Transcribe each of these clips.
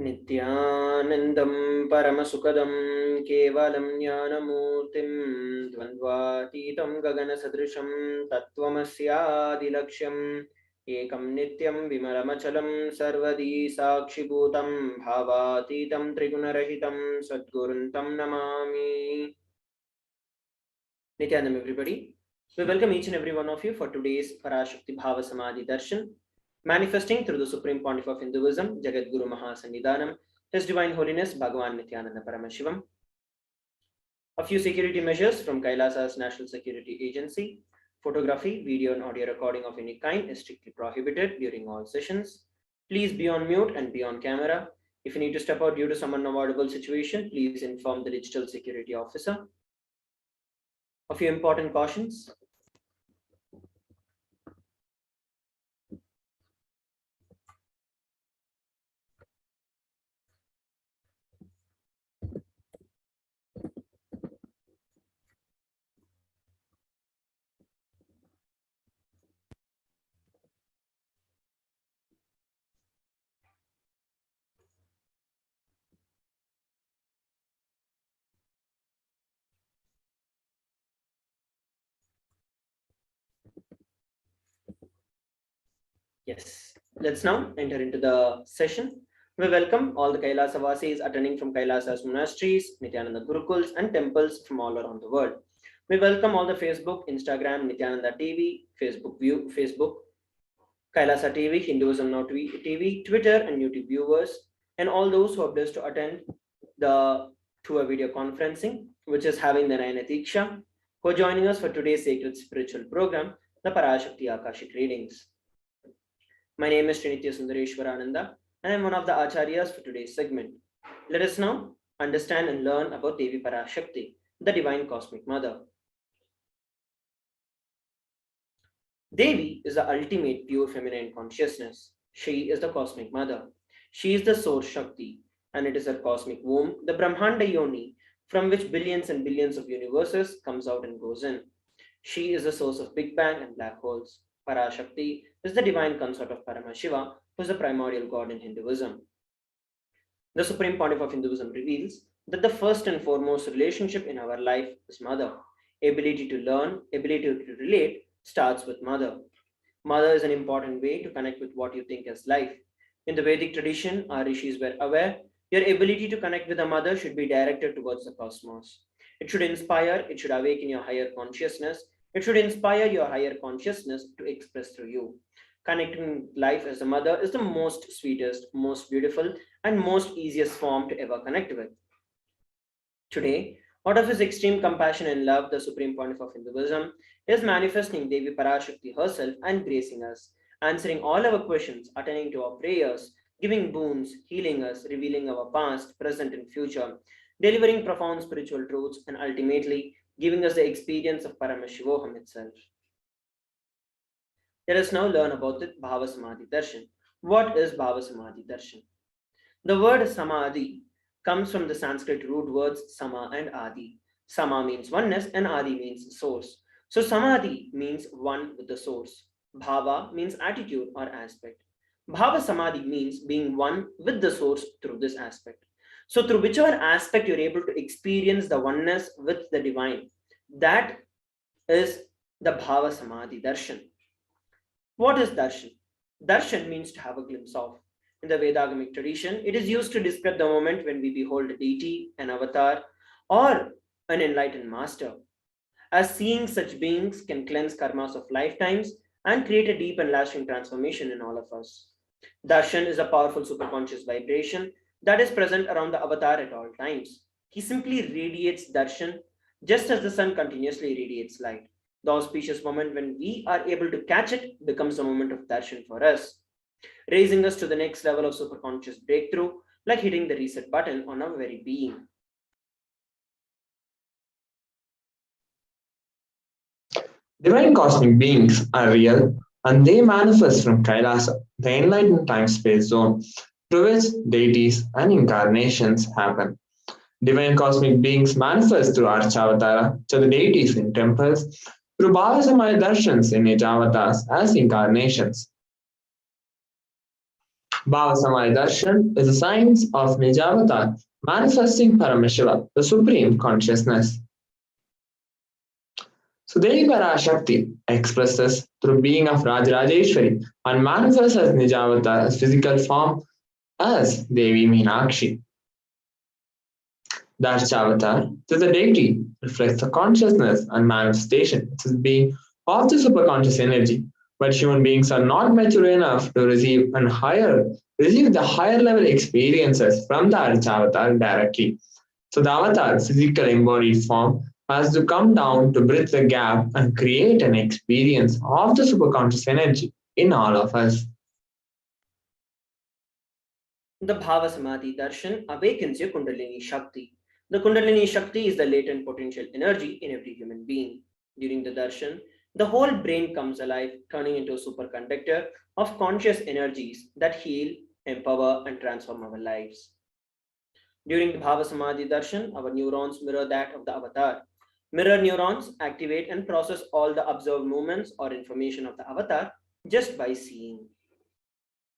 Nithyanandam Paramasukadam Kevalam Jnanamurtim Dvandvatitam Gagana Sadrisham Tattvamasyaadilaksham Ekam Nityam Vimalamachalam Sarvadi Sakshibhutam Bhavatitam Trigunarahitam Sadguruntam Namami. Nithyanandam, everybody. We welcome each and every one of you for today's Parashakti Bhava Samadhi Darshan, manifesting through the Supreme Pontiff of Hinduism, Jagat Guru Mahasannidhanam, His Divine Holiness Bhagavan Nithyananda Paramashivam. A few security measures from KAILASA's National Security Agency. Photography, video and audio recording of any kind is strictly prohibited during all sessions. Please be on mute and be on camera. If you need to step out due to some unavoidable situation, please inform the digital security officer. A few important cautions. Yes, let's now enter into the session. We welcome all the Kailasa Vasis attending from Kailasa's monasteries, Nithyananda Gurukuls, and temples from all around the world. We welcome all the Facebook, Instagram, Nithyananda TV, Facebook, Kailasa TV, Hinduism Now TV, Twitter, and YouTube viewers, and all those who are blessed to attend to a video conferencing, which is having the Nayana Diksha, who are joining us for today's sacred spiritual program, the Parashakti Akashic readings. My name is Trinitya Sundareshwarananda, and I am one of the Acharyas for today's segment. Let us now understand and learn about Devi Parashakti, the Divine Cosmic Mother. Devi is the ultimate pure feminine consciousness. She is the Cosmic Mother. She is the Source Shakti, and it is her cosmic womb, the Brahmanda Yoni, from which billions and billions of universes comes out and goes in. She is the source of Big Bang and black holes. Parashakti is the divine consort of Paramashiva, who is the primordial god in Hinduism. The Supreme Pontiff of Hinduism reveals that the first and foremost relationship in our life is mother. Ability to learn, ability to relate starts with mother. Mother is an important way to connect with what you think as life. In the Vedic tradition, our rishis were aware your ability to connect with a mother should be directed towards the cosmos. It should inspire, it should awaken your higher consciousness. It should inspire your higher consciousness to express through you. Connecting life as a mother is the most sweetest, most beautiful, and most easiest form to ever connect with. Today, out of his extreme compassion and love, the Supreme Pontiff of Hinduism is manifesting Devi Parashakti herself and gracing us, answering all our questions, attending to our prayers, giving boons, healing us, revealing our past, present, and future, delivering profound spiritual truths, and ultimately giving us the experience of Paramashivoham itself. Let us now learn about the Bhava Samadhi Darshan. What is Bhava Samadhi Darshan? The word Samadhi comes from the Sanskrit root words Sama and Adi. Sama means oneness and Adi means source. So Samadhi means one with the source. Bhava means attitude or aspect. Bhava Samadhi means being one with the source through this aspect. So through whichever aspect you're able to experience the oneness with the divine, that is the Bhava Samadhi Darshan. What is Darshan? Darshan means to have a glimpse of. In the Vedagamic tradition, it is used to describe the moment when we behold a deity, an avatar, or an enlightened master. As seeing such beings can cleanse karmas of lifetimes and create a deep and lasting transformation in all of us. Darshan is a powerful superconscious vibration that is present around the avatar at all times. He simply radiates darshan just as the sun continuously radiates light. The auspicious moment when we are able to catch it becomes a moment of darshan for us, raising us to the next level of superconscious breakthrough, like hitting the reset button on our very being. Divine cosmic beings are real and they manifest from Kailasa, the enlightened time-space zone, through which deities and incarnations happen. Divine cosmic beings manifest through Archavatara to the deities in temples, through Bhavasamaya darshans in each avatars as incarnations. Bhavasamaya Darshan is a science of Nijavatar manifesting Paramashiva, the supreme consciousness. So Devi Parashakti expresses through being of Rajarajeshwari and manifests as Nijavatar as physical form as Devi Meenakshi. The Archavatar to the deity reflects the consciousness and manifestation as being of the superconscious energy, but human beings are not mature enough to receive the higher level experiences from the Archavatar directly. So the avatar, physical embodied form, has to come down to bridge the gap and create an experience of the superconscious energy in all of us. The Bhava Samadhi Darshan awakens your Kundalini Shakti. The Kundalini Shakti is the latent potential energy in every human being. During the Darshan, the whole brain comes alive, turning into a superconductor of conscious energies that heal, empower, and transform our lives. During the Bhava Samadhi Darshan, our neurons mirror that of the avatar. Mirror neurons activate and process all the observed movements or information of the avatar just by seeing.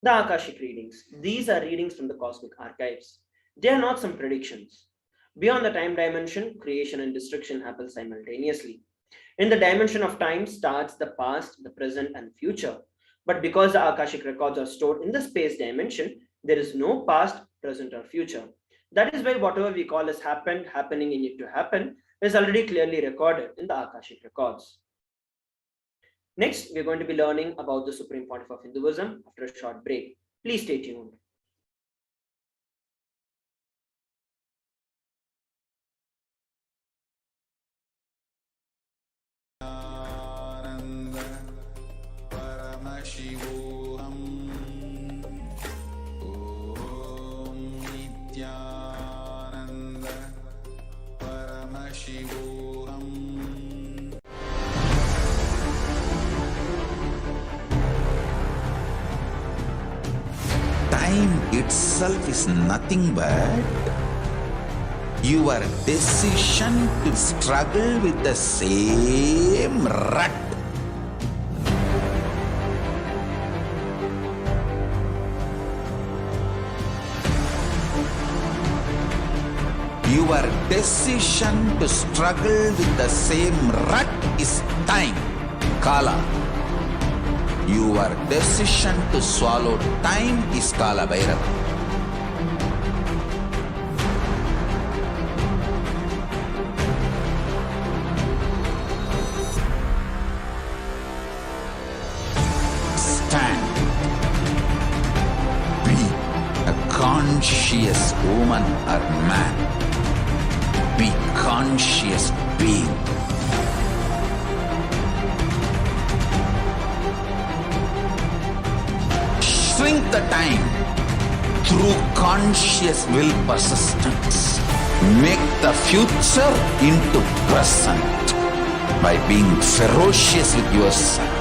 The Akashic readings. These are readings from the cosmic archives. They are not some predictions. Beyond the time dimension, creation and destruction happen simultaneously. In the dimension of time starts the past, the present, and future. But because the Akashic records are stored in the space dimension, there is no past, present, or future. That is why whatever we call as happened, happening, and yet to happen is already clearly recorded in the Akashic records. Next, we're going to be learning about the Supreme Pontiff of Hinduism after a short break. Please stay tuned. Paramashivoham. Om Nithyananda Paramashivoham. Time itself is nothing but your decision to struggle with the same rut. Your decision to struggle with the same rut is time, Kala. Your decision to swallow time is Kala Bhairava. Stand. Be a conscious woman or man. Be conscious being. Shrink the time through conscious will persistence. Make the future into present by being ferocious with yourself.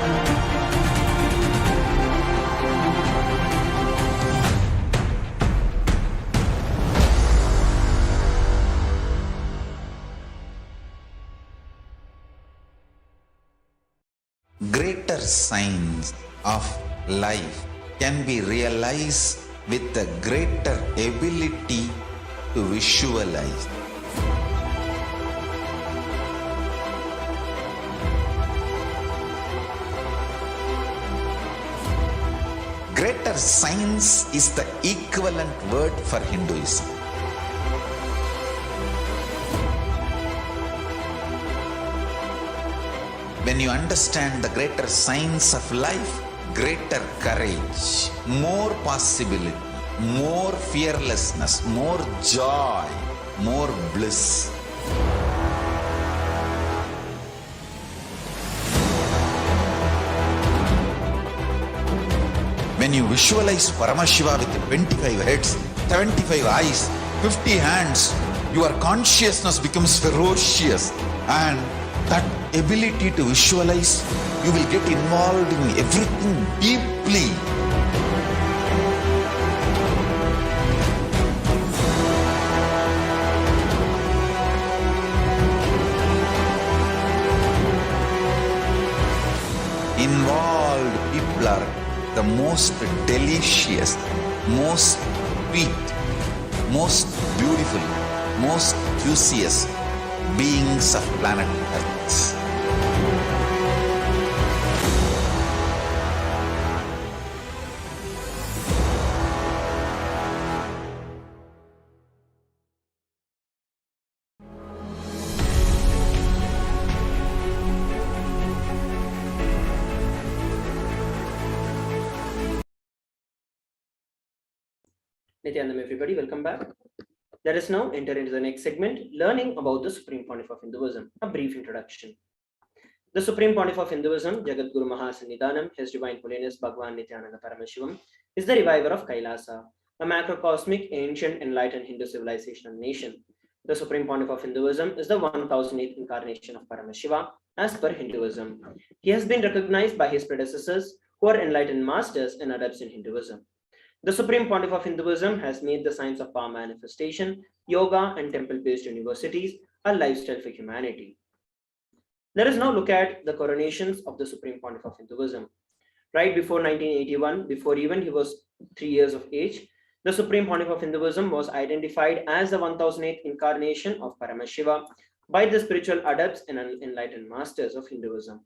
Greater signs of life can be realized with a greater ability to visualize. Greater science is the equivalent word for Hinduism. When you understand the greater science of life, greater courage, more possibility, more fearlessness, more joy, more bliss. When you visualize Paramashiva with 25 heads, 75 eyes, 50 hands, your consciousness becomes ferocious, and that ability to visualize, you will get involved in everything deeply. Involved people are the most delicious, most sweet, most beautiful, most curious beings of planet Earth. Nithyanandam, everybody, welcome back. Let us now enter into the next segment, learning about the Supreme Pontiff of Hinduism. A brief introduction. The Supreme Pontiff of Hinduism, Jagadguru Mahasannidhanam, His Divine Holiness Bhagwan Nithyananda Paramashivam, is the reviver of KAILASA, a macrocosmic, ancient, enlightened Hindu civilization and nation. The Supreme Pontiff of Hinduism is the 1008th incarnation of Paramashiva as per Hinduism. He has been recognized by his predecessors, who are enlightened masters and adepts in Hinduism. The Supreme Pontiff of Hinduism has made the science of power manifestation, yoga, and temple-based universities a lifestyle for humanity. Let us now look at the coronations of the Supreme Pontiff of Hinduism. Right before 1981, before even he was 3 years of age, the Supreme Pontiff of Hinduism was identified as the 1008th incarnation of Paramashiva by the spiritual adepts and enlightened masters of Hinduism.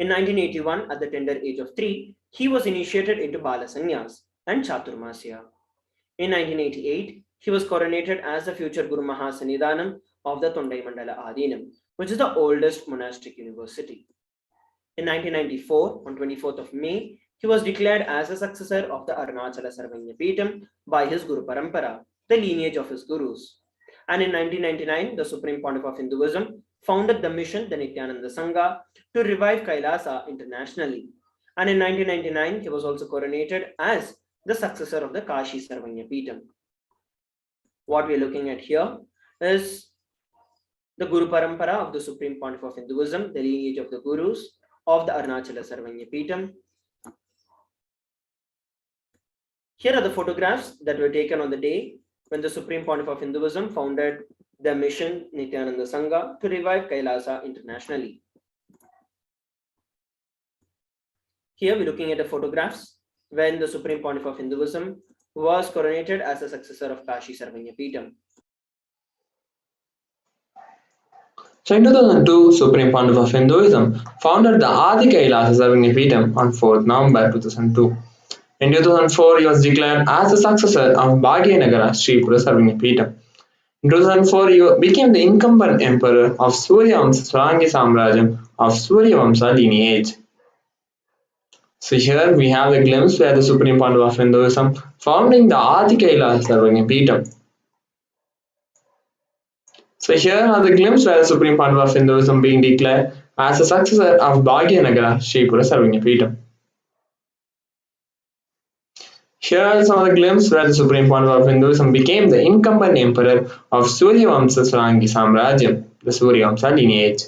In 1981, at the tender age of 3, he was initiated into Bala Sannyas and Chaturmasya. In 1988, he was coronated as the future Guru Mahasannidhanam of the Tondai Mandala Adinam, which is the oldest monastic university. In 1994, on 24th of May, he was declared as a successor of the Arunachala Sarvanya Peetham by his Guru Parampara, the lineage of his gurus. And in 1999, the Supreme Pontiff of Hinduism founded the mission, the Nithyananda Sangha, to revive Kailasa internationally. And in 1999, he was also coronated as the successor of the Kashi Sarvanya Peetham. What we are looking at here is the Guru Parampara of the Supreme Pontiff of Hinduism, the lineage of the gurus of the Arunachala Sarvanya Peetham. Here are the photographs that were taken on the day when the Supreme Pontiff of Hinduism founded the mission Nithyananda Sangha to revive Kailasa internationally. Here we're looking at the photographs when the Supreme Pontiff of Hinduism was coronated as a successor of Kashi Sarvanya Peetham. So in 2002, Supreme Pontiff of Hinduism founded the Adi Kailasa Sarvanya Peetham on 4th November 2002. In 2004, he was declared as the successor of Bhagyanagara Sripura Sarvanya Peetham. In 2004, he became the incumbent emperor of Suryavamsa Swarangi Samrajyam of Suryavamsa lineage. So here we have a glimpse where the Supreme Pontiff of Hinduism founding the Adi Kailasa Sarvanya Peetham. So here are the glimpse where the Supreme Pontiff of Hinduism being declared as the successor of Bhagyanagara Sripura Sarvanya Peetham. Here are some of the glimpses where the Supreme Pontiff of Hinduism became the incumbent emperor of Suryavamsa Swarangi Samrajyam, the Suryavamsa lineage.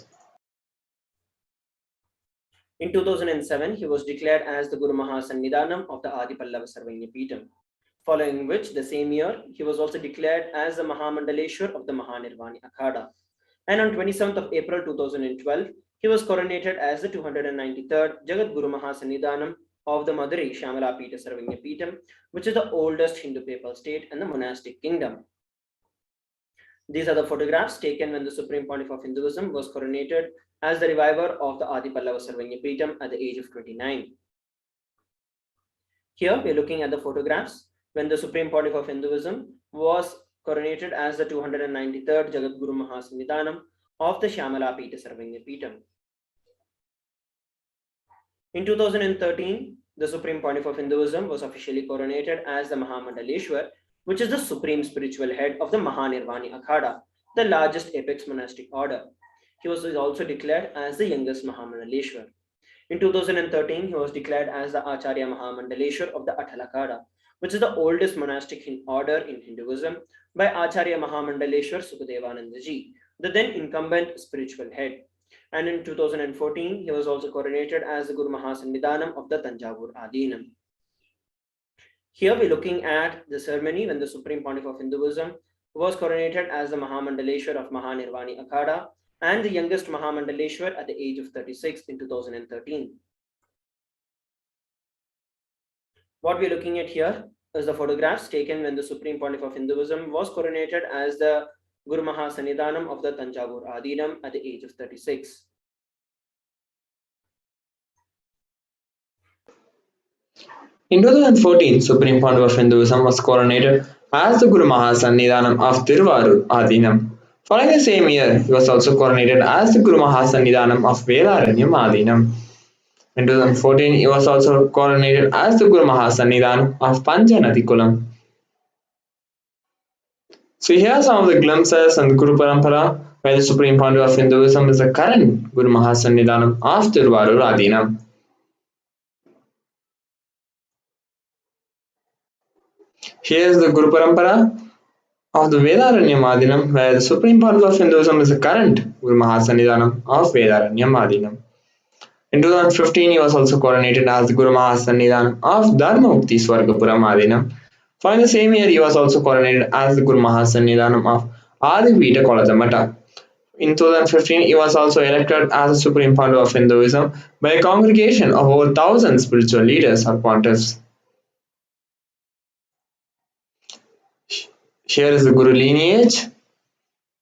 In 2007, he was declared as the Guru Mahasannidhanam of the Adi Pallava Sarvanya Peetham, following which the same year, he was also declared as the Mahamandaleshwar of the Mahanirvani Akhada. And on 27th of April 2012, he was coronated as the 293rd Jagat Guru Mahasannidhanam of the Madurai Shyamala Peetha Sarvanya Peetham, which is the oldest Hindu papal state and the monastic kingdom. These are the photographs taken when the Supreme Pontiff of Hinduism was coronated as the reviver of the Adi Pallava Sarvanya Peetham at the age of 29. Here we are looking at the photographs when the Supreme Pontiff of Hinduism was coronated as the 293rd Jagat Guru Mahasannidhanam of the Shyamala Peetha Sarvanya Peetham. In 2013, the Supreme Pontiff of Hinduism was officially coronated as the Mahamandaleshwar, which is the supreme spiritual head of the Mahanirvani Akhada, the largest apex monastic order. He was also declared as the youngest Mahamandaleshwar. In 2013, he was declared as the Acharya Mahamandaleshwar of the Atal Akhada, which is the oldest monastic order in Hinduism, by Acharya Mahamandaleshwar Sukadevanandaji, the then incumbent spiritual head. And in 2014, he was also coronated as the Guru Mahasannidhanam of the Tanjavur Adinam. Here we're looking at the ceremony when the Supreme Pontiff of Hinduism was coronated as the Mahamandaleshwar of Mahanirvani Akhada and the youngest Mahamandaleshwar at the age of 36 in 2013. What we're looking at here is the photographs taken when the Supreme Pontiff of Hinduism was coronated as the Guru Mahasannidhanam of the Tanjavur Adinam at the age of 36. In 2014, Supreme Pontiff of Hinduism was coronated as the Guru Mahasannidhanam of Tiruvarur Adinam. Following the same year, he was also coronated as the Guru Mahasannidhanam of Vedaranyam Adinam. In 2014, he was also coronated as the Guru Mahasannidhanam of Panjanadikulam. So here are some of the glimpses on the Guru Parampara, where the Supreme Pontiff of Hinduism is the current Guru Mahasannidhanam of Tiruvarur Adinam. Here is the Guru Parampara of the Vedaranyam Adinam, where the Supreme Pontiff of Hinduism is the current Guru Mahasannidhanam of Vedaranyam Adinam. In 2015, he was also coronated as the Guru Mahasannidhanam of Dharmamukti Swargapuram Adinam. Following the same year, he was also coronated as the Guru Mahasannidhanam of Adipita Koladamata. In 2015, he was also elected as the Supreme Pontiff of Hinduism by a congregation of over 1,000 spiritual leaders or pontiffs. Here is the Guru lineage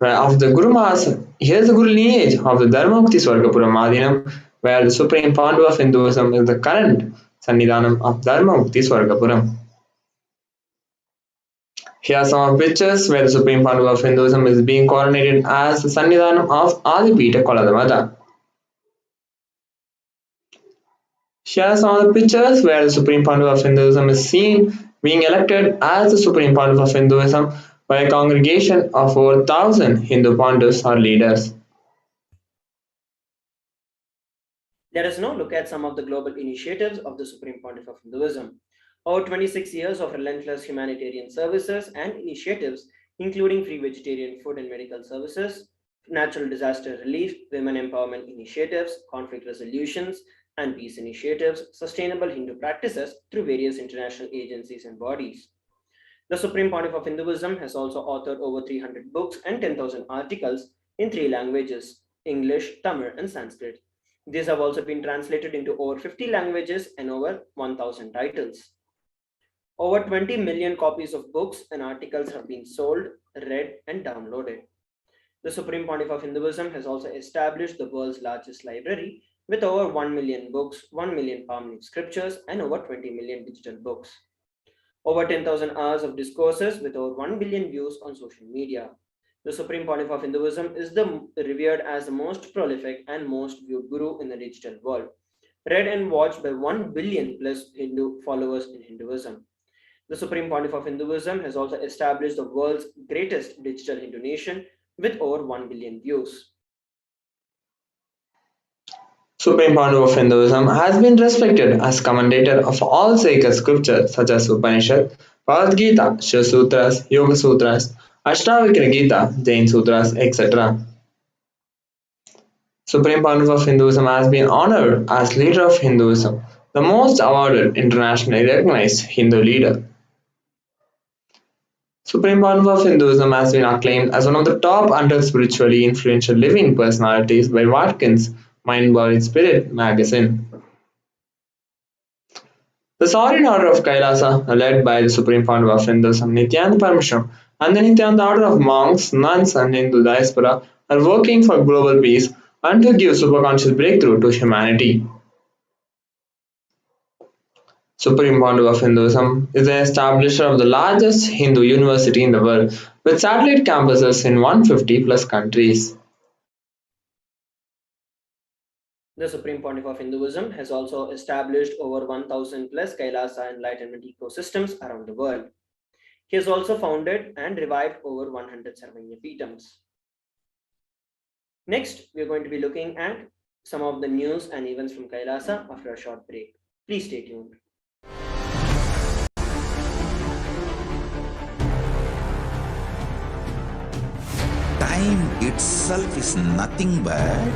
of the Guru Mahasannidhanam. Here is the Guru lineage of the Dharmamukti Swargapuram Adinam, where the Supreme Pontiff of Hinduism is the current Sannidhanam of Dharmamukti Swargapuram. Here are some pictures where the Supreme Pontiff of Hinduism is being coronated as the Sannidhanam of Adipita Koladamata. Here are some of the pictures where the Supreme Pontiff of Hinduism is seen being elected as the Supreme Pontiff of Hinduism by a congregation of over 1,000 Hindu pontiffs or leaders. Let us now look at some of the global initiatives of the Supreme Pontiff of Hinduism. Over 26 years of relentless humanitarian services and initiatives, including free vegetarian food and medical services, natural disaster relief, women empowerment initiatives, conflict resolutions and peace initiatives, sustainable Hindu practices through various international agencies and bodies. The Supreme Pontiff of Hinduism has also authored over 300 books and 10,000 articles in 3 languages, English, Tamil and Sanskrit. These have also been translated into over 50 languages and over 1,000 titles. Over 20 million copies of books and articles have been sold, read, and downloaded. The Supreme Pontiff of Hinduism has also established the world's largest library with over 1 million books, 1 million palm-leaf scriptures, and over 20 million digital books. Over 10,000 hours of discourses with over 1 billion views on social media. The Supreme Pontiff of Hinduism is revered as the most prolific and most viewed guru in the digital world, read and watched by 1 billion plus Hindu followers in Hinduism. The Supreme Pontiff of Hinduism has also established the world's greatest digital Hindu nation with over 1 billion views. Supreme Pontiff of Hinduism has been respected as commentator of all sacred scriptures such as Upanishad, Bhagavad Gita, Shiva Sutras, Yoga Sutras, Ashtavikra Gita, Jain Sutras, etc. Supreme Pontiff of Hinduism has been honored as leader of Hinduism, the most awarded internationally recognized Hindu leader. Supreme Pontiff of Hinduism has been acclaimed as one of the top 100 spiritually influential living personalities by Watkins' Mind, Body, Spirit magazine. The Sovereign Order of KAILASA, led by the Supreme Pontiff of Hinduism, Nithyananda Paramashivam, and the Nithyananda Order of monks, nuns, and Hindu diaspora are working for global peace and to give superconscious breakthrough to humanity. Supreme Pontiff of Hinduism is the establisher of the largest Hindu university in the world with satellite campuses in 150 plus countries. The Supreme Pontiff of Hinduism has also established over 1,000 plus Kailasa Enlightenment ecosystems around the world. He has also founded and revived over 100 Sarvanya Peetams. Next, we are going to be looking at some of the news and events from Kailasa after a short break. Please stay tuned. Time itself is nothing but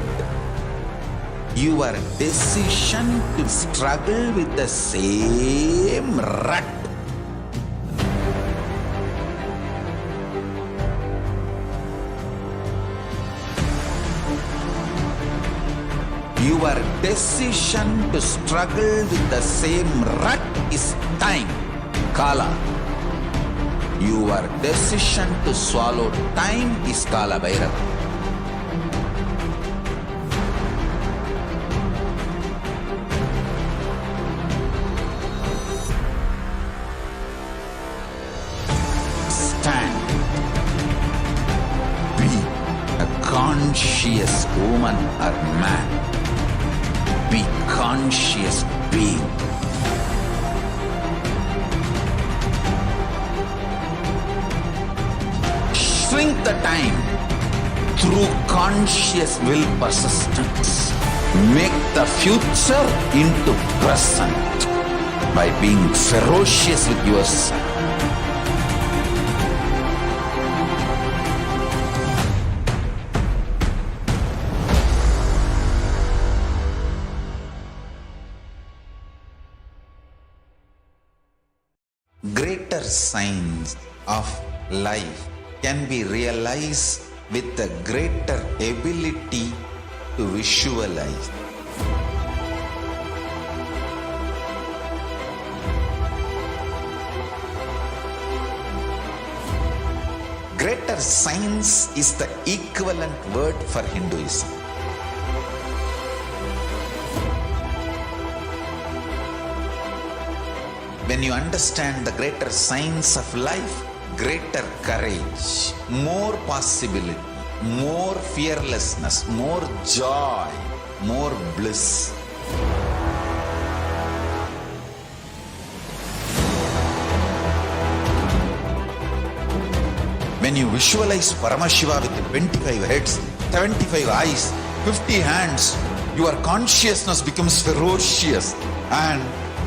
your decision to struggle with the same rut. Your decision to struggle with the same rut is time. Kala. Your decision to swallow time is Kala Bhairava. Stand. Be a conscious woman or man. Be conscious being. Shrink the time through conscious will persistence. Make the future into present by being ferocious with yourself. Greater signs of life can be realized with a greater ability to visualize. Greater science is the equivalent word for Hinduism. When you understand the greater science of life, greater courage, more possibility, more fearlessness, more joy, more bliss. When you visualize Paramashiva with 25 heads, 75 eyes, 50 hands, your consciousness becomes ferocious, and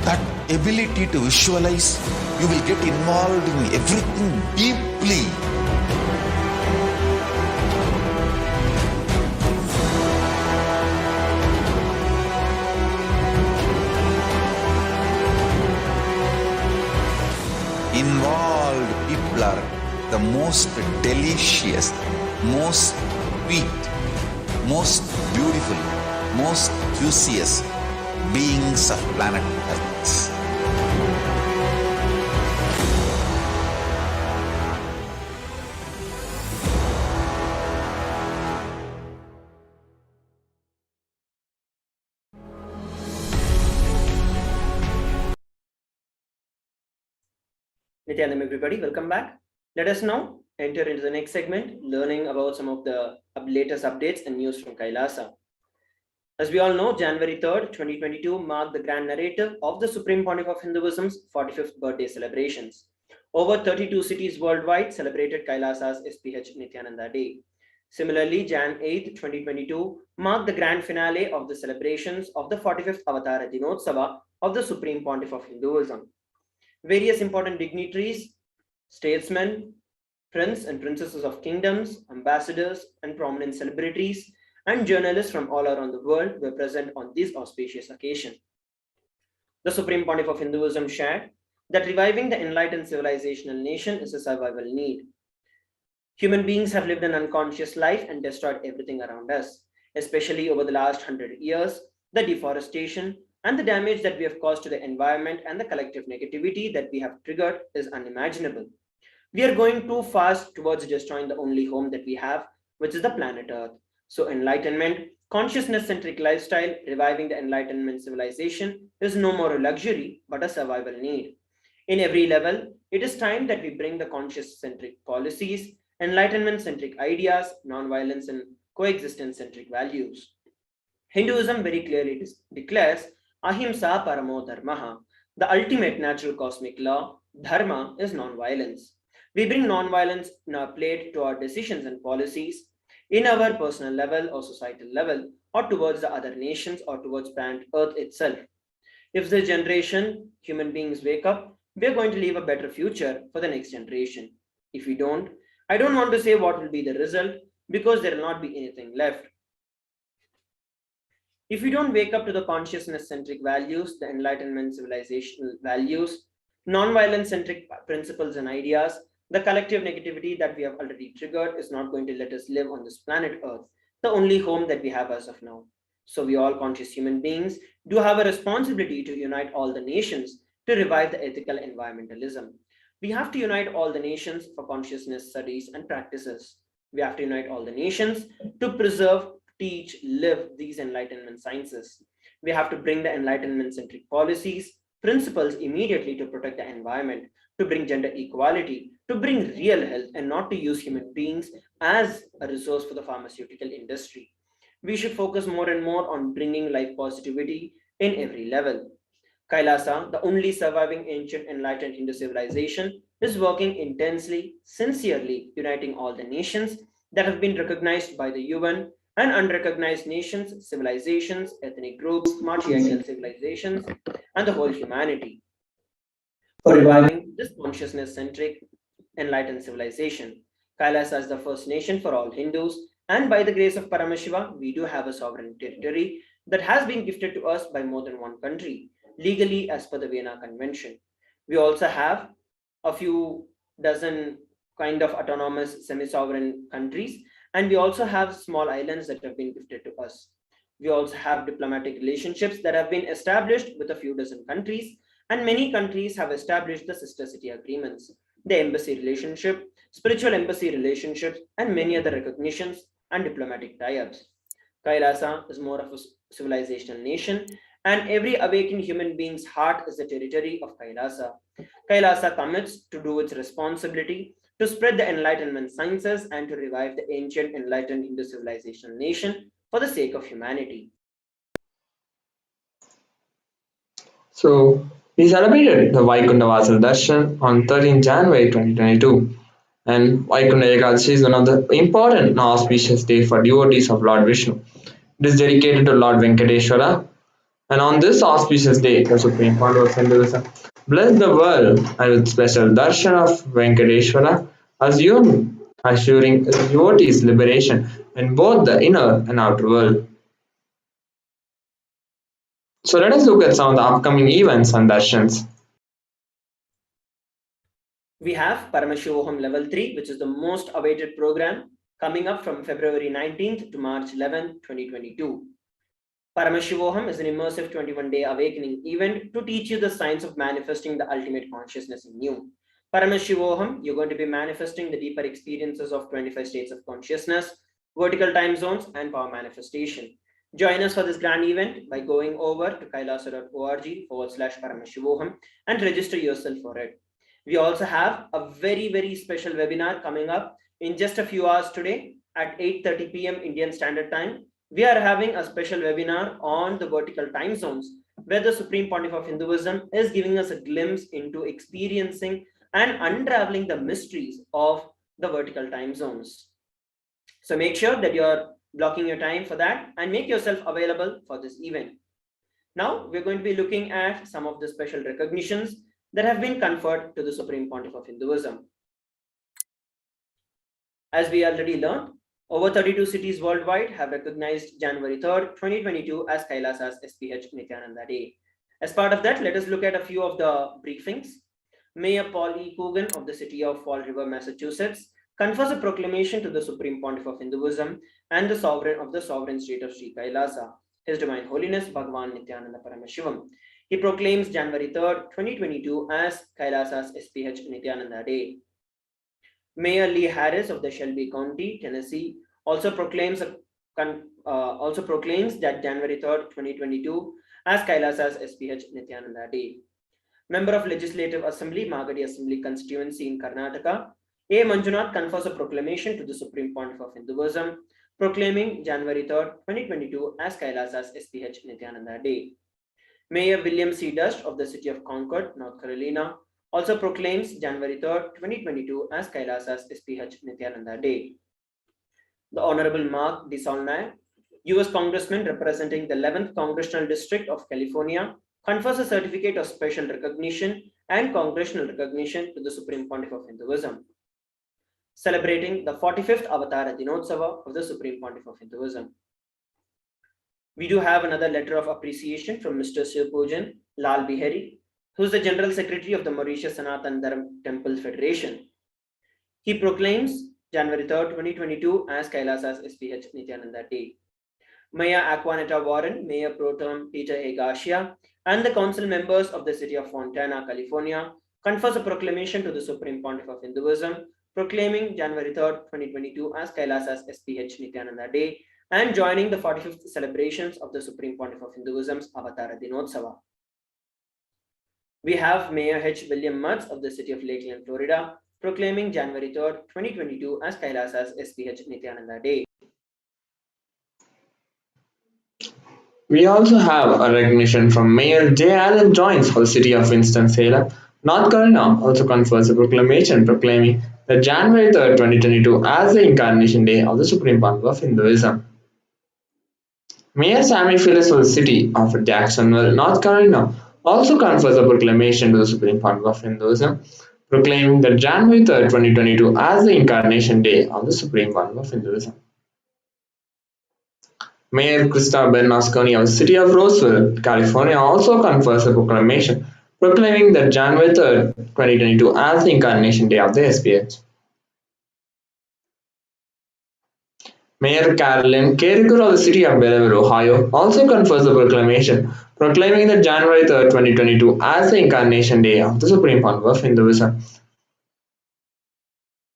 that ability to visualize, you will get involved in everything deeply. Involved people are the most delicious, most sweet, most beautiful, most juiciest beings of planet Earth. Nithyananda, everybody, welcome back. Let us now enter into the next segment, learning about some of the latest updates and news from Kailasa. As we all know, January 3rd, 2022 marked the grand narrative of the Supreme Pontiff of Hinduism's 45th birthday celebrations. Over 32 cities worldwide celebrated Kailasa's HDH Nithyananda Day. Similarly, Jan 8th, 2022 marked the grand finale of the celebrations of the 45th Avatara Dinotsava of the Supreme Pontiff of Hinduism. Various important dignitaries, statesmen, prince and princesses of kingdoms, ambassadors and prominent celebrities, and journalists from all around the world were present on this auspicious occasion. The Supreme Pontiff of Hinduism shared that reviving the enlightened civilizational nation is a survival need. Human beings have lived an unconscious life and destroyed everything around us, especially over the last 100 years. The deforestation and the damage that we have caused to the environment and the collective negativity that we have triggered is unimaginable. We are going too fast towards destroying the only home that we have, which is the planet Earth. So enlightenment, consciousness-centric lifestyle, reviving the enlightenment civilization is no more a luxury, but a survival need. In every level, it is time that we bring the conscious-centric policies, enlightenment-centric ideas, non-violence and coexistence-centric values. Hinduism very clearly declares Ahimsa Paramo Dharmaha, the ultimate natural cosmic law. Dharma is non-violence. We bring non-violence in our plate to our decisions and policies, in our personal level or societal level, or towards the other nations or towards planet Earth itself. If this generation, human beings wake up, we are going to leave a better future for the next generation. If we don't, I don't want to say what will be the result, because there will not be anything left. If we don't wake up to the consciousness-centric values, the enlightenment civilizational values, non-violence-centric principles and ideas, the collective negativity that we have already triggered is not going to let us live on this planet Earth, the only home that we have as of now. So we all conscious human beings do have a responsibility to unite all the nations to revive the ethical environmentalism. We have to unite all the nations for consciousness studies and practices. We have to unite all the nations to preserve, teach, live these enlightenment sciences. We have to bring the enlightenment-centric policies, principles immediately to protect the environment, to bring gender equality, to bring real health and not to use human beings as a resource for the pharmaceutical industry. We should focus more and more on bringing life positivity in every level. Kailasa, the only surviving ancient enlightened Hindu civilization, is working intensely, sincerely, uniting all the nations that have been recognized by the UN and unrecognized nations, civilizations, ethnic groups, matriarchal civilizations, and the whole humanity for reviving this consciousness-centric enlightened civilization. Kailasa is the first nation for all Hindus, and by the grace of Paramashiva, we do have a sovereign territory that has been gifted to us by more than one country, legally as per the Vienna Convention. We also have a few dozen kind of autonomous semi-sovereign countries, and we also have small islands that have been gifted to us. We also have diplomatic relationships that have been established with a few dozen countries, and many countries have established the sister city agreements, the embassy relationship, spiritual embassy relationships, and many other recognitions and diplomatic tie-ups. Kailasa is more of a civilizational nation, and every awakened human being's heart is the territory of Kailasa. Kailasa commits to do its responsibility to spread the enlightenment sciences and to revive the ancient enlightened Hindu civilization nation for the sake of humanity. So, we celebrated the Vaikunta Vasal Darshan on 13 January 2022. And Vaikunta Ekadashi is one of the important and auspicious day for devotees of Lord Vishnu. It is dedicated to Lord Venkateshwara. And on this auspicious day, the Supreme Court of Hinduism blessed the world and with special darshan of Venkateshwara, assuring devotees liberation in both the inner and outer world. So let us look at some of the upcoming events and darshans. We have Paramashivoham Level 3, which is the most awaited program, coming up from February 19th to March 11th, 2022. Paramashivoham is an immersive 21-day awakening event to teach you the science of manifesting the ultimate consciousness in you. Paramashivoham, you're going to be manifesting the deeper experiences of 25 states of consciousness, vertical time zones, and power manifestation. Join us for this grand event by going over to kailasa.org/Paramashivoham and register yourself for it. We also have a very special webinar coming up in just a few hours today at 8:30 p.m. Indian Standard Time. We are having a special webinar on the vertical time zones, where the Supreme Pontiff of Hinduism is giving us a glimpse into experiencing and unraveling the mysteries of the vertical time zones. So make sure that you're blocking your time for that and make yourself available for this event. Now, we're going to be looking at some of the special recognitions that have been conferred to the Supreme Pontiff of Hinduism. As we already learned, over 32 cities worldwide have recognized January 3rd, 2022 as Kailasa's HDH Nithyananda Day. As part of that, let us look at a few of the briefings. Mayor Paul E. Coogan of the city of Fall River, Massachusetts, confers a proclamation to the Supreme Pontiff of Hinduism and the sovereign of the sovereign state of Sri Kailasa, His Divine Holiness Bhagavan Nithyananda Paramashivam. He proclaims January 3rd, 2022 as Kailasa's HDH Nithyananda Day. Mayor Lee Harris of the Shelby County, Tennessee, also proclaims that January 3rd, 2022 as Kailasa's HDH Nithyananda Day. Member of Legislative Assembly, Magadi Assembly constituency in Karnataka, A. Manjunath confers a proclamation to the Supreme Pontiff of Hinduism, proclaiming January 3rd, 2022 as Kailasa's HDH Nithyananda Day. Mayor William C. Dust of the city of Concord, North Carolina, also proclaims January 3rd, 2022 as Kailasa's HDH Nithyananda Day. The Honorable Mark DeSaulnier, US Congressman representing the 11th Congressional District of California, confers a certificate of special recognition and congressional recognition to the Supreme Pontiff of Hinduism, celebrating the 45th Avatara Dinotsava of the Supreme Pontiff of Hinduism. We do have another letter of appreciation from Mr. Sirpujan Lal Bihari, who is the General Secretary of the Mauritius Sanatan Dharma Temple Federation. He proclaims January 3rd, 2022 as Kailasa's HDH Nithyananda Day. Mayor Aquanetta Warren, Mayor Pro Tem Peter A. Garcia, and the council members of the city of Fontana, California, confers a proclamation to the Supreme Pontiff of Hinduism, proclaiming January 3rd, 2022 as Kailasa's HDH Nithyananda Day and joining the 45th celebrations of the Supreme Pontiff of Hinduism's Avatara Dinotsava. We have Mayor H. William Mutz of the city of Lakeland, Florida, proclaiming January 3rd, 2022 as Kailasa's SPH Nithyananda Day. We also have a recognition from Mayor J. Allen Jones for the city of Winston-Salem. North Carolina also confers a proclamation proclaiming that January 3rd, 2022 as the Incarnation Day of the Supreme Pontiff of Hinduism. Mayor Sammy Phillips for the city of Jacksonville, North Carolina, also confers a proclamation to the Supreme Pontiff of Hinduism, proclaiming that January 3rd, 2022 as the Incarnation Day of the Supreme Pontiff of Hinduism. Mayor Krista Bernasconi of the city of Roseville, California, also confers a proclamation proclaiming that January 3rd, 2022 as the Incarnation Day of the SPH. Mayor Carolyn Carricker of the city of Delaware, Ohio, also confers a proclamation proclaiming that January 3rd, 2022 as the Incarnation Day of the Supreme Pontiff of Hinduism.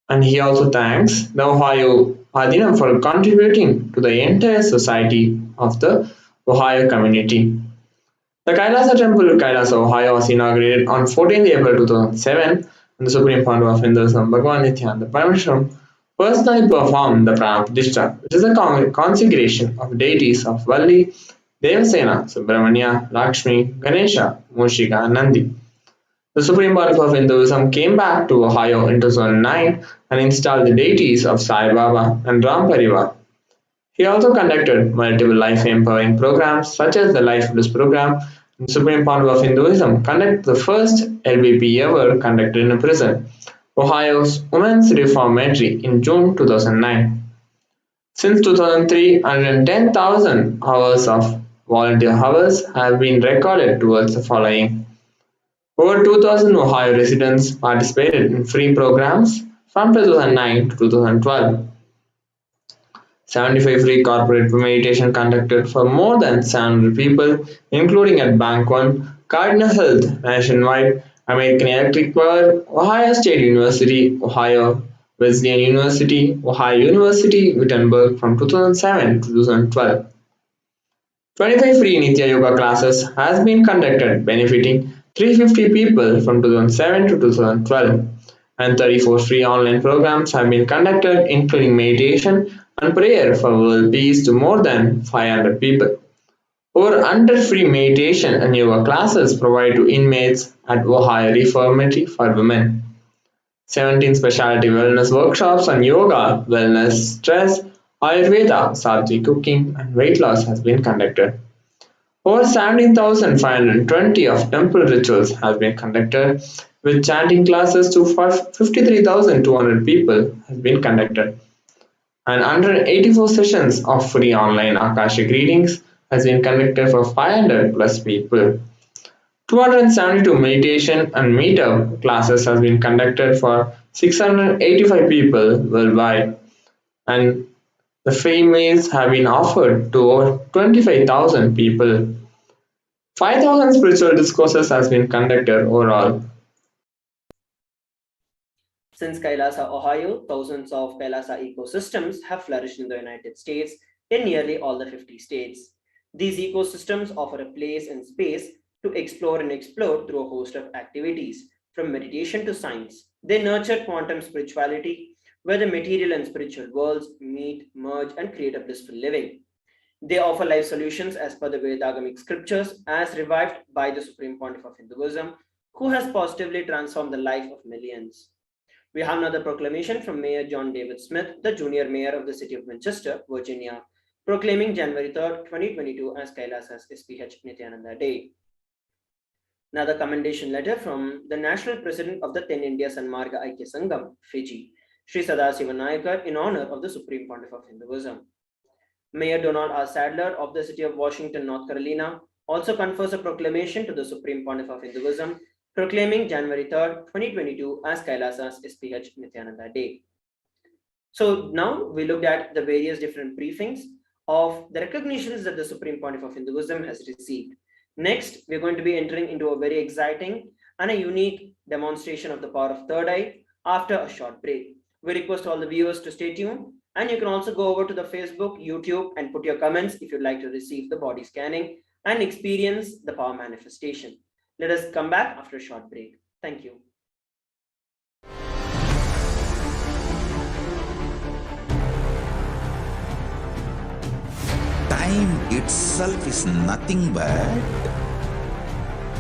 And he also thanks the Ohio Padinam for contributing to the entire society of the Ohio community. The Kailasa Temple in Kailasa, Ohio was inaugurated on 14th April 2007 and the Supreme Pontiff of Hinduism, Bhagavan Nithyananda Paramashivam, personally performed the Pradishta, which is a consecration of deities of Valli, Devasena, Subramanya, Lakshmi, Ganesha, Mushika, and Nandi. The Supreme Pontiff of Hinduism came back to Ohio in 2009 and installed the deities of Sai Baba and Ram Parivar. He also conducted multiple life empowering programs such as the Life Bliss program. The Supreme Pontiff of Hinduism conducted the first LVP ever conducted in a prison, Ohio's Women's Reformatory, in June 2009. Since 2003, 110,000 hours of volunteer hours have been recorded towards the following. Over 2,000 Ohio residents participated in free programs from 2009 to 2012. 75 free corporate meditation conducted for more than 700 people, including at Bank One, Cardinal Health Nationwide, American Electric Power, Ohio State University, Ohio Wesleyan University, Ohio University, Wittenberg from 2007 to 2012. 25 free Nitya Yoga classes has been conducted benefiting 350 people from 2007 to 2012, and 34 free online programs have been conducted including meditation and prayer for world peace to more than 500 people. Over 100 free meditation and yoga classes provided to inmates at Ohio Reformatory for Women. 17 specialty wellness workshops on yoga, wellness, stress, Ayurveda, Sattvic cooking, and weight loss has been conducted. Over 17,520 of temple rituals have been conducted, with chanting classes to 53,200 people has been conducted. And 184 sessions of free online AKASHIC readings has been conducted for 500 plus people. 272 meditation and meetup classes has been conducted for 685 people worldwide, and the free meals have been offered to over 25,000 people. 5,000 spiritual discourses has been conducted overall. Since Kailasa, Ohio, thousands of Kailasa ecosystems have flourished in the United States in nearly all the 50 states. These ecosystems offer a place and space to explore and explore through a host of activities, from meditation to science. They nurture quantum spirituality, where the material and spiritual worlds meet, merge, and create a blissful living. They offer life solutions as per the Vedagamic scriptures, as revived by the Supreme Pontiff of Hinduism, who has positively transformed the life of millions. We have another proclamation from Mayor John David Smith, the junior mayor of the city of Manchester, Virginia, proclaiming January 3rd, 2022 as Kailasa's SPH Nithyananda Day. Another commendation letter from the national president of the Ten India Sanmarga Aikya Sangam, Fiji, Sri Sadasiva Nayakar, in honor of the Supreme Pontiff of Hinduism. Mayor Donald R. Sadler of the city of Washington, North Carolina, also confers a proclamation to the Supreme Pontiff of Hinduism, proclaiming January 3rd, 2022 as Kailasa's SPH Nithyananda Day. So now we looked at the various different briefings of the recognitions that the Supreme Pontiff of Hinduism has received. Next, we're going to be entering into a very exciting and a unique demonstration of the power of third eye after a short break. We request all the viewers to stay tuned, and you can also go over to the Facebook, YouTube, and put your comments if you'd like to receive the body scanning and experience the power manifestation. Let us come back after a short break. Thank you. Time itself is nothing but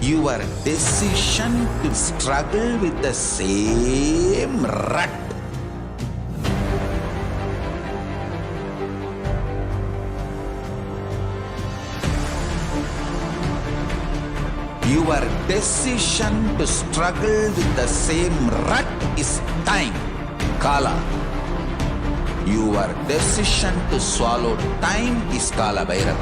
your decision to struggle with the same rut. Your decision to struggle with the same rut is time, Kala. Your decision to swallow time is Kala Bhairava.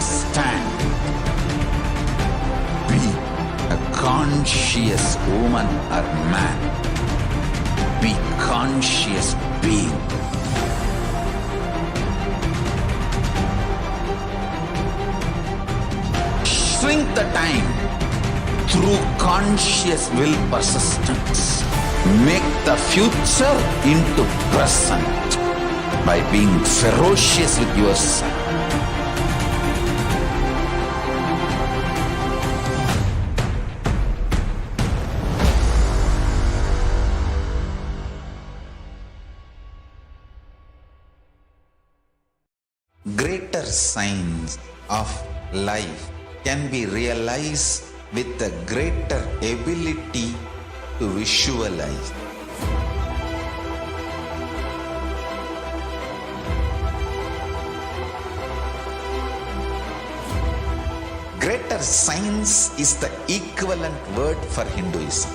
Stand. Be a conscious woman or man. Be conscious being. Shrink the time through conscious will persistence. Make the future into present by being ferocious with yourself. Greater signs of life can be realized with a greater ability to visualize. Greater science is the equivalent word for Hinduism.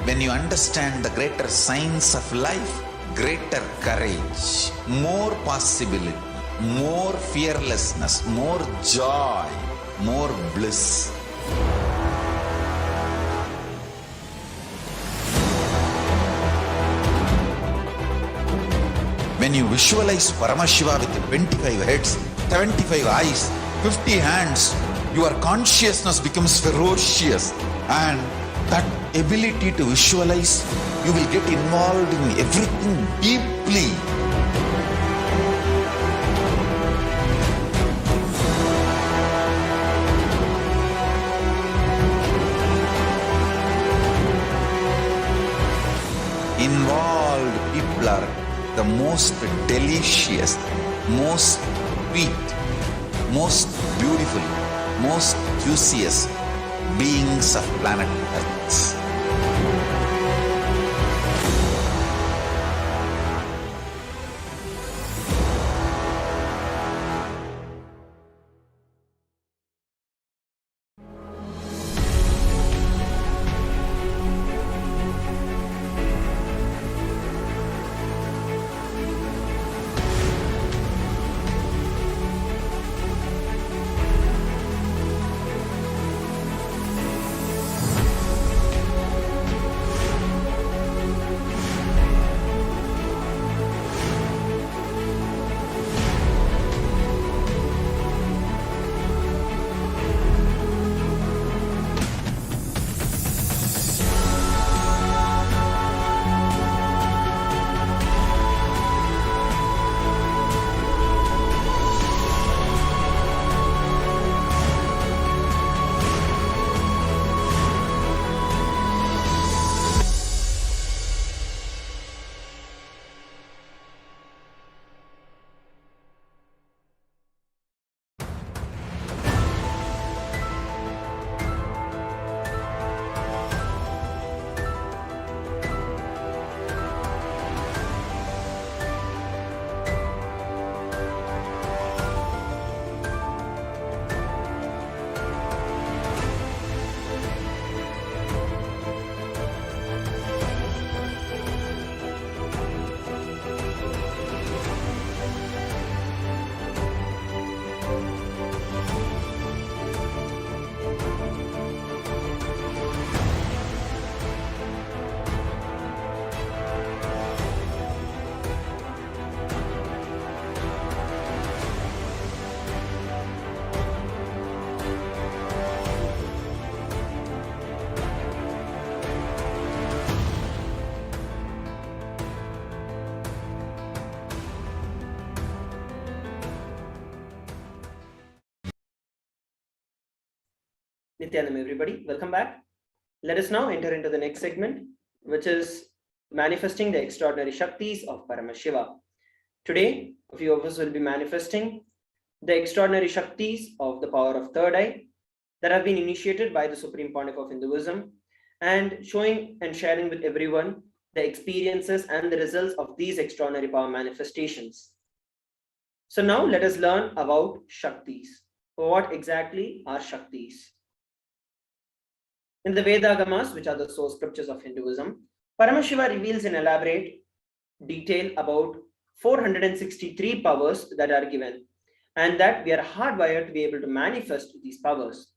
When you understand the greater science of life, greater courage, more possibility, more fearlessness, more joy, more bliss. When you visualize Paramashiva with 25 heads, 75 eyes, 50 hands, your consciousness becomes ferocious, and that ability to visualize, you will get involved in everything deeply. Involved people are the most delicious, most sweet, most beautiful, most juiciest beings of planet Earth. Nithyanam, everybody, welcome back. Let us now enter into the next segment, which is manifesting the extraordinary Shaktis of Paramashiva. Today, a few of us will be manifesting the extraordinary Shaktis of the power of third eye that have been initiated by the Supreme Pontiff of Hinduism, and showing and sharing with everyone the experiences and the results of these extraordinary power manifestations. So now let us learn about Shaktis. What exactly are Shaktis? In the Vedagamas, which are the source scriptures of Hinduism, Paramashiva reveals in elaborate detail about 463 powers that are given, and that we are hardwired to be able to manifest these powers.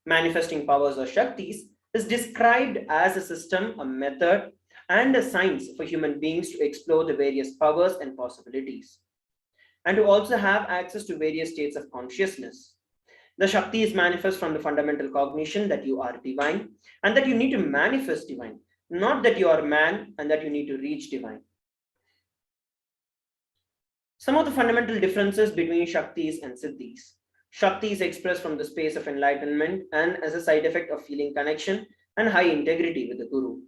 Manifesting powers or Shaktis is described as a system, a method, and a science for human beings to explore the various powers and possibilities, and to also have access to various states of consciousness. The Shaktis manifest from the fundamental cognition that you are divine and that you need to manifest divine, not that you are man and that you need to reach divine. Some of the fundamental differences between Shaktis and Siddhis. Shakti is expressed from the space of enlightenment and as a side effect of feeling connection and high integrity with the Guru.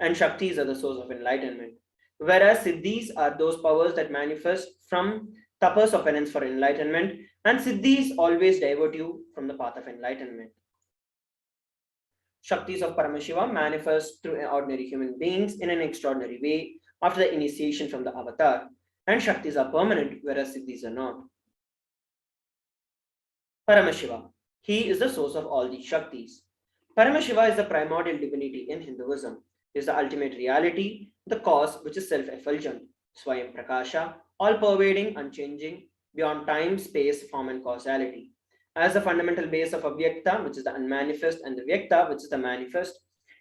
And Shaktis are the source of enlightenment. Whereas Siddhis are those powers that manifest from tapas of penance for enlightenment, and Siddhis always divert you from the path of enlightenment. Shaktis of Paramashiva manifest through ordinary human beings in an extraordinary way after the initiation from the avatar, and Shaktis are permanent, whereas Siddhis are not. Paramashiva, he is the source of all these Shaktis. Paramashiva is the primordial divinity in Hinduism. He is the ultimate reality, the cause which is self-effulgent, Swayam Prakasha, all-pervading, unchanging, beyond time, space, form, and causality. As the fundamental base of Avyakta, which is the unmanifest, and the Vyakta, which is the manifest,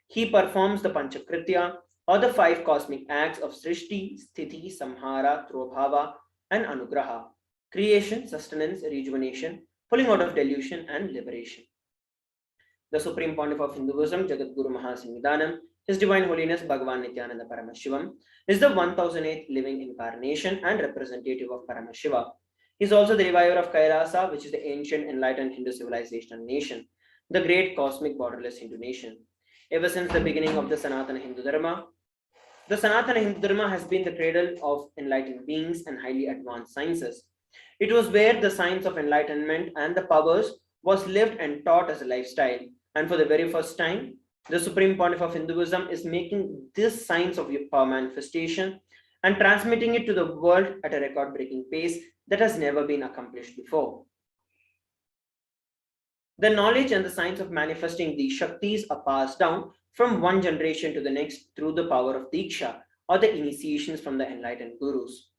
he performs the Panchakritya, or the 5 cosmic acts of Srishti, Sthiti, Samhara, Trobhava, and Anugraha: creation, sustenance, rejuvenation, pulling out of delusion, and liberation. The Supreme Pontiff of Hinduism, Jagat Guru Mahasanghidanam, His Divine Holiness Bhagavan Nithyananda Paramashivam, is the 1008th living incarnation and representative of Paramashiva. He is also the reviver of KAILASA, which is the ancient enlightened Hindu civilization nation, the great cosmic borderless Hindu nation. Ever since the beginning of the Sanatana Hindu Dharma, the Sanatana Hindu Dharma has been the cradle of enlightened beings and highly advanced sciences. It was where the science of enlightenment and the powers was lived and taught as a lifestyle. And for the very first time, the Supreme Pontiff of Hinduism is making this science of power manifestation and transmitting it to the world at a record-breaking pace that has never been accomplished before. The knowledge and the science of manifesting these Shaktis are passed down from one generation to the next through the power of Diksha, or the initiations from the enlightened Gurus.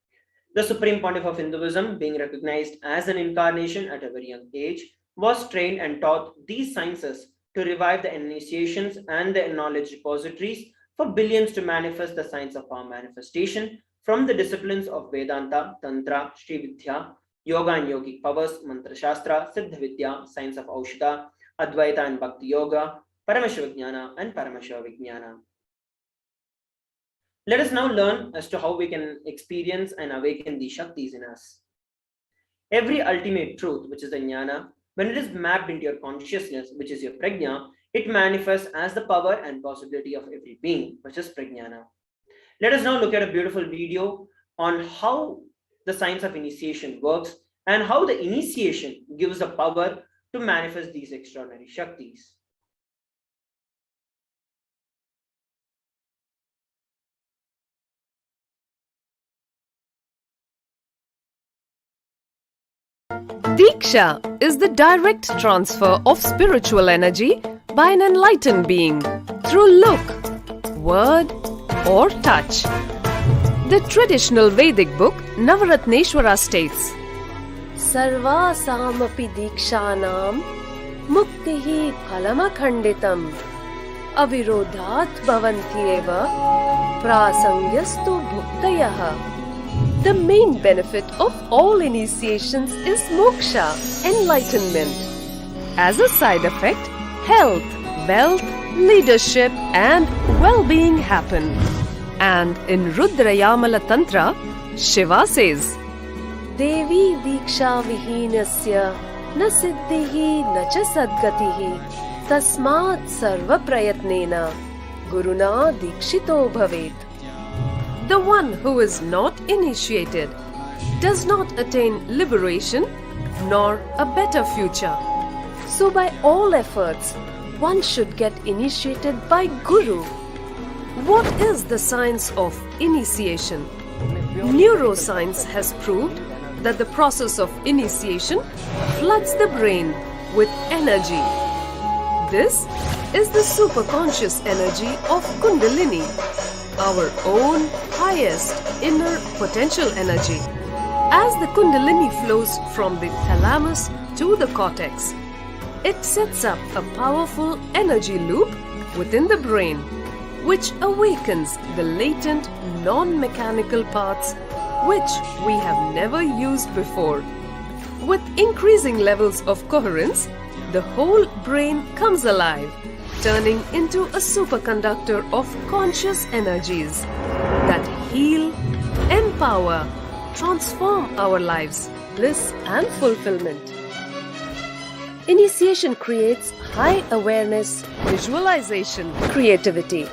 The Supreme Pontiff of Hinduism, being recognized as an incarnation at a very young age, was trained and taught these sciences to revive the initiations and the knowledge repositories for billions to manifest the science of power manifestation from the disciplines of Vedanta, Tantra, Sri Vidya, Yoga and Yogic powers, Mantra Shastra, Siddha Vidya, science of Aushadha, Advaita and Bhakti Yoga, Paramashiva and Paramashiva Vijnana. Let us now learn as to how we can experience and awaken these Shaktis in us. Every ultimate truth, which is the Jnana, when it is mapped into your consciousness, which is your Prajna, it manifests as the power and possibility of every being, which is Prajnana. Let us now look at a beautiful video on how the science of initiation works and how the initiation gives the power to manifest these extraordinary Shaktis. Diksha is the direct transfer of spiritual energy by an enlightened being through look, word, or touch. The traditional Vedic book Navaratneshwara states, Sarvasamapi Dikshanam Muktihi Phalamakhanditam Avirodhat Bhavantyeva Prasangyastu Bhuktayaha. The main benefit of all initiations is moksha, enlightenment. As a side effect, health, wealth, leadership, and well-being happen. And in Rudrayamala Tantra, Shiva says, Devi Diksha Vihinasya Na Siddhihi Na Cha Sadgatihi Tasmat sarva prayatnena guruna dikshito bhavet. The one who is not initiated does not attain liberation nor a better future. So by all efforts, one should get initiated by Guru. What is the science of initiation? Neuroscience has proved that the process of initiation floods the brain with energy. This is the superconscious energy of Kundalini, our own highest inner potential energy. As the Kundalini flows from the thalamus to the cortex, it sets up a powerful energy loop within the brain, which awakens the latent non-mechanical parts which we have never used before. With increasing levels of coherence, the whole brain comes alive, turning into a superconductor of conscious energies that heal, empower, transform our lives, bliss and fulfillment. Initiation creates high awareness, visualization, creativity.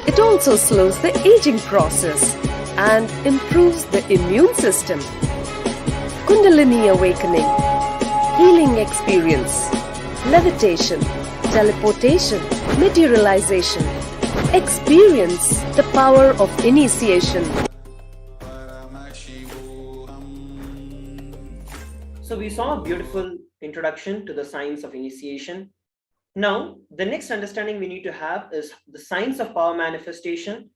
It also slows the aging process and improves the immune system. Kundalini awakening, healing experience, levitation, teleportation, materialization. Experience the power of initiation. So we saw a beautiful introduction to the science of initiation. Now, the next understanding we need to have is the science of power manifestation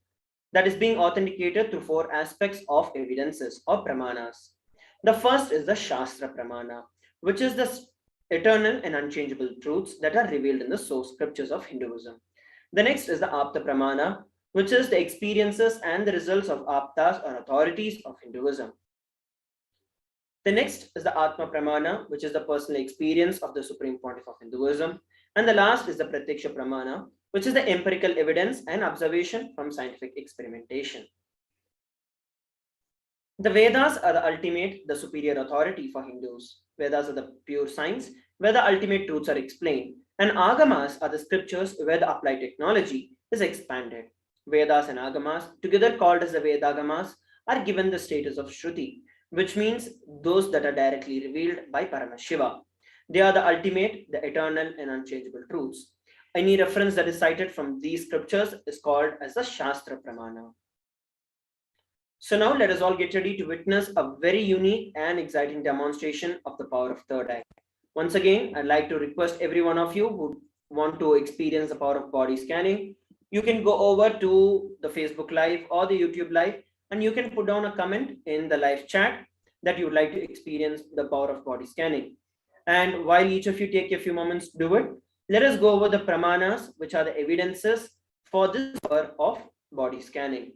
that is being authenticated through 4 aspects of evidences or pramanas. The first is the Shastra Pramana, which is the eternal and unchangeable truths that are revealed in the source scriptures of Hinduism. The next is the Apta Pramana, which is the experiences and the results of Aptas or authorities of Hinduism. The next is the Atma Pramana, which is the personal experience of the Supreme Pontiff of Hinduism. And the last is the Pratiksha Pramana, which is the empirical evidence and observation from scientific experimentation. The Vedas are the ultimate, the superior authority for Hindus. Vedas are the pure science where the ultimate truths are explained. And Agamas are the scriptures where the applied technology is expanded. Vedas and Agamas, together called as the Vedagamas, are given the status of Shruti, which means those that are directly revealed by Paramashiva. They are the ultimate, the eternal and unchangeable truths. Any reference that is cited from these scriptures is called as the Shastra Pramana. So now let us all get ready to witness a very unique and exciting demonstration of the power of third eye. Once again, I'd like to request every one of you who want to experience the power of body scanning, you can go over to the Facebook Live or the YouTube Live, and you can put down a comment in the live chat that you would like to experience the power of body scanning. And while each of you take a few moments to do it, let us go over the pramanas, which are the evidences for this power of body scanning.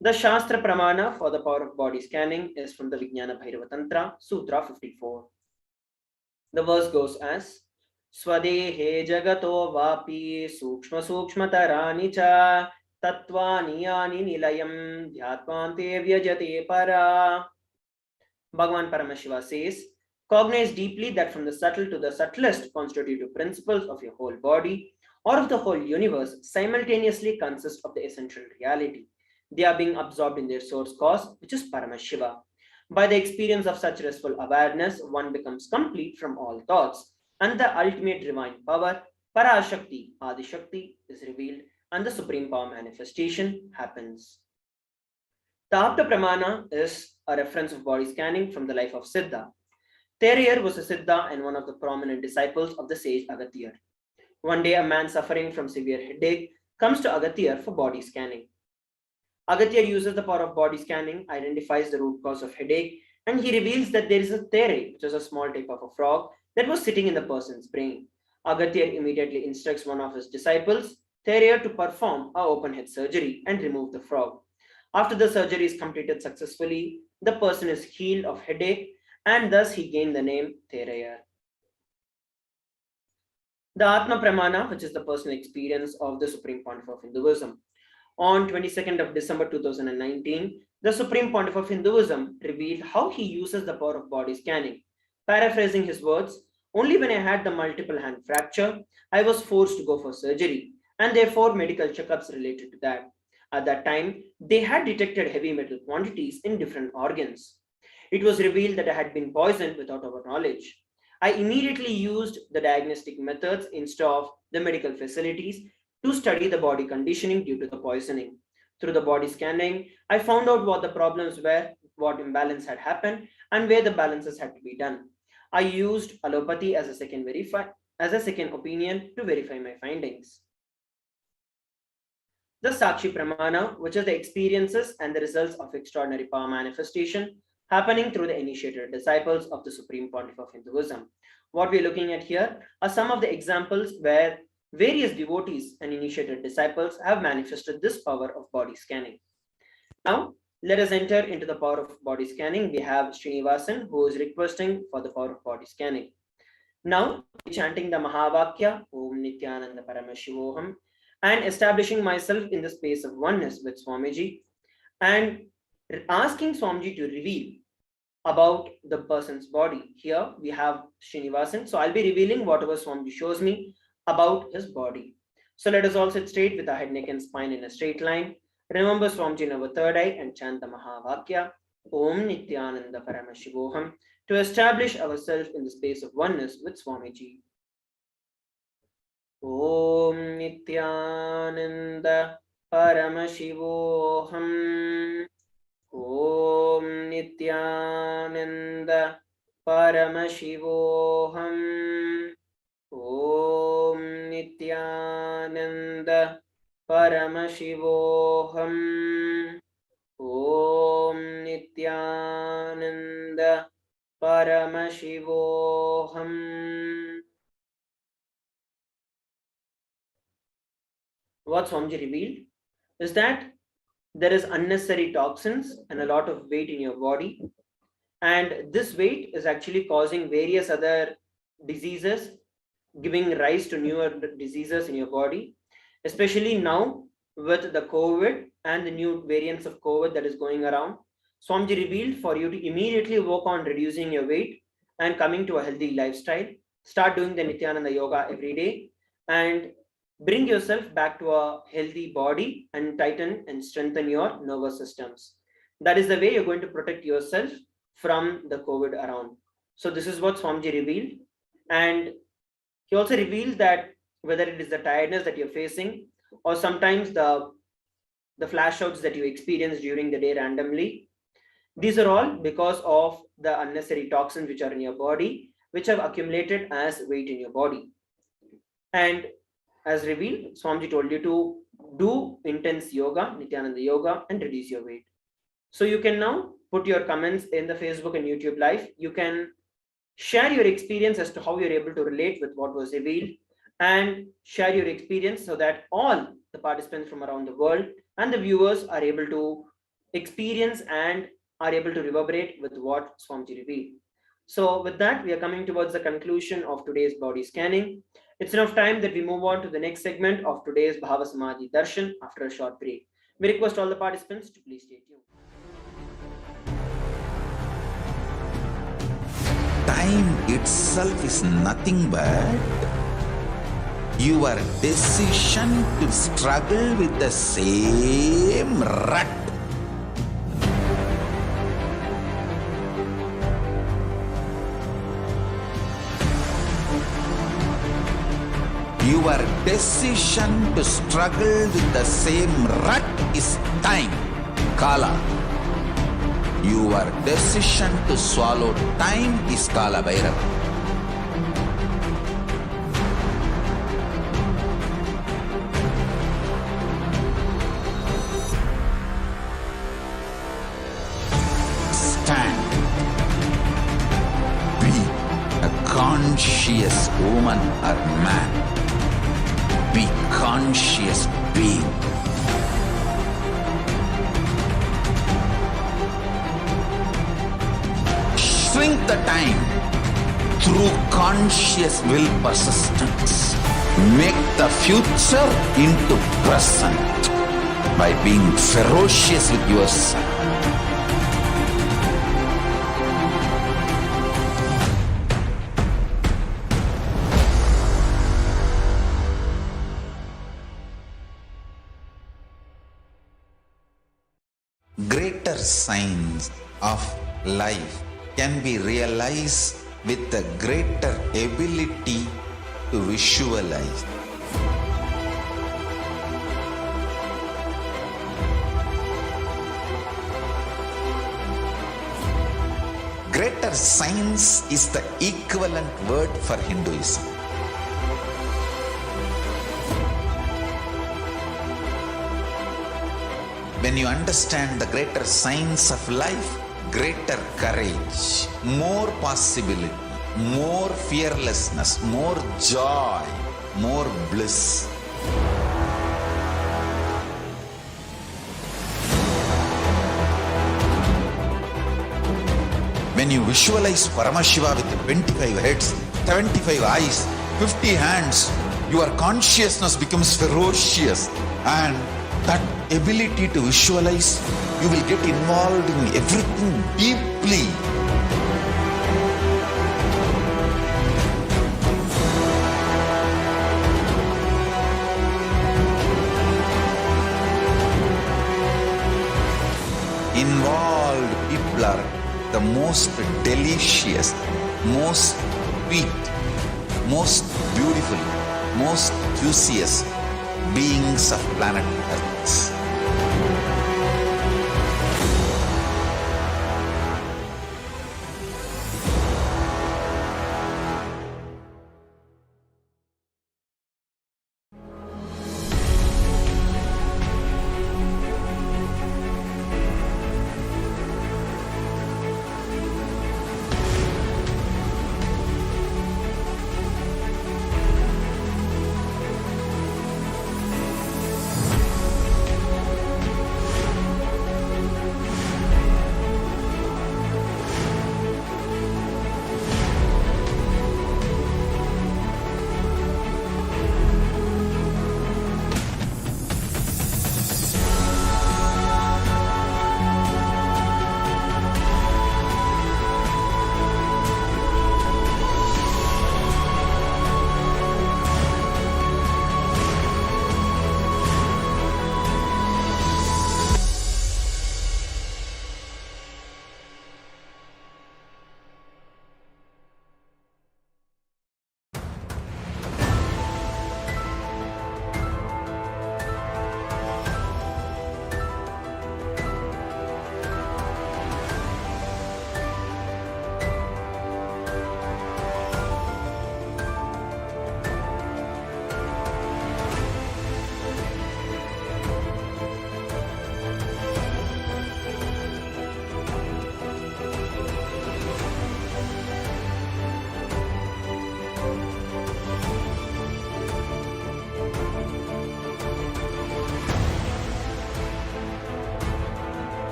The Shastra Pramana for the power of body scanning is from the Vijnana Bhairava Tantra, Sutra 54. The verse goes as Swadehe Jagato Vapi Sukshma Sukshma Tarani Cha Tatvani Yani Nilayam Dhyatmante Vyajate Para. Bhagavan Paramashiva says, cognize deeply that from the subtle to the subtlest constitutive principles of your whole body or of the whole universe simultaneously consist of the essential reality. They are being absorbed in their source cause, which is Paramashiva. By the experience of such restful awareness, one becomes complete from all thoughts, and the ultimate divine power, PARASHAKTI, Adi Shakti, is revealed, and the supreme power manifestation happens. The Apta Pramana is a reference of body scanning from the life of Siddha. Thereyer was a Siddha and one of the prominent disciples of the sage Agathir. One day, a man suffering from severe headache comes to Agathir for body scanning. Agathir uses the power of body scanning, identifies the root cause of headache, and he reveals that there is a tere, which is a small type of a frog, that was sitting in the person's brain. Agathir immediately instructs one of his disciples, Thereyer, to perform an open head surgery and remove the frog. After the surgery is completed successfully, the person is healed of headache, and thus he gained the name Thereyer. The Atma Pramana, which is the personal experience of the Supreme Pontiff of Hinduism. On 22nd of December 2019, the Supreme Pontiff of Hinduism revealed how he uses the power of body scanning. Paraphrasing his words, Only when I had the multiple hand fracture, I was forced to go for surgery and therefore medical checkups related to that. At that time, they had detected heavy metal quantities in different organs. It was revealed that I had been poisoned without our knowledge. I immediately used the diagnostic methods instead of the medical facilities to study the body conditioning due to the poisoning. Through the body scanning, I found out what the problems were, what imbalance had happened, and where the balances had to be done. I used allopathy as a second opinion to verify my findings. The Sakshi Pramana, which is the experiences and the results of extraordinary power manifestation happening through the initiated disciples of the Supreme Pontiff of Hinduism. What we're looking at here are some of the examples where various devotees and initiated disciples have manifested this power of body scanning. Now, let us enter into the power of body scanning. We have Srinivasan who is requesting for the power of body scanning. Now, chanting the Mahavakya, Om Nithyananda Paramashivoham, and establishing myself in the space of oneness with Swamiji and asking Swamiji to reveal about the person's body. Here we have Srinivasan. So I'll be revealing whatever Swamiji shows me about his body. So let us all sit straight with our head, neck, and spine in a straight line. Remember Swamiji in our third eye and chant the Mahavakya, Om Nithyananda Paramashivoham, to establish ourselves in the space of oneness with Swamiji. Om Nithyananda Paramashivoham. Om Nithyananda Paramashivoham. Om Nithyananda Paramashivoham. Om Nithyananda Paramashivoham. What Swamiji revealed is that there is unnecessary toxins and a lot of weight in your body, and this weight is actually causing various other diseases, giving rise to newer diseases in your body, especially now with the COVID and the new variants of COVID that is going around. Swamiji revealed for you to immediately work on reducing your weight and coming to a healthy lifestyle. Start doing the Nithyananda yoga every day and bring yourself back to a healthy body and tighten and strengthen your nervous systems. That is the way you're going to protect yourself from the COVID around. So this is what Swamiji revealed. And he also revealed that whether it is the tiredness that you're facing or sometimes the flash outs that you experience during the day randomly, these are all because of the unnecessary toxins which are in your body, which have accumulated as weight in your body. And as revealed, Swamiji told you to do intense yoga, Nithyananda yoga, and reduce your weight. So you can now put your comments in the Facebook and YouTube live. You can share your experience as to how you're able to relate with what was revealed and share your experience so that all the participants from around the world and the viewers are able to experience and are able to reverberate with what Swamiji revealed. So with that, we are coming towards the conclusion of today's body scanning. It's enough time that we move on to the next segment of today's Bhava Samadhi Darshan after a short break. We request all the participants to please stay tuned. Time itself is nothing but your decision to struggle with the same rut. Your decision to struggle with the same rut is time, Kala. Your decision to swallow time is Kala Bhairava. Stand. Be a conscious woman or man. Be conscious being. Shrink the time through conscious will persistence. Make the future into present by being ferocious with yourself. greater signs of life can be realized with a greater ability to visualize. Greater science is the equivalent word for Hinduism. When you understand the greater science of life, greater courage, more possibility, more fearlessness, more joy, more bliss. When you visualize Paramashiva with 25 heads, 75 eyes, 50 hands, your consciousness becomes ferocious, and that ability to visualize, you will get involved in everything deeply. Involved people are the most delicious, most sweet, most beautiful, most juiciest beings of planet Earth.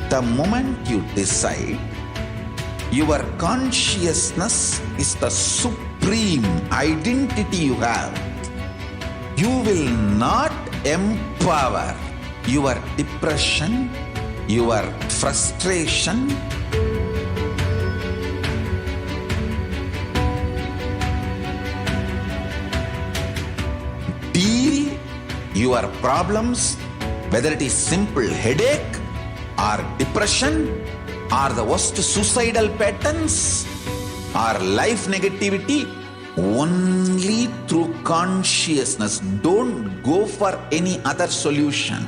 The moment you decide, your consciousness is the supreme identity you have. You will not empower your depression, your frustration, deal your problems, whether it is simple headache or depression or the worst suicidal patterns or life negativity, only through consciousness. Don't go for any other solution.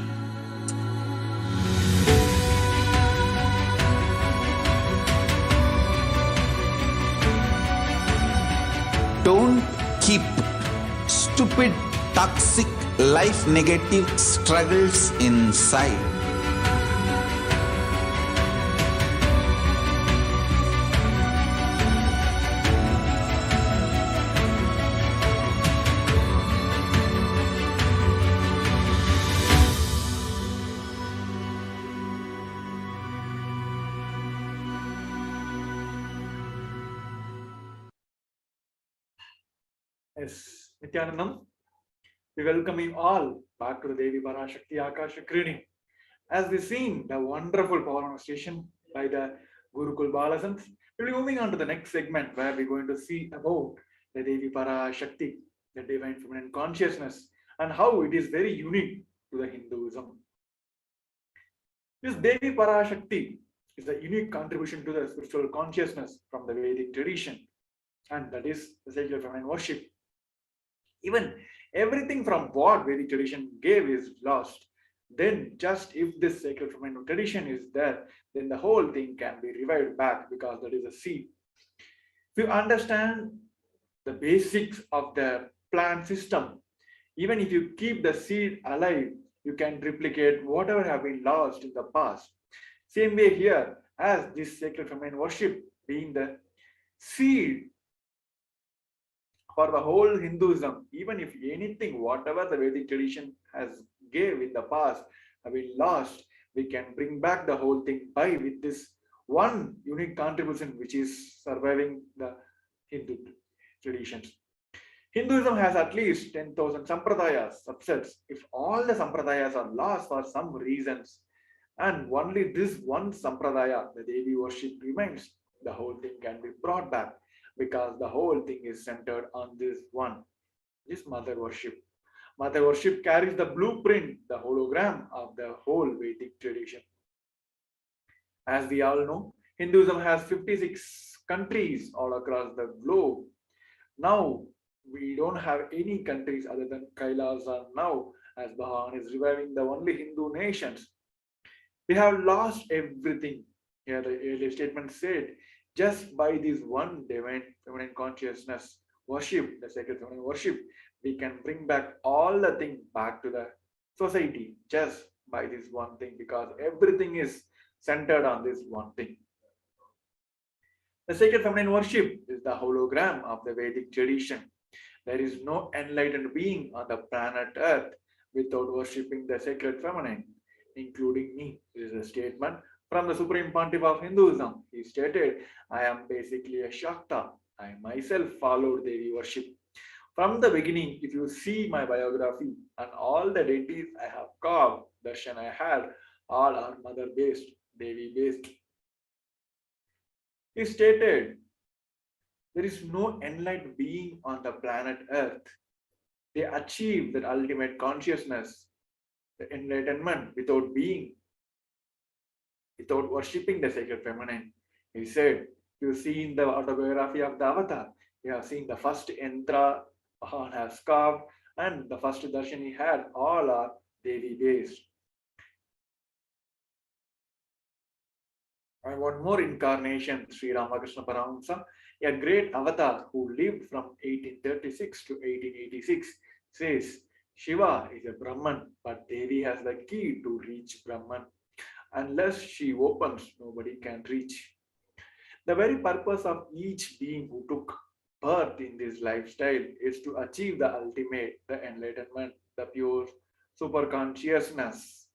Don't keep stupid, toxic, life negative struggles inside. Yes, Nithyanandam, we welcome you all back to the Devi Parashakti AKASHIC reading. As we've seen the wonderful power demonstration by the Gurukul Balasans, we'll be moving on to the next segment where we're going to see about the Devi Parashakti, the divine feminine consciousness, and how it is very unique to the Hinduism. This Devi Parashakti is a unique contribution to the spiritual consciousness from the Vedic tradition, and that is the sacred feminine worship. Even everything from what Vedic tradition gave is lost. Then, just if this sacred feminine tradition is there, then the whole thing can be revived back because that is a seed. If you understand the basics of the plant system, even if you keep the seed alive, you can replicate whatever have been lost in the past. Same way here, as this sacred feminine worship being the seed for the whole Hinduism, even if anything, whatever the Vedic tradition has gave in the past have been lost, we can bring back the whole thing by with this one unique contribution which is surviving the Hindu traditions. Hinduism has at least 10,000 sampradayas, subsets. If all the sampradayas are lost for some reasons, and only this one sampradaya, the Devi worship remains, the whole thing can be brought back because the whole thing is centered on this one, this mother worship. Mother worship carries the blueprint, the hologram of the whole Vedic tradition. As we all know, Hinduism has 56 countries all across the globe. Now, we don't have any countries other than Kailasa now, as Bhagavan is reviving the only Hindu nations. We have lost everything. Here the earlier statement said, just by this one divine feminine consciousness worship, the sacred feminine worship, we can bring back all the things back to the society just by this one thing, because everything is centered on this one thing. The sacred feminine worship is the hologram of the Vedic tradition. There is no enlightened being on the planet Earth without worshipping the sacred feminine, including me. This is a statement from the Supreme Pontiff of Hinduism. He stated, I am basically a Shakta. I myself followed Devi worship. From the beginning, if you see my biography and all the deities I have carved, darshan I had, all are mother-based, Devi-based. He stated, there is no enlightened being on the planet Earth. They achieve that ultimate consciousness, the enlightenment, without worshipping the sacred feminine. He said, you see in the autobiography of the Avatar, you have seen the first yantra Bhagavan has carved, and the first darshan he had, all are Devi based. And one more incarnation, Sri Ramakrishna Paramahamsa, a great avatar who lived from 1836 to 1886, says, Shiva is a Brahman, but Devi has the key to reach Brahman. Unless she opens, nobody can reach. The very purpose of each being who took birth in this lifestyle is to achieve the ultimate, the enlightenment, the pure super consciousness.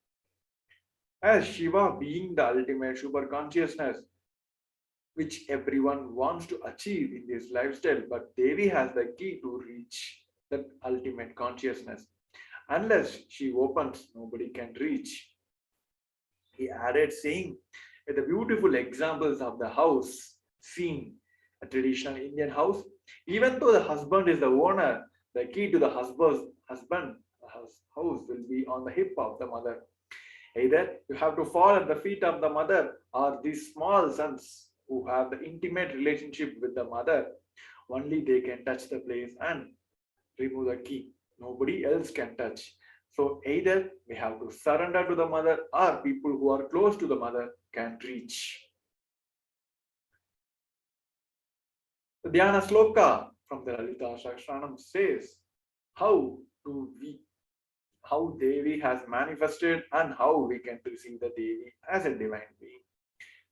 As Shiva being the ultimate super consciousness, which everyone wants to achieve in this lifestyle, but Devi has the key to reach that ultimate consciousness. Unless she opens, nobody can reach. He added, saying, with the beautiful examples of the house seen, a traditional Indian house, even though the husband is the owner, the key to the house will be on the hip of the mother. Either you have to fall at the feet of the mother, or these small sons who have the intimate relationship with the mother, only they can touch the place and remove the key. Nobody else can touch. So either we have to surrender to the mother, or people who are close to the mother can reach. The Dhyana Sloka from the Lalita Sahasranam says how Devi has manifested and how we can perceive the Devi as a divine being.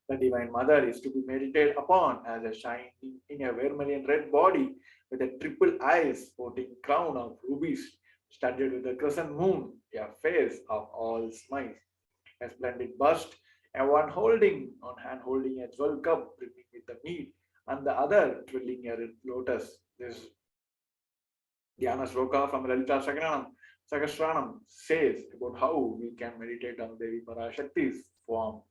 The Divine Mother is to be meditated upon as a shining in a vermilion red body with a triple eyes, sporting crown of rubies, studded with a crescent moon, a face of all smiles, a splendid bust, and one hand holding a jewel cup brimming with the mead, and the other twirling a red lotus. This Dhyana Sloka from Lalita Sahasranam says about how we can meditate on Devi Parashakti's form.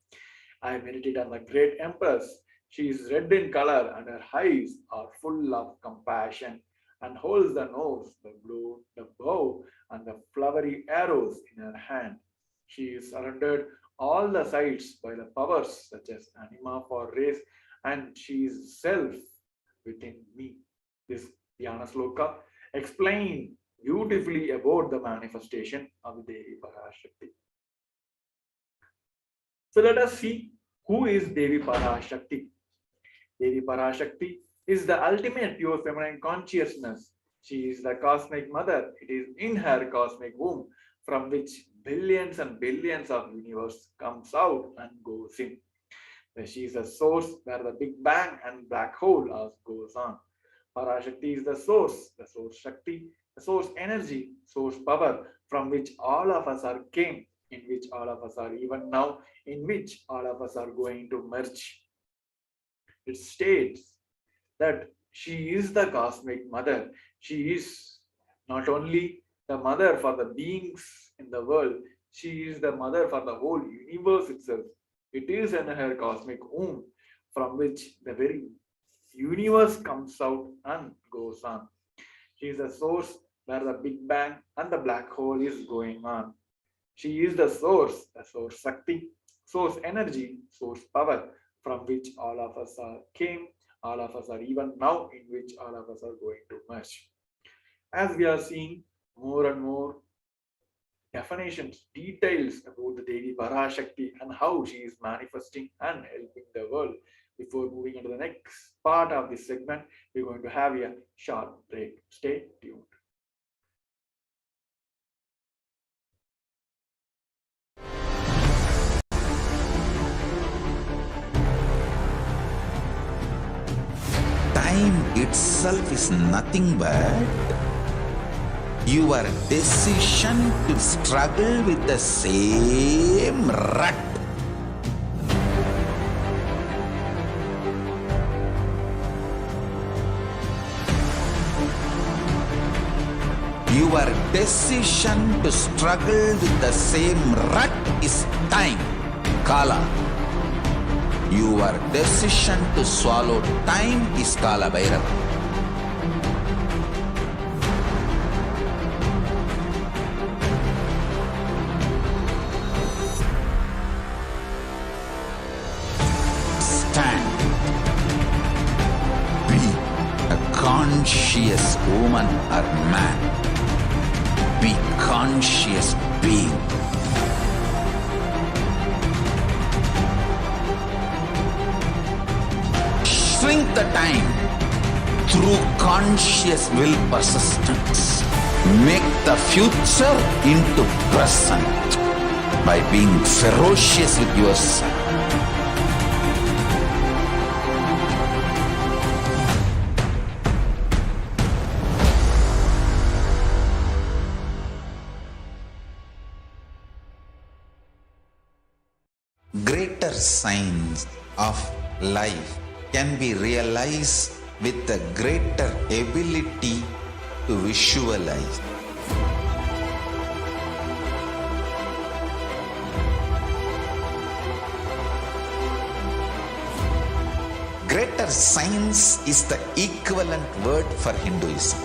I meditate on the great Empress. She is red in color and her eyes are full of compassion and holds the nose, the bow, and the flowery arrows in her hand. She is surrounded all the sides by the powers such as anima for race, and she is self within me. This Dhyana Sloka explains beautifully about the manifestation of Devi Parashakti. So let us see who is Devi Parashakti. Devi Parashakti is the ultimate pure feminine consciousness. She is the cosmic mother. It is in her cosmic womb from which billions and billions of universe comes out and goes in. She is the source where the Big Bang and black hole goes on. Parashakti is the source Shakti, the source energy, source power from which all of us are came, in which all of us are even now, in which all of us are going to merge. It states that she is the cosmic mother. She is not only the mother for the beings in the world, she is the mother for the whole universe itself. It is in her cosmic womb from which the very universe comes out and goes on. She is the source where the Big Bang and the black hole is going on. She is the source Shakti, source energy, source power from which all of us came, all of us are even now, in which all of us are going to merge. As we are seeing more and more definitions, details about the Devi Parashakti and how she is manifesting and helping the world. Before moving into the next part of this segment, we're going to have a short break. Stay tuned. Time itself is nothing but your decision to struggle with the same rut. Your decision to struggle with the same rut is time, Kala. Your decision to swallow time is Kala Bhairava. Stand. Be a conscious woman or man. Be conscious being. Shrink the time through conscious will persistence. Make the future into present by being ferocious with yourself. Greater signs of life can be realized with a greater ability to visualize. Greater science is the equivalent word for Hinduism.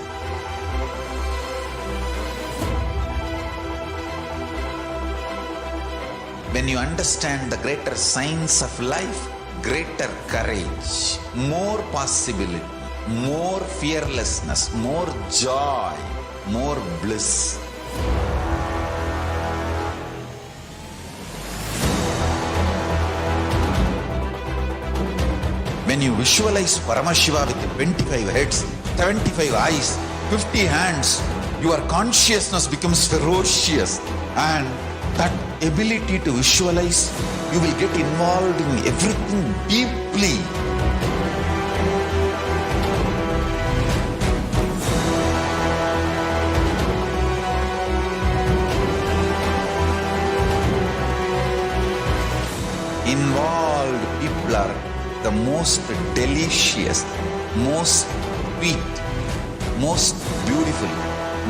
When you understand the greater science of life, greater courage, more possibility, more fearlessness, more joy, more bliss. When you visualize Paramashiva with 25 heads, 75 eyes, 50 hands, your consciousness becomes ferocious, and that ability to visualize, you will get involved in everything deeply. Involved people are the most delicious, most sweet, most beautiful,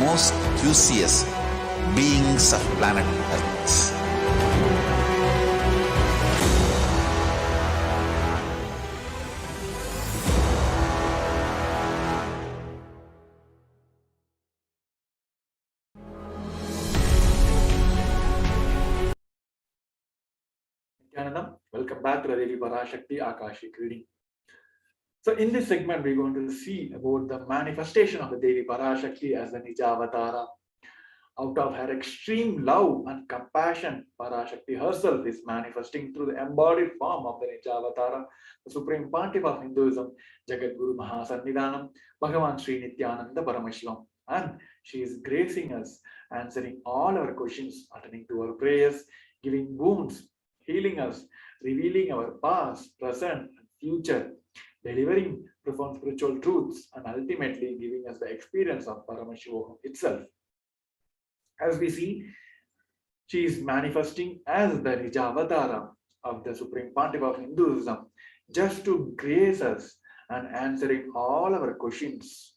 most curious beings of planet Earth. Nithyanandam, welcome back to the Devi Parashakti Akashic reading. So in this segment, we're going to see about the manifestation of the Devi Parashakti as the Nijavatara. Out of her extreme love and compassion, Parashakti herself is manifesting through the embodied form of the Nijavatara, the Supreme Pontiff of Hinduism, Jagat Guru Mahasannidhanam, Bhagavan Sri Nithyananda Paramashivam. And she is gracing us, answering all our questions, attending to our prayers, giving wounds, healing us, revealing our past, present, and future, delivering profound spiritual truths, and ultimately giving us the experience of Paramashivoham itself. As we see, she is manifesting as the Nijavatara of the Supreme Pontiff of Hinduism, just to grace us and answering all our questions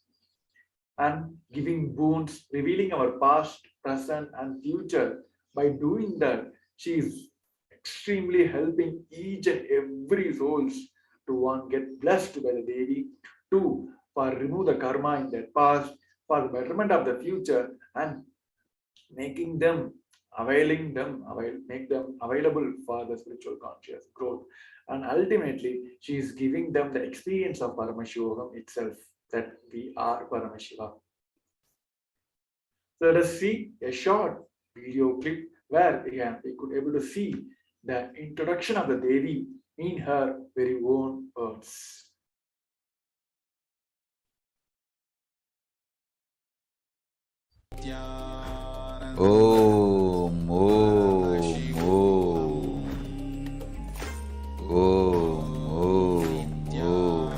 and giving boons, revealing our past, present, and future. By doing that, she is extremely helping each and every souls to one get blessed by the Devi, two for remove the karma in their past, for the betterment of the future, and making them make them available for the spiritual conscious growth. And ultimately, she is giving them the experience of Paramashivoham itself, that we are Paramashiva. So let us see a short video clip where we could able to see the introduction of the Devi in her very own words. Om, Om, Om, Om, Om, Om.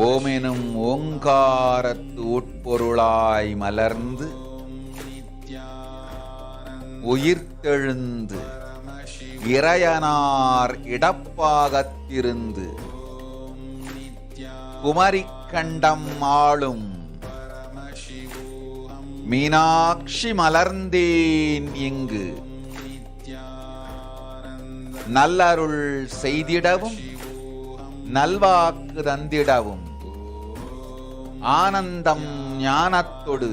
Om எனும் ஓங்காரத்து உட்பொருளாய் மலர்ந்து உயிர்த்தெழுந்து இறையனார் இடப்பாகத்திருந்து குமரிக்கண்டம் ஆளும் மீனாட்சி மலர்ந்தேன் இங்கு நல்லருள் செய்திடவும் நல்வாக்கு தந்திடவும் ஆனந்தம் ஞானத்தொடு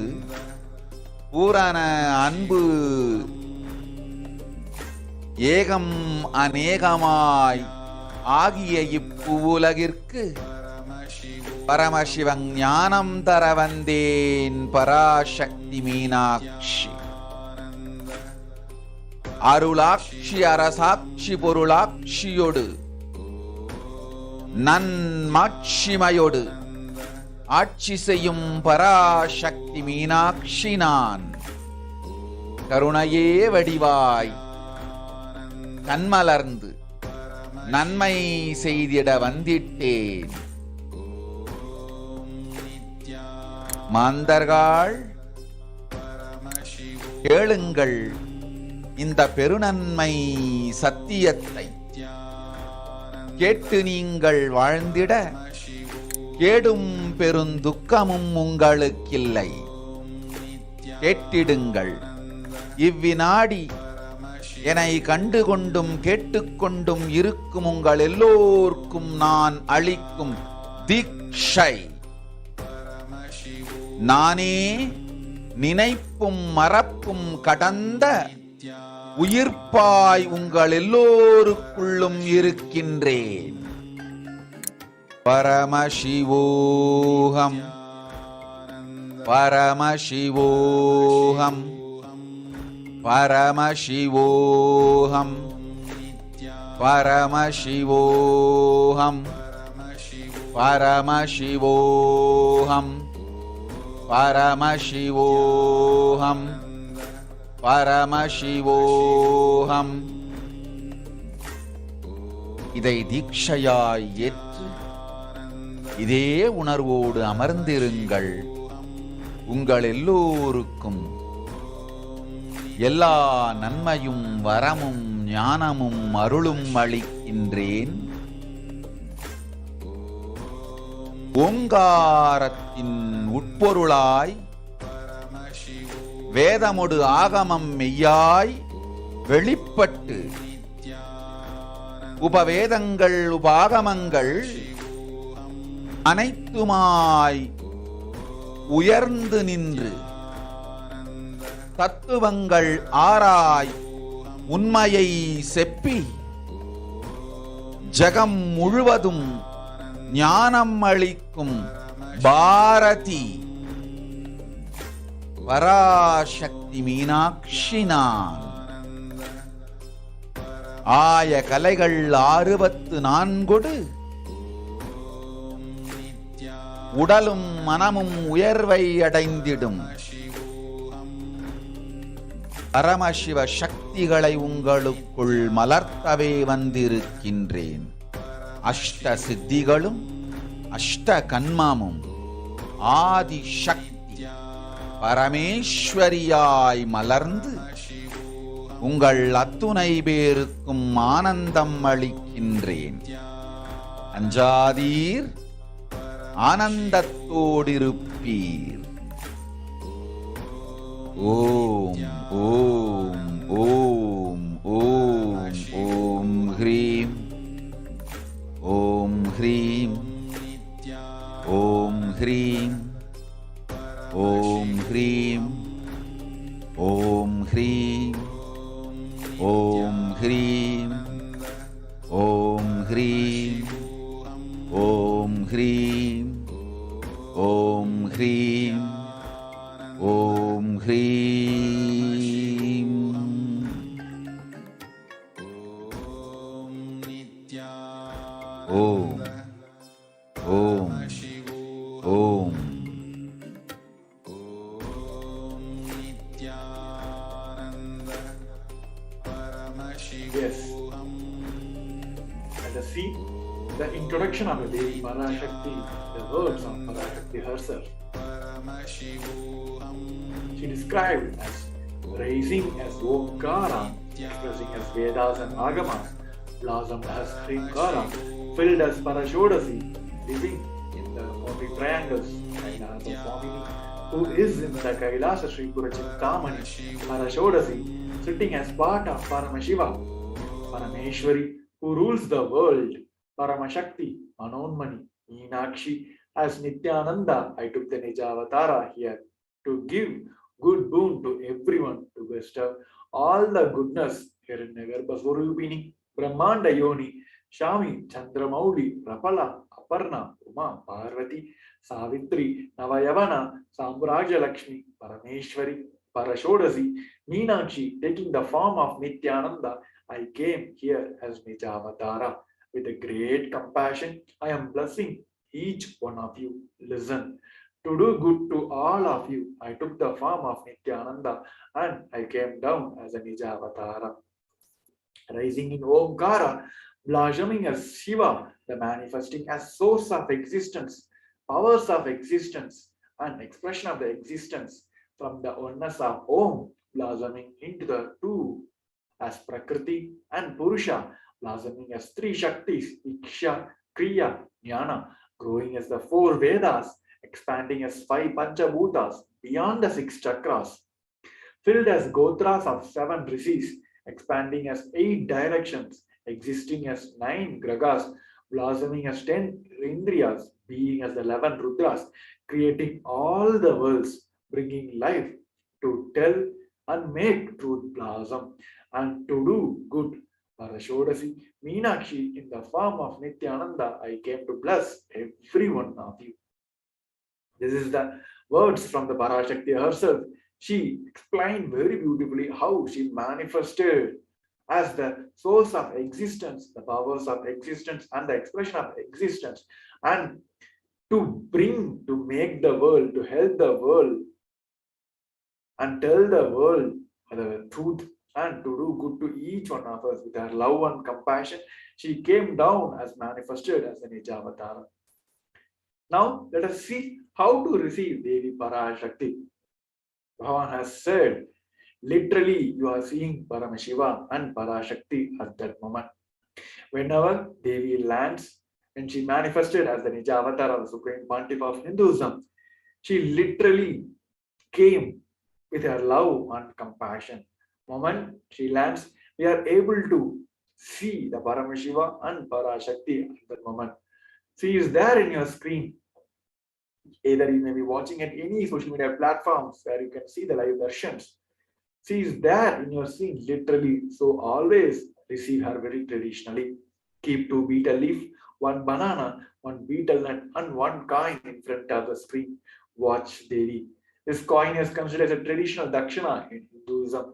பூரண அன்பு ஏகம் அநேகமாய் ஆகிய இப்புலகிற்கு பரமசிவன் ஞானம் தர வந்தேன் பராசக்தி மீனாட்சி அருளாட்சி அரசாட்சி பொருளாட்சியோடு நன்மாட்சிமையோடு ஆட்சி செய்யும் பராசக்தி மீனாட்சி நான் கருணையே வடிவாய் கண்மலர்ந்து நன்மை செய்திட வந்திட்டேன். மாந்தர்கள் கேளுங்கள் இந்த பெருநன்மை சத்தியத்தை, கேட்டு நீங்கள் வாழ்ந்திட கேடும் பெருந்துக்கமும் உங்களுக்கில்லை. கேட்டிடுங்கள் இவ்வினாடி என்னை கண்டுகொண்டும் கேட்டுக்கொண்டும் இருக்கும் உங்கள் எல்லோருக்கும் நான் அளிக்கும் தீட்சை. நானே நினைப்பும் மறப்பும் கடந்த உயிர்ப்பாய் உங்கள் எல்லோருக்குள்ளும் இருக்கின்றேன். பரமசிவோகம் பரமசிவோகம் பரமசிவோகம் பரமசிவோகம் பரமசிவோகம் பரமசிவோகம் பரமசிவோகம். இதை தீட்சையாய் ஏற்று இதே உணர்வோடு அமர்ந்திருங்கள். உங்கள் எல்லோருக்கும் எல்லா நன்மையும் வரமும் ஞானமும் அருளும் அளிக்கின்றேன். ஓங்காரத்தின் உட்பொருளாய் வேதமொடு ஆகமம் மெய்யாய் வெளிப்பட்டு உபவேதங்கள் உபாகமங்கள் அனைத்துமாய் உயர்ந்து நின்று தத்துவங்கள் ஆராய் உண்மையை செப்பி ஜகம் முழுவதும் ஞானம் அளிக்கும் பாரதி பராசக்தி மீனாட்சி நான். ஆய கலைகள் 64 உடலும் மனமும் உயர்வை அடைந்திடும் பரமசிவ சக்திகளை உங்களுக்குள் மலர்த்தவே வந்திருக்கின்றேன். அஷ்ட சித்திகளும் அஷ்ட கன்மமும் ஆதி சக்தி பரமேஸ்வரியாய் மலர்ந்து உங்கள் அத்துணை பேருக்கும் ஆனந்தம் அளிக்கின்றேன். அஞ்சாதீர், ஆனந்தத்தோடிருப்பீர். ஓம் ஓம் ஓம் ஓம் ஓம் ஹ்ரீம் ஓம் ஹ்ரீம் ஓம் ஹ்ரீம் ஓம் ஹ்ரீம் ஓம் ஹ்ரீம் ஓம் ஹ்ரீம் ஓம் ஹ்ரீம் ஓம் ஹ்ரீம் ஓம் ஹ்ரீம் ஓம் ஹ்ரீம். ஓம் ஓம் ஓம். Yes. Let us see the introduction of the Devi Parashakti, the words of Parashakti herself. She described as rising as Omkara, expressing as Vedas and Agamas, blossomed as Hrinkara, filled as Parashodasi, living in the 40 triangles, and as the Swami who is in the KAILASA Sri Purachintamani, Parashodasi, sitting as part of Paramashivoham, Parameshwari who rules the world, Paramashakti, Manonmani, Meenakshi, as Nithyananda. I took the Nijavatara here to give good boon to everyone, to bestow all the goodness here in Nagarbha Swarupini, Brahmanda Yoni, Shami, Chandramauli, Rapala, Aparna, Uma, Parvati, Savitri, Navayavana, Sambraja Lakshmi, Parameshwari, Parashodasi, Meenakshi, taking the form of Nithyananda, I came here as Nijavatara. With a great compassion, I am blessing each one of you. Listen. To do good to all of you, I took the form of Nithyananda and I came down as a Nijavatara. Rising in Omkara, blossoming as Shiva, the manifesting as source of existence, powers of existence, and expression of the existence from the oneness of Om, blossoming into the two as Prakriti and Purusha, blossoming as three Shaktis, Iksha, Kriya, Jnana, growing as the 4 Vedas, expanding as 5 Panchabhutas beyond the 6 chakras, filled as Gotras of 7 Rishis, expanding as 8 directions, existing as 9 Gragas, blossoming as 10 Indriyas, being as the 11 Rudras, creating all the worlds, bringing life to tell and make truth blossom and to do good. Parashodasi, Meenakshi, in the form of Nithyananda, I came to bless every one of you. This is the words from the Parashakti herself. She explained very beautifully how she manifested as the source of existence, the powers of existence and the expression of existence, and to make the world, to help the world and tell the world the truth and to do good to each one of us with her love and compassion. She came down as manifested as an Nijavatara. Now let us see how to receive Devi Parashakti. Bhavan has said, literally you are seeing Paramashiva and Parashakti at that moment. Whenever Devi lands when she manifested as the Nija Avatar of the Supreme Pontiff of Hinduism, she literally came with her love and compassion. Moment she lands, we are able to see the Paramashiva and Parashakti at that moment. She is there in your screen. Either you may be watching at any social media platforms where you can see the live versions. She is there in your scene, literally. So always receive her very traditionally. Keep 2 betel leaf, 1 banana, 1 betel nut, and 1 coin in front of the screen. Watch Devi. This coin is considered as a traditional dakshina in Hinduism.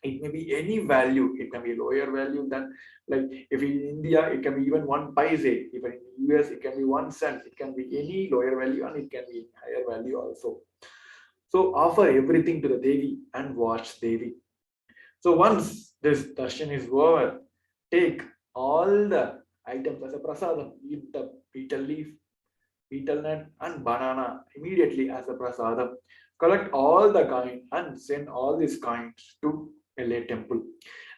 It may be any value. It can be lower value than, like if in India, it can be even 1 paise. Even in the US, it can be 1 cent. It can be any lower value and it can be higher value also. So offer everything to the Devi and watch Devi. So once this darshan is over, take all the items as a prasadam. Eat the betel leaf, betel nut and banana immediately as a prasadam. Collect all the coins and send all these coins to LA temple.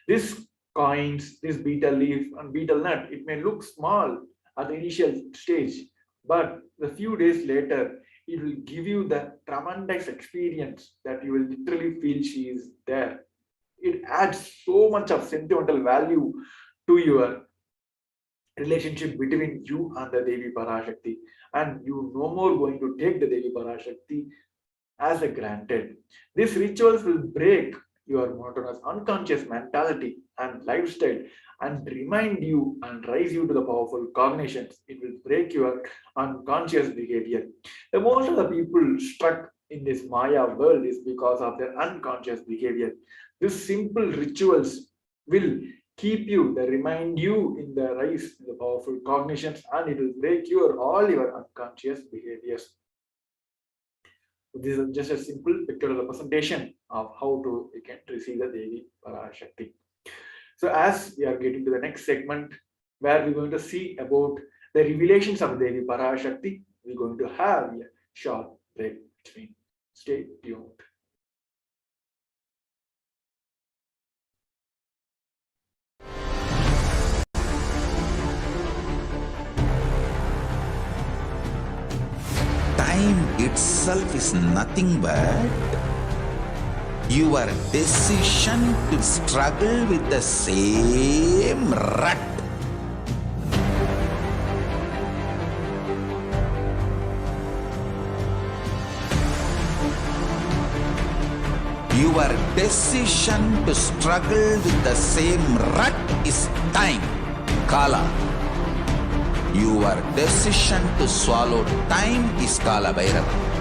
These coins, this betel leaf and betel nut, it may look small at the initial stage, but a few days later, it will give you the tremendous experience that you will literally feel she is there. It adds so much of sentimental value to your relationship between you and the Devi Parashakti, and you no more going to take the Devi Parashakti as a granted. These rituals will break your monotonous unconscious mentality and lifestyle and remind you and raise you to the powerful cognitions. It will break your unconscious behavior. The most of the people stuck in this Maya world is because of their unconscious behavior. These simple rituals will keep you, they remind you in the rise in the powerful cognitions, and it will break all your unconscious behaviors. This is just a simple pictorial representation of how to receive the Devi Parashakti. So as we are getting to the next segment, where we're going to see about the revelations of Devi Parashakti, we're going to have a short break between. Stay tuned. Time itself is nothing but your decision to struggle with the same rut. Your decision to struggle with the same rut is time, Kala. Your decision to swallow time is Kala Bhairava.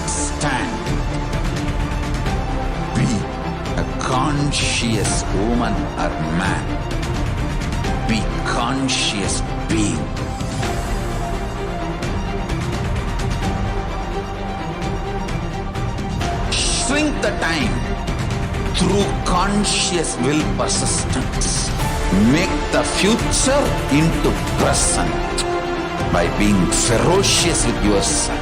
Stand. Be a conscious woman or man. Be conscious being. Shrink the time through conscious will persistence. Make the future into present by being ferocious with yourself.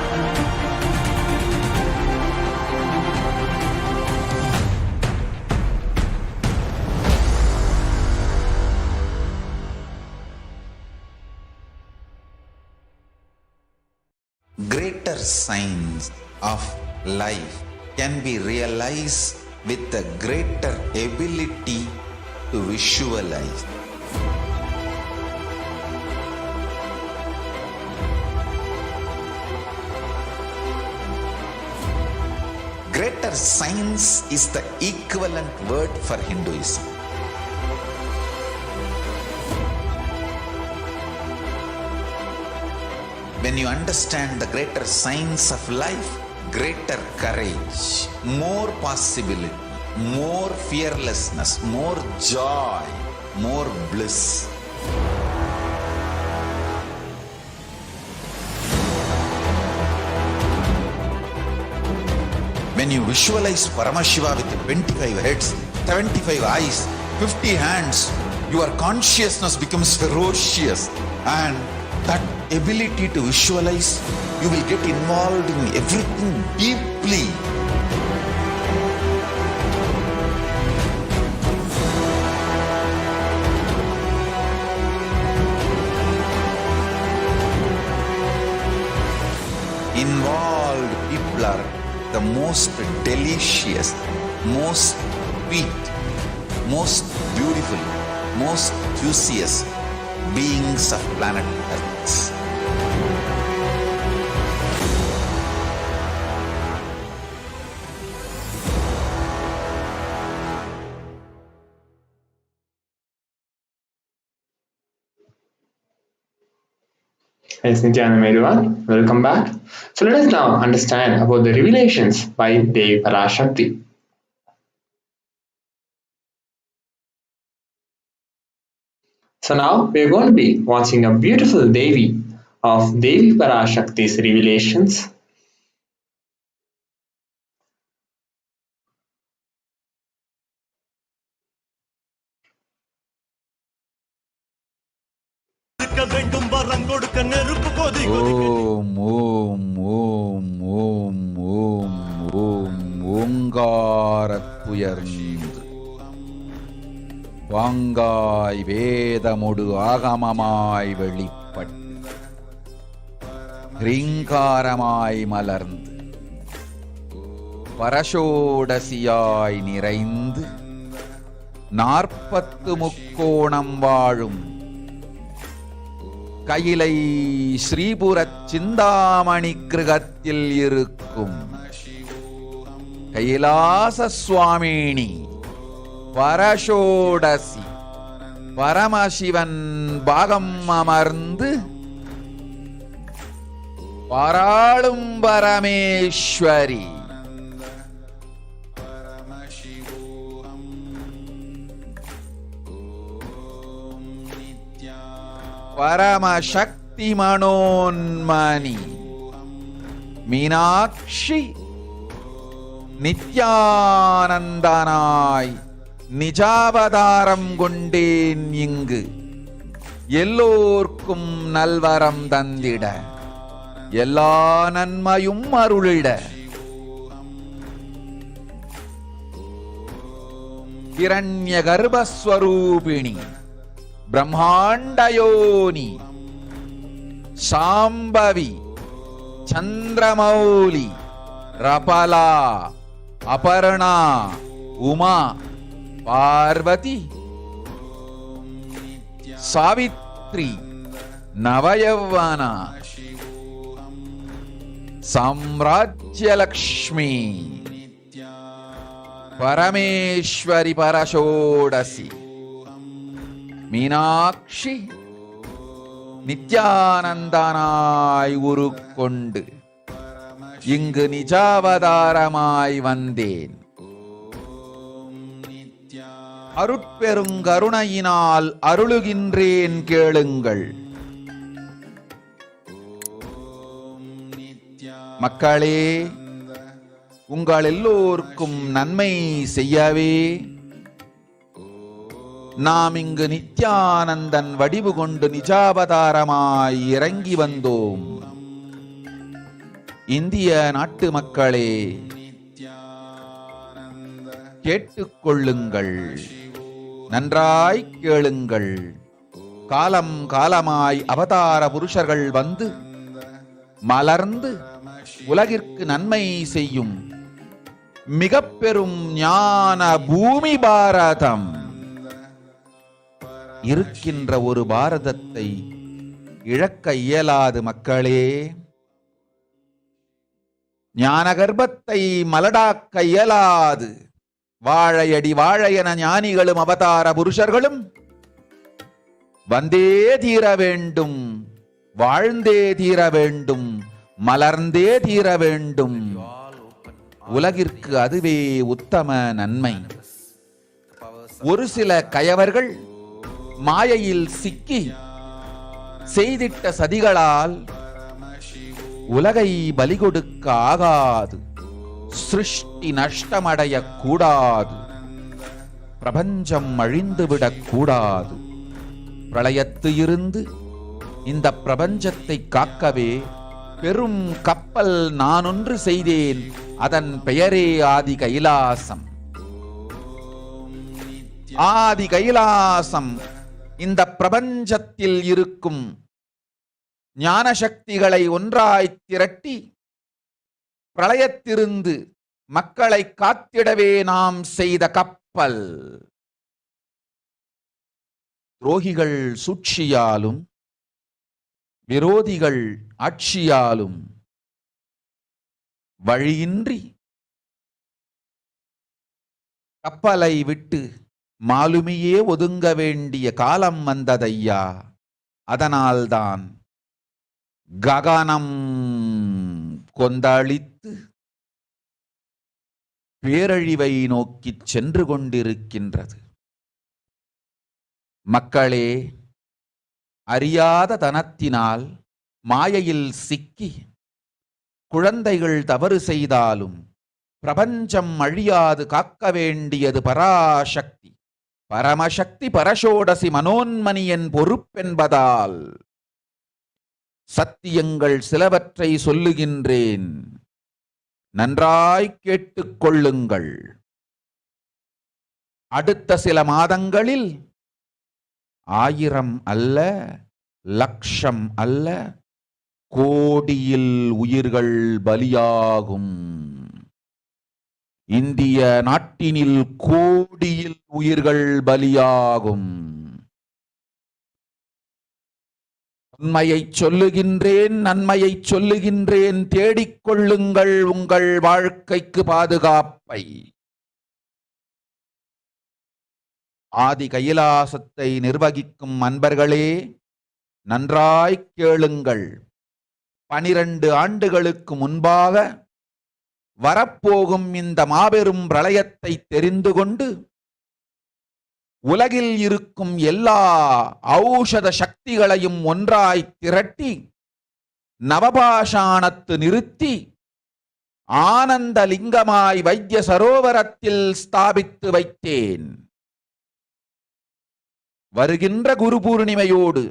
Greater signs of life can be realized with a greater ability to visualize. Greater science is the equivalent word for Hinduism. When you understand the greater science of life, greater courage, more possibility, more fearlessness, more joy, more bliss. When you visualize Paramashiva with 25 heads, 75 eyes, 50 hands, your consciousness becomes ferocious, and that ability to visualize, you will get involved in everything deeply. Involved people are the most delicious, most sweet, most beautiful, most juiciest beings of planet Earth. Yes, Nithyananda everyone, welcome back. So let us now understand about the revelations by Devi Parashakti. So now we are going to be watching a beautiful Devi of Devi Parashakti's revelations. ஓம் ஓம் ஓம் ஓம் ஓம் ஓம் ஓங்காரத்துயர்ந்து வாங்காய் வேதமொடு ஆகமமாய் வெளிப்பட்டு ரீங்காரமாய் மலர்ந்து பரஷோடசியாய் நிறைந்து 40 முக்கோணம் வாழும் கையிலை ஸ்ரீபுரச் சிந்தாமணி கிருகத்தில் இருக்கும் கைலாச சுவாமினி பரஷோடசி பரமசிவன் பாகம் அமர்ந்து பாராளும் பரமேஸ்வரி பரமசக்தி மனோன்மணி மீனாட்சி நித்யானந்தனாய் நிஜாவதாரம் கொண்டேன் இங்கு எல்லோர்க்கும் நல்வரம் தந்திட எல்லா நன்மையும் அருளிட கிரண்ய கர்ப்பஸ்வரூபிணி பிரம்மாண்டயோனி சாம்பவி சந்திரமௌலி ரபலா அபர்ணா உமா பார்வதி சாவித்ரி நவயவனா சாம்ராஜ்யலக்ஷ்மி பரமேஸ்வரி பரஷோடசி மீனாட்சி நித்யானந்தனாய் உருக்கொண்டு இங்கு நிஜாவதாரமாய் வந்தேன். அருட்பெருங்கருணையினால் அருளுகின்றேன் கேளுங்கள். மக்களே, உங்கள் எல்லோருக்கும் நன்மை செய்யவே நாம் இங்கு நித்யானந்தன் வடிவு கொண்டு நிஜாவதாரமாய் இறங்கி வந்தோம். இந்திய நாட்டு மக்களே, கேட்டுக்கொள்ளுங்கள், நன்றாய் கேளுங்கள். காலம் காலமாய் அவதார புருஷர்கள் வந்து மலர்ந்து உலகிற்கு நன்மை செய்யும் மிக பெரும் ஞான பூமி பாரதம் இருக்கின்ற ஒரு பாரதத்தை இழக்க இயலாது. மக்களே, ஞான கர்ப்பத்தை மலடாக்க இயலாது. வாழையடி வாழையென ஞானிகளும் அவதார புருஷர்களும் வந்தே தீர வேண்டும், வாழ்ந்தே தீர வேண்டும், மலர்ந்தே தீர வேண்டும். உலகிற்கு அதுவே உத்தம நன்மை. ஒரு சில கயவர்கள் மாயையில் சிக்கி செய்திட்ட சதிகளால் உலகை பலி கொடுக்க ஆகாது. சிருஷ்டி நஷ்டமடைய கூடாது. பிரபஞ்சம் அழிந்துவிடக் கூடாது. பிரளயத்து இருந்து இந்த பிரபஞ்சத்தை காக்கவே பெரும் கப்பல் நானொன்று செய்தேன், அதன் பெயரே ஆதி கைலாசம். ஆதி கைலாசம் இந்த பிரபஞ்சத்தில் இருக்கும் ஞான சக்திகளை ஒன்றாய் திரட்டி பிரளயத்திலிருந்து மக்களை காத்திடவே நாம் செய்த கப்பல். துரோகிகள் சூழ்ச்சியாலும் விரோதிகள் ஆட்சியாலும் வழியின்றி கப்பலை விட்டு மாலுமியே ஒதுங்க வேண்டிய காலம் வந்ததையா. அதனால்தான் ககனம் கொந்தளித்து பேரழிவை நோக்கிச் சென்று கொண்டிருக்கின்றது. மக்களே, அறியாத தனத்தினால் மாயையில் சிக்கி குழந்தைகள் தவறு செய்தாலும் பிரபஞ்சம் அழியாது காக்க வேண்டியது பராசக்தி, பரமசக்தி, பரஷோடசி மனோன்மணியின் பொறுப்பென்பதால் சத்தியங்கள் சிலவற்றை சொல்லுகின்றேன், நன்றாய் கேட்டுக் கொள்ளுங்கள். அடுத்த சில மாதங்களில் 1000 அல்ல, லட்சம் அல்ல, கோடியில் உயிர்கள் பலியாகும். இந்திய நாட்டினில் கோடியில் உயிர்கள் பலியாகும். உண்மையை சொல்லுகின்றேன், நன்மையை சொல்லுகின்றேன், தேடிக்கொள்ளுங்கள் உங்கள் வாழ்க்கைக்கு பாதுகாப்பை. ஆதி கைலாசத்தை நிர்வகிக்கும் அன்பர்களே, நன்றாய் கேளுங்கள். 12 ஆண்டுகளுக்கு முன்பாக வரப்போகும் இந்த மாபெரும் பிரளயத்தை தெரிந்து கொண்டு உலகில் இருக்கும் எல்லா ஔஷத சக்திகளையும் ஒன்றாய் திரட்டி நவபாஷாணத்து நிறுத்தி ஆனந்த லிங்கமாய் வைத்திய சரோவரத்தில் ஸ்தாபித்து வைத்தேன். வருகின்ற குரு பூர்ணிமையோடு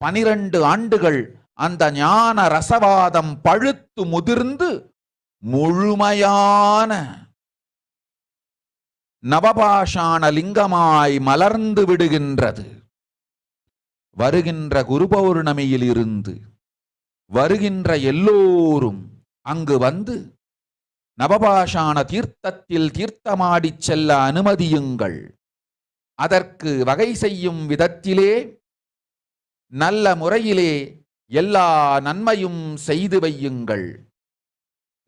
12 ஆண்டுகள் அந்த ஞான ரசவாதம் பழுத்து முதிர்ந்து முழுமையான நவபாஷாண லிங்கமாய் மலர்ந்து விடுகின்றது. வருகின்ற குரு பௌர்ணமியில் இருந்து வருகின்ற எல்லோரும் அங்கு வந்து நவபாஷாண தீர்த்தத்தில் தீர்த்தமாடிச் செல்ல அனுமதியுங்கள். அதற்கு வகை செய்யும் விதத்திலே நல்ல முறையிலே எல்லா நன்மையும் செய்து வையுங்கள்.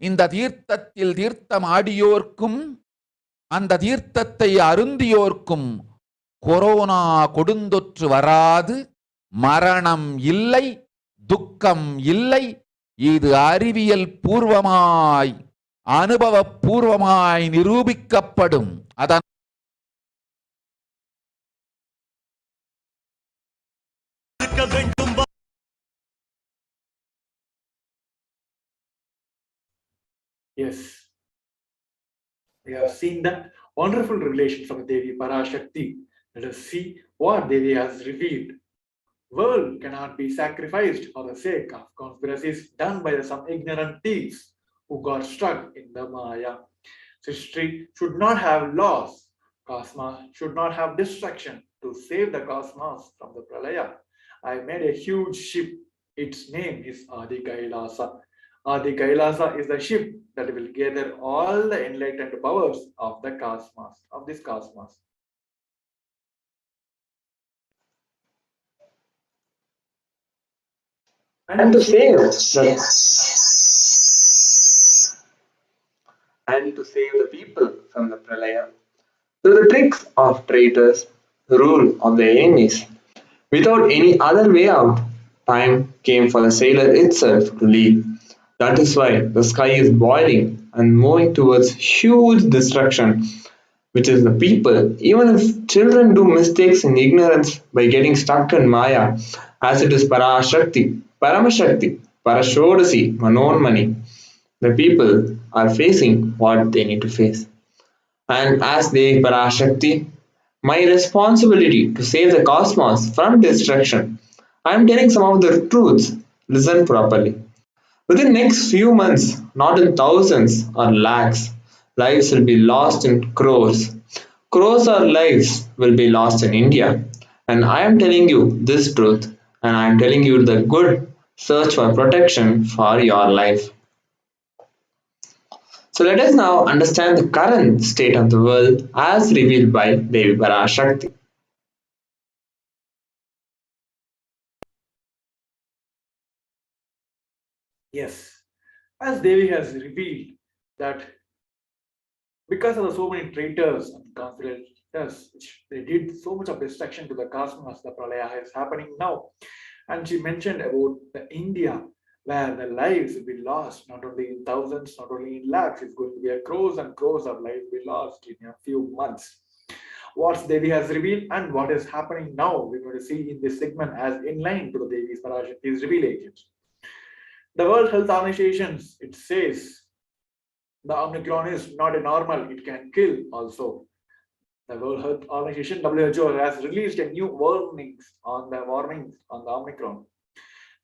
இந்த தீர்த்தத்தில் தீர்த்தமாடியோர்க்கும் அந்த தீர்த்தத்தை அருந்தியோர்க்கும் கொரோனா கொடுந்தொற்று வராது, மரணம் இல்லை, துக்கம் இல்லை. இது அறிவியல் பூர்வமாய் அனுபவ பூர்வமாய் நிரூபிக்கப்படும். அதன் Yes, we have seen that wonderful revelation from Devi Parashakti. Let us see what Devi has revealed. World cannot be sacrificed for the sake of conspiracies done by some ignorant thieves who got stuck in the Maya. History should not have loss. Cosmos should not have destruction to save the cosmos from the Pralaya. I made a huge ship. Its name is Adi Kailasa. Adi Kailasa is the ship that will gather all the enlightened powers of the cosmos, of this cosmos. And to save the people from the pralaya, through the tricks of traitors, the rule of the enemies, without any other way out, time came for the sailor itself to leave. That is why the sky is boiling and moving towards huge destruction, which is the people. Even if children do mistakes in ignorance by getting stuck in Maya, as it is Parashakti, Paramashakti, Parashodasi, Manonmani, the people are facing what they need to face. And as they Parashakti, my responsibility to save the cosmos from destruction I am telling some of the truths. Listen properly. Within next few months, not in thousands or lakhs, lives will be lost in crores. Crores or lives will be lost in India. And I am telling you this truth, and I am telling you the good search for protection for your life. So let us now understand the current state of the world as revealed by Devi Parashakti. Yes, as Devi has revealed that because of the so many traitors and conspirators, which they did so much of destruction to the cosmos, the pralaya is happening now. And she mentioned about the India, where the lives will be lost, not only in thousands, not only in lakhs, it's going to be a crores and crores of lives will be lost in a few months. What Devi has revealed and what is happening now, we're going to see in this segment as in line to the Devi's Parashakti's revelations. The World Health Organization, it says the Omicron is not a normal, it can kill also. The World Health Organization (WHO) has released a new warnings on the Omicron.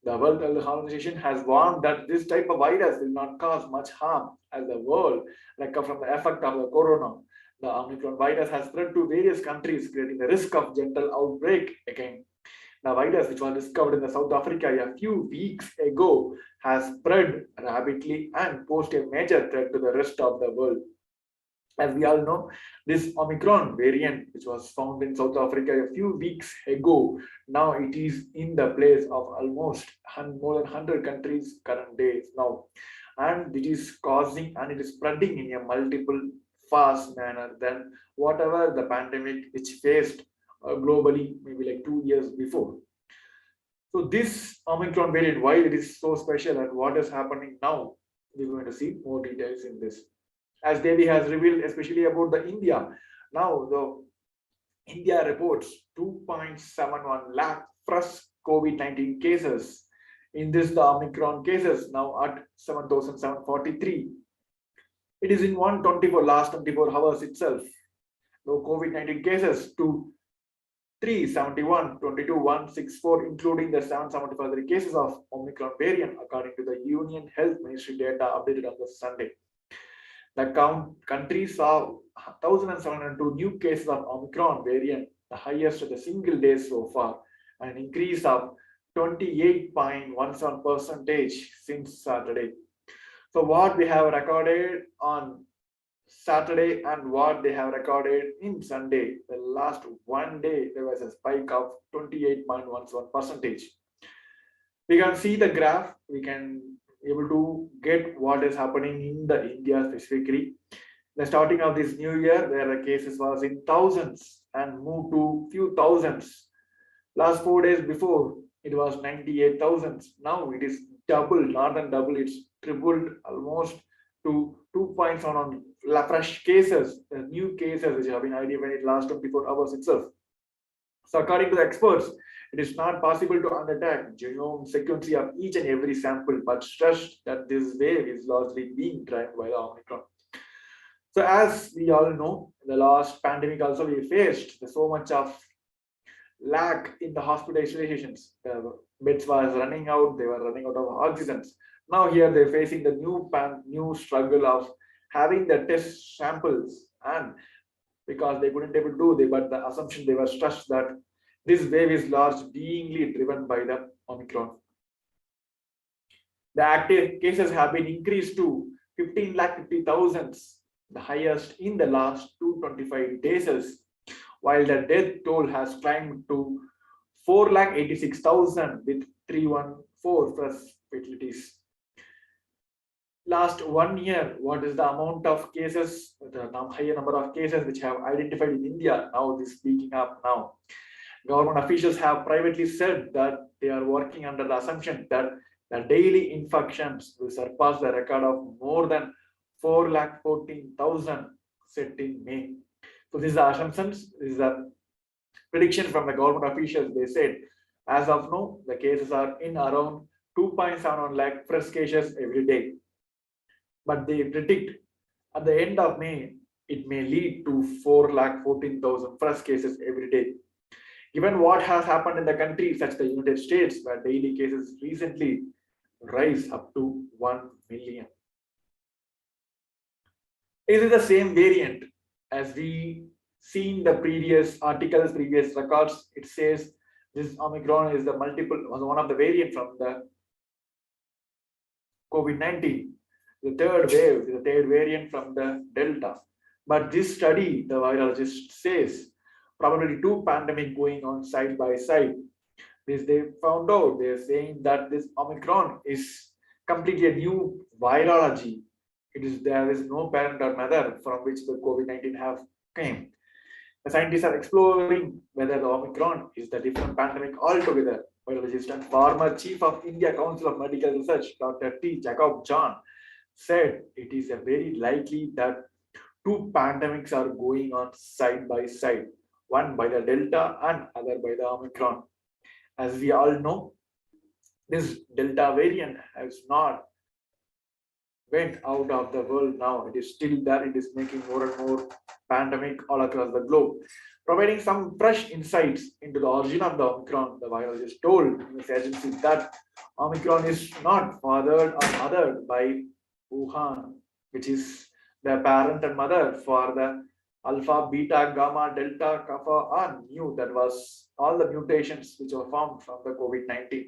The World Health Organization has warned that this type of virus will not cause much harm as the world recover from the effect of the corona. The Omicron virus has spread to various countries, creating the risk of gentle outbreak again. The virus, which was discovered in the South Africa a few weeks ago, has spread rapidly and posed a major threat to the rest of the world. As we all know, this Omicron variant, which was found in South Africa a few weeks ago, now it is in the place of almost more than 100 countries current days now. And it is causing and it is spreading in a multiple fast manner than whatever the pandemic which faced globally maybe like 2 years before. So this Omicron variant, why it is so special and what is happening now, we're going to see more details in this. As Devi has revealed, especially about the India. Now the India reports 2.71 lakh fresh COVID-19 cases. In this, the Omicron cases now at 7,743. It is in last 24 hours itself. The COVID-19 cases to 371, 22, 164, including the 775 cases of Omicron variant, according to the Union Health Ministry data updated on the Sunday. The country saw 1,702 new cases of Omicron variant, the highest of the single day so far, an increase of 28.17% since Saturday. So what we have recorded on Saturday and what they have recorded in Sunday, the last one day, there was a spike of 28.17%. We can see the graph, we can able to get what is happening in the India specifically. The starting of this new year, where the cases was in thousands and moved to few thousands. Last 4 days before, it was 98,000. Now it is double, not than double, it's tripled almost to 2.7 on fresh cases, the new cases which have been identified in last 24 hours itself. So according to the experts, it is not possible to undertake genome sequencing of each and every sample, but stressed that this wave is largely being driven by the Omicron. So as we all know, the last pandemic also we faced so much of lack in the hospitalizations. The beds was running out, they were running out of oxygen. Now here they're facing the new struggle of having the test samples, and because they couldn't able to do they, but the assumption they were stressed that this wave is largely being driven by the Omicron. The active cases have been increased to 15,50,000, the highest in the last 225 days, while the death toll has climbed to 4,86,000 with 314 fresh fatalities. Last 1 year, what is the amount of cases, the higher number of cases which have identified in India? Now this speaking up now. Government officials have privately said that they are working under the assumption that the daily infections will surpass the record of more than 4,14,000 set in May. So these are assumptions, this is a prediction from the government officials. They said, as of now, the cases are in around 2.71 lakh fresh cases every day. But they predict at the end of May, it may lead to 4,14,000 fresh cases every day. Given what has happened in the country, such as the United States, where daily cases recently rise up to 1 million. Is it the same variant as we seen the previous articles, previous records? It says this Omicron is the multiple, was one of the variant from the COVID-19. The third wave, the third variant from the Delta. But this study, the virologist says, probably two pandemic going on side by side. This they found out, they're saying that this Omicron is completely a new virology. There is no parent or mother from which the COVID-19 have came. The scientists are exploring whether the Omicron is the different pandemic altogether. Virologist and former chief of India Council of Medical Research, Dr. T. Jacob John, said it is a very likely that two pandemics are going on side by side, one by the Delta and other by the Omicron. As we all know, this Delta variant has not went out of the world now. It is still there. It is making more and more pandemic all across the globe. Providing some fresh insights into the origin of the Omicron, the virologist told in this agency that Omicron is not fathered or mothered by Wuhan, which is the parent and mother for the Alpha, Beta, Gamma, Delta, Kappa, and Mu. That was all the mutations which were found from the COVID-19.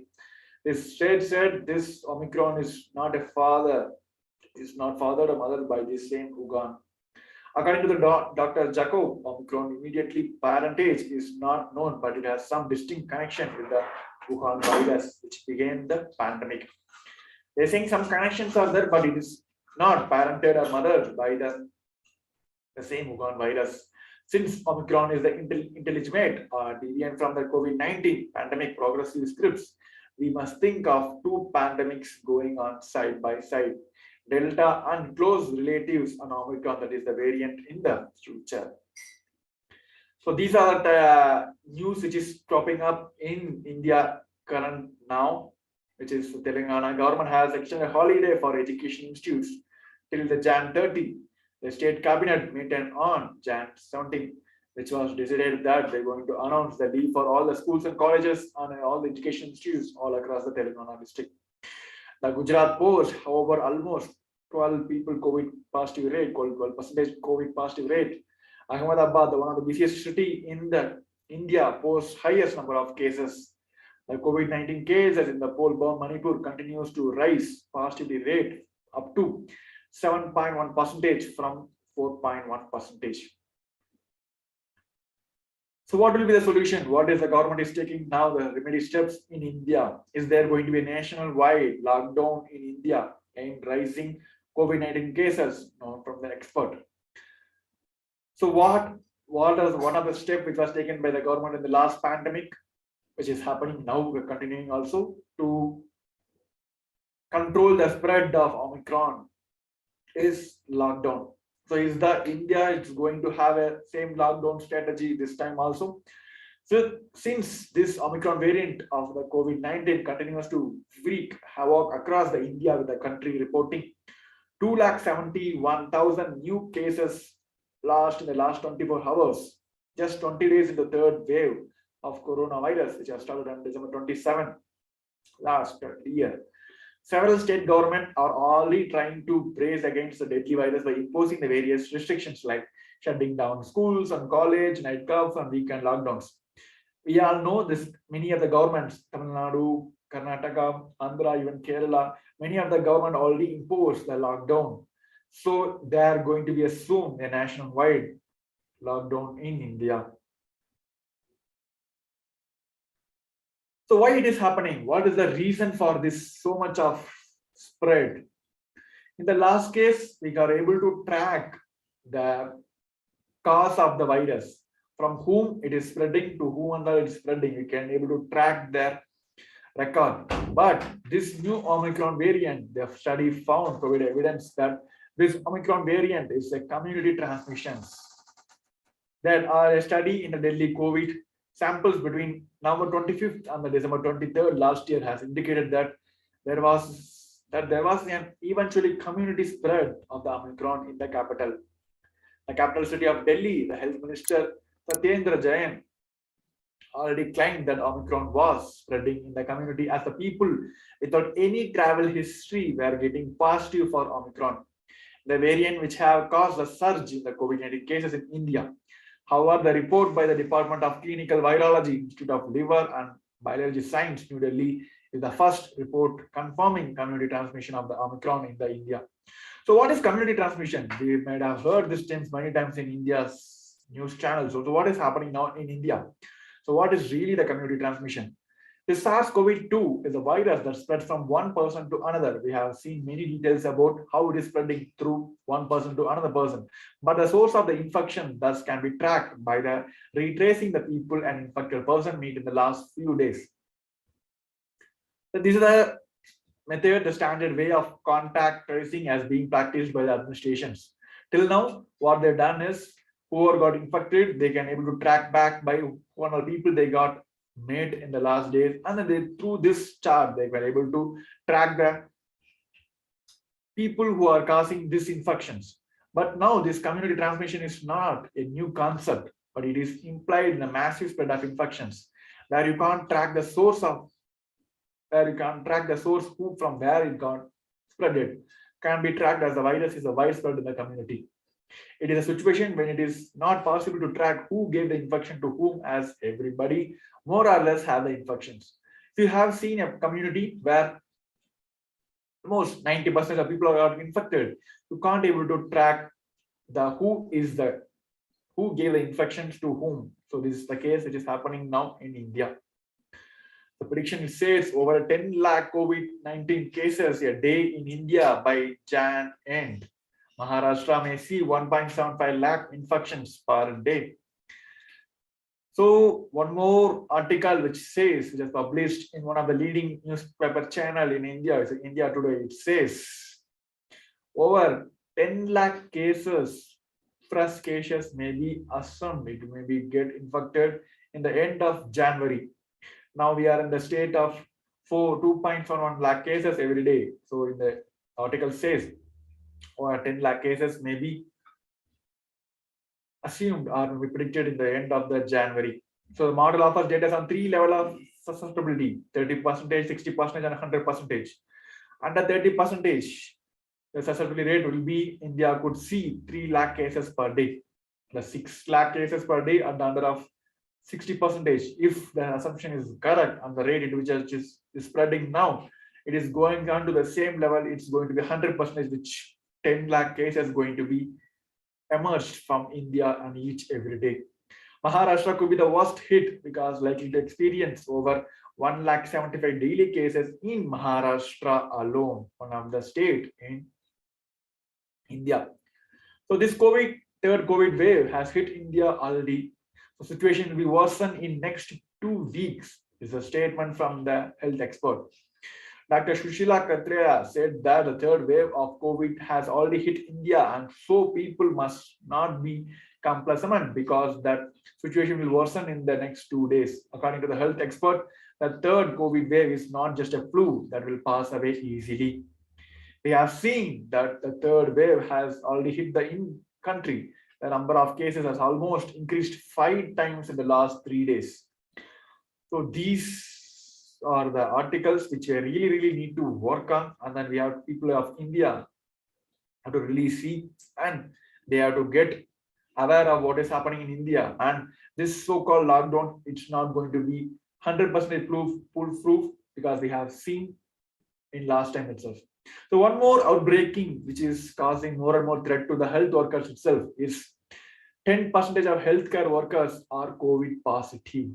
This said this Omicron is not a father, is not fathered or mothered by this same Wuhan. According to the Dr. Jacob, Omicron immediately parentage is not known, but it has some distinct connection with the Wuhan virus, which began the pandemic. They're saying some connections are there, but it is not parented or mothered by the same Wuhan virus. Since Omicron is the intelligent or deviant from the COVID-19 pandemic progressive scripts, we must think of two pandemics going on side by side. Delta and close relatives on Omicron, that is the variant in the future. So these are the news which is cropping up in India current now, which is Telangana government has extended a holiday for education institutes till the Jan 30. The state cabinet met on Jan 17, which was decided that they're going to announce the leave for all the schools and colleges and all the education institutes all across the Telangana district. The Gujarat Post, however, almost 12 people COVID positive rate, 12% COVID positive rate. Ahmedabad, one of the busiest city in the India, posts highest number of cases. The COVID-19 cases in the Polborn, Manipur continues to rise positivity rate up to 7.1% from 4.1%. So what will be the solution? What is the government is taking now, the remedy steps in India? Is there going to be a national-wide lockdown in India and rising COVID-19 cases? No, from the expert. So what is one of the steps which was taken by the government in the last pandemic, which is happening now, we're continuing also to control the spread of Omicron, is lockdown. So is the India is going to have a same lockdown strategy this time also? So since this Omicron variant of the COVID-19 continues to wreak havoc across the India, with the country reporting 271,000 new cases in the last 24 hours, just 20 days in the third wave of coronavirus, which has started on December 27 last year. Several state governments are already trying to brace against the deadly virus by imposing the various restrictions like shutting down schools and college, nightclubs, and weekend lockdowns. We all know this, many of the governments, Tamil Nadu, Karnataka, Andhra, even Kerala, many of the government already imposed the lockdown. So there are going to be soon a nationwide lockdown in India. So why it is happening? What is the reason for this so much of spread? In the last case, we are able to track the cause of the virus, from whom it is spreading to whom and it is spreading. We can able to track their record. But this new Omicron variant, the study found provide evidence that this Omicron variant is a community transmissions. There are a study in the Delhi COVID samples between November 25th and the December 23rd last year has indicated that there was an eventually community spread of the Omicron in the capital. The capital city of Delhi, the health minister Satyendra Jain already claimed that Omicron was spreading in the community as the people without any travel history were getting positive for Omicron, the variant which have caused a surge in the COVID-19 cases in India. However, the report by the Department of Clinical Virology, Institute of Liver and Biology Science, New Delhi, is the first report confirming community transmission of the Omicron in the India. So what is community transmission? We might have heard this term many times in India's news channels. So what is happening now in India? So what is really the community transmission? The SARS-CoV-2 is a virus that spreads from one person to another. We have seen many details about how it is spreading through one person to another person. But the source of the infection thus can be tracked by the retracing the people an infected person meet in the last few days. So this is the method, the standard way of contact tracing as being practiced by the administrations. Till now, what they've done is whoever got infected, they can able to track back by one of the people they got met in the last days, and then they, through this chart they were able to track the people who are causing these infections. But now this community transmission is not a new concept, but it is implied in a massive spread of infections where you can't track the source who from where it got spreaded can be tracked as the virus is a widespread in the community. It is a situation when it is not possible to track who gave the infection to whom, as everybody more or less have the infections. If you have seen a community where almost 90% of people are infected, you can't able to track the who gave the infections to whom. So this is the case which is happening now in India. The prediction says over 10 lakh COVID-19 cases a day in India by Jan end. Maharashtra may see 1.75 lakh infections per day. So one more article which says, which is published in one of the leading newspaper channel in India, it's India Today, it says over 10 lakh cases, fresh cases may be assumed, it may be get infected in the end of January. Now we are in the state of 2.41 lakh cases every day. So in the article says over 10 lakh cases may be assumed or may be predicted in the end of the January. So the model offers data on three levels of susceptibility: 30%, 60%, and 100%. Under 30%, the susceptibility rate will be India could see 3 lakh cases per day, the 6 lakh cases per day at the under of 60%. If the assumption is correct and the rate at which is spreading now, it is going on to the same level, it's going to be 100%, which 10 lakh cases going to be emerged from India and each every day. Maharashtra could be the worst hit because likely to experience over 1,75,000 daily cases in Maharashtra alone, one of the state in India. So this third COVID wave has hit India already. The situation will be worsened in next 2 weeks, is a statement from the health expert. Dr. Shushila Katreya said that the third wave of COVID has already hit India, and so people must not be complacent because that situation will worsen in the next 2 days. According to the health expert, the third COVID wave is not just a flu that will pass away easily. We have seen that the third wave has already hit the country. The number of cases has almost increased 5 times in the last 3 days. So these are the articles which we really need to work on, and then we have people of India have to really see, and they have to get aware of what is happening in India. And this so-called lockdown, it's not going to be 100% foolproof because we have seen in last time itself. So one more outbreaking which is causing more and more threat to the health workers itself is 10% of healthcare workers are COVID positive.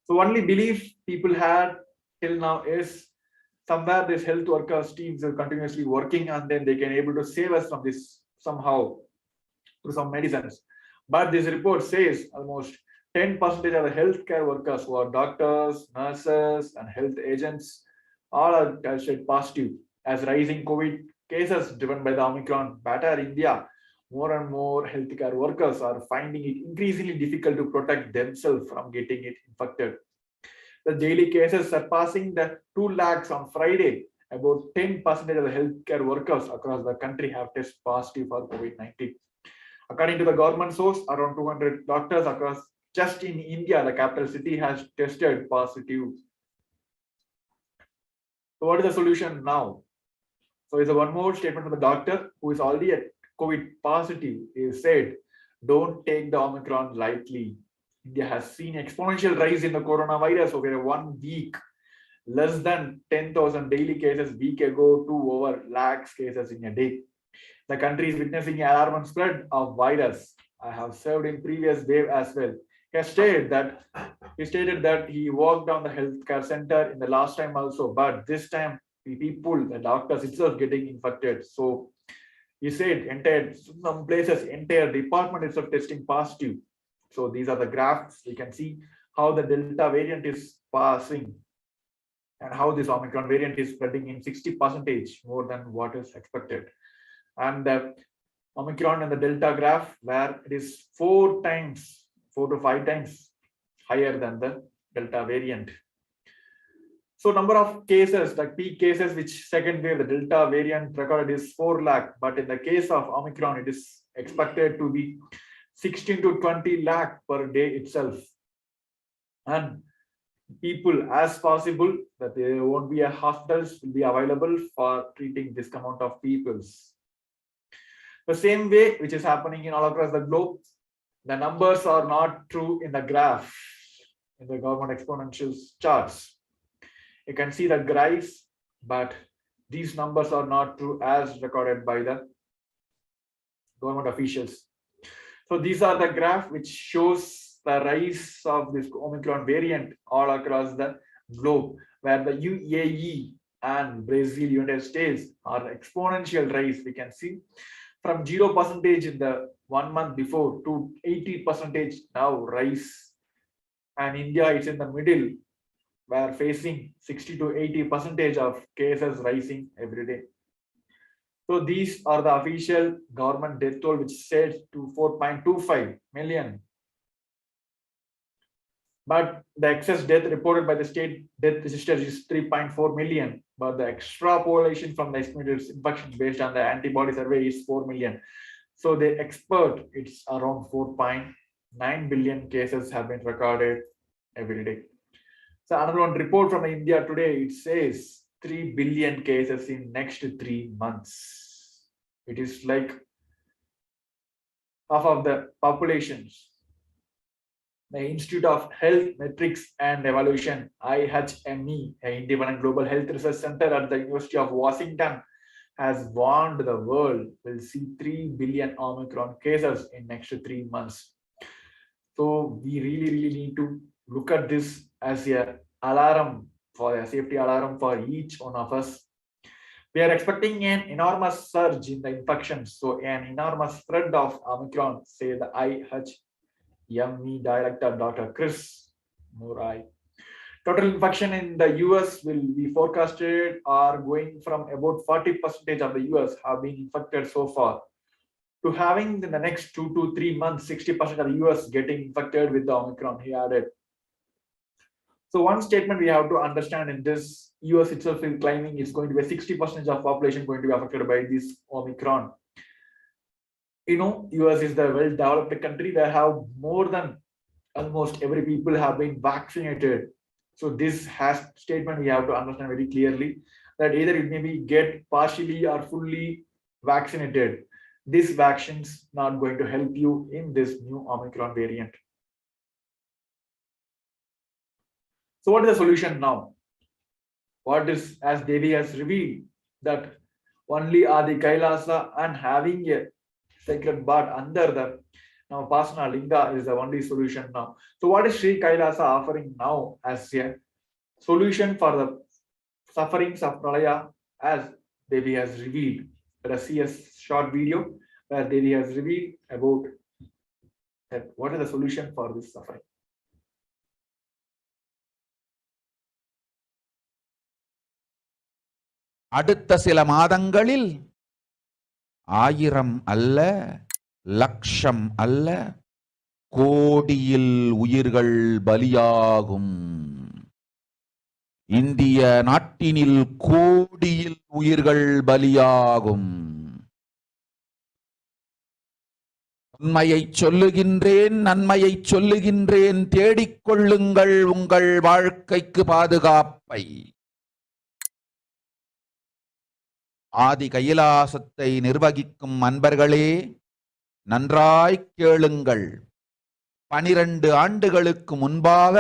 So only belief people had till now is somewhere this health workers teams are continuously working, and then they can able to save us from this somehow through some medicines. But this report says almost 10% of the healthcare workers who are doctors, nurses, and health agents all are tested positive. As rising COVID cases driven by the Omicron batter India, more and more healthcare workers are finding it increasingly difficult to protect themselves from getting it infected. The daily cases surpassing the 2 lakhs on Friday. About 10% of the healthcare workers across the country have tested positive for COVID-19. According to the government source, around 200 doctors across just in India, the capital city, has tested positive. So what is the solution now? So it's a one more statement from the doctor who is already at COVID positive. He said, don't take the Omicron lightly. India has seen exponential rise in the coronavirus over 1 week. Less than 10,000 daily cases week ago to over lakhs cases in a day. The country is witnessing an alarming spread of virus. I have served in previous wave as well. He stated that he walked down the healthcare center in the last time also, but this time the doctors itself getting infected. So he said some places entire department itself testing positive. So these are the graphs. You can see how the Delta variant is passing and how this Omicron variant is spreading in 60% more than what is expected. And the Omicron and the Delta graph, where it is 4 to 5 times higher than the Delta variant. So number of cases, like peak cases, which second wave, the Delta variant recorded is 4 lakh. But in the case of Omicron, it is expected to be 16 to 20 lakh per day itself. And people as possible that there won't be a hospitals will be available for treating this amount of peoples. The same way which is happening in all across the globe, the numbers are not true in the graph in the government exponential charts. You can see the rise, but these numbers are not true as recorded by the government officials. So these are the graph which shows the rise of this Omicron variant all across the globe, where the UAE and Brazil, United States are exponential rise. We can see from 0% in the 1 month before to 80% now rise. And India is in the middle, where facing 60 to 80% of cases rising every day. So these are the official government death toll, which says to 4.25 million. But the excess death reported by the state death register is 3.4 million. But the extrapolation from the estimated infection based on the antibody survey is 4 million. So the expert, it's around 4.9 billion cases have been recorded every day. So another one report from India today, it says 3 billion cases in next 3 months. It is like half of the populations. The Institute of Health Metrics and Evaluation, IHME, an independent global health research center at the University of Washington, has warned the world will see 3 billion Omicron cases in next 3 months. So we really need to look at this as a alarm, for a safety alarm for each one of us. We are expecting an enormous surge in the infections, so an enormous spread of Omicron, say the IHME director Dr. Chris Murray. Total infection in the US will be forecasted are going from about 40% of the US have been infected so far to having in the next 2 to 3 months 60% of the US getting infected with the Omicron, he added. So one statement we have to understand in this, US itself is claiming it's going to be 60% of population going to be affected by this Omicron. You know, US is the well-developed country that have more than almost every people have been vaccinated. So this has statement we have to understand very clearly that either it may be get partially or fully vaccinated. This vaccine's not going to help you in this new Omicron variant. So what is the solution now? What is, as Devi has revealed, that only Adi Kailasa and having a sacred bird under the now Pasana Linga is the only solution now. So what is Sri Kailasa offering now as a solution for the sufferings of Pralaya, as Devi has revealed? Let us see a short video where Devi has revealed about that what is the solution for this suffering. அடுத்த சில மாதங்களில் 1000 அல்ல, லட்சம் அல்ல, கோடியில் உயிர்கள் பலியாகும். இந்திய நாட்டினில் கோடியில் உயிர்கள் பலியாகும். உண்மையை சொல்லுகின்றேன், நன்மையை சொல்லுகின்றேன், தேடிக்கொள்ளுங்கள் உங்கள் வாழ்க்கைக்கு பாதுகாப்பை. ஆதி கைலாசத்தை நிர்வகிக்கும் அன்பர்களே, நன்றாய் கேளுங்கள். 12 ஆண்டுகளுக்கு முன்பாக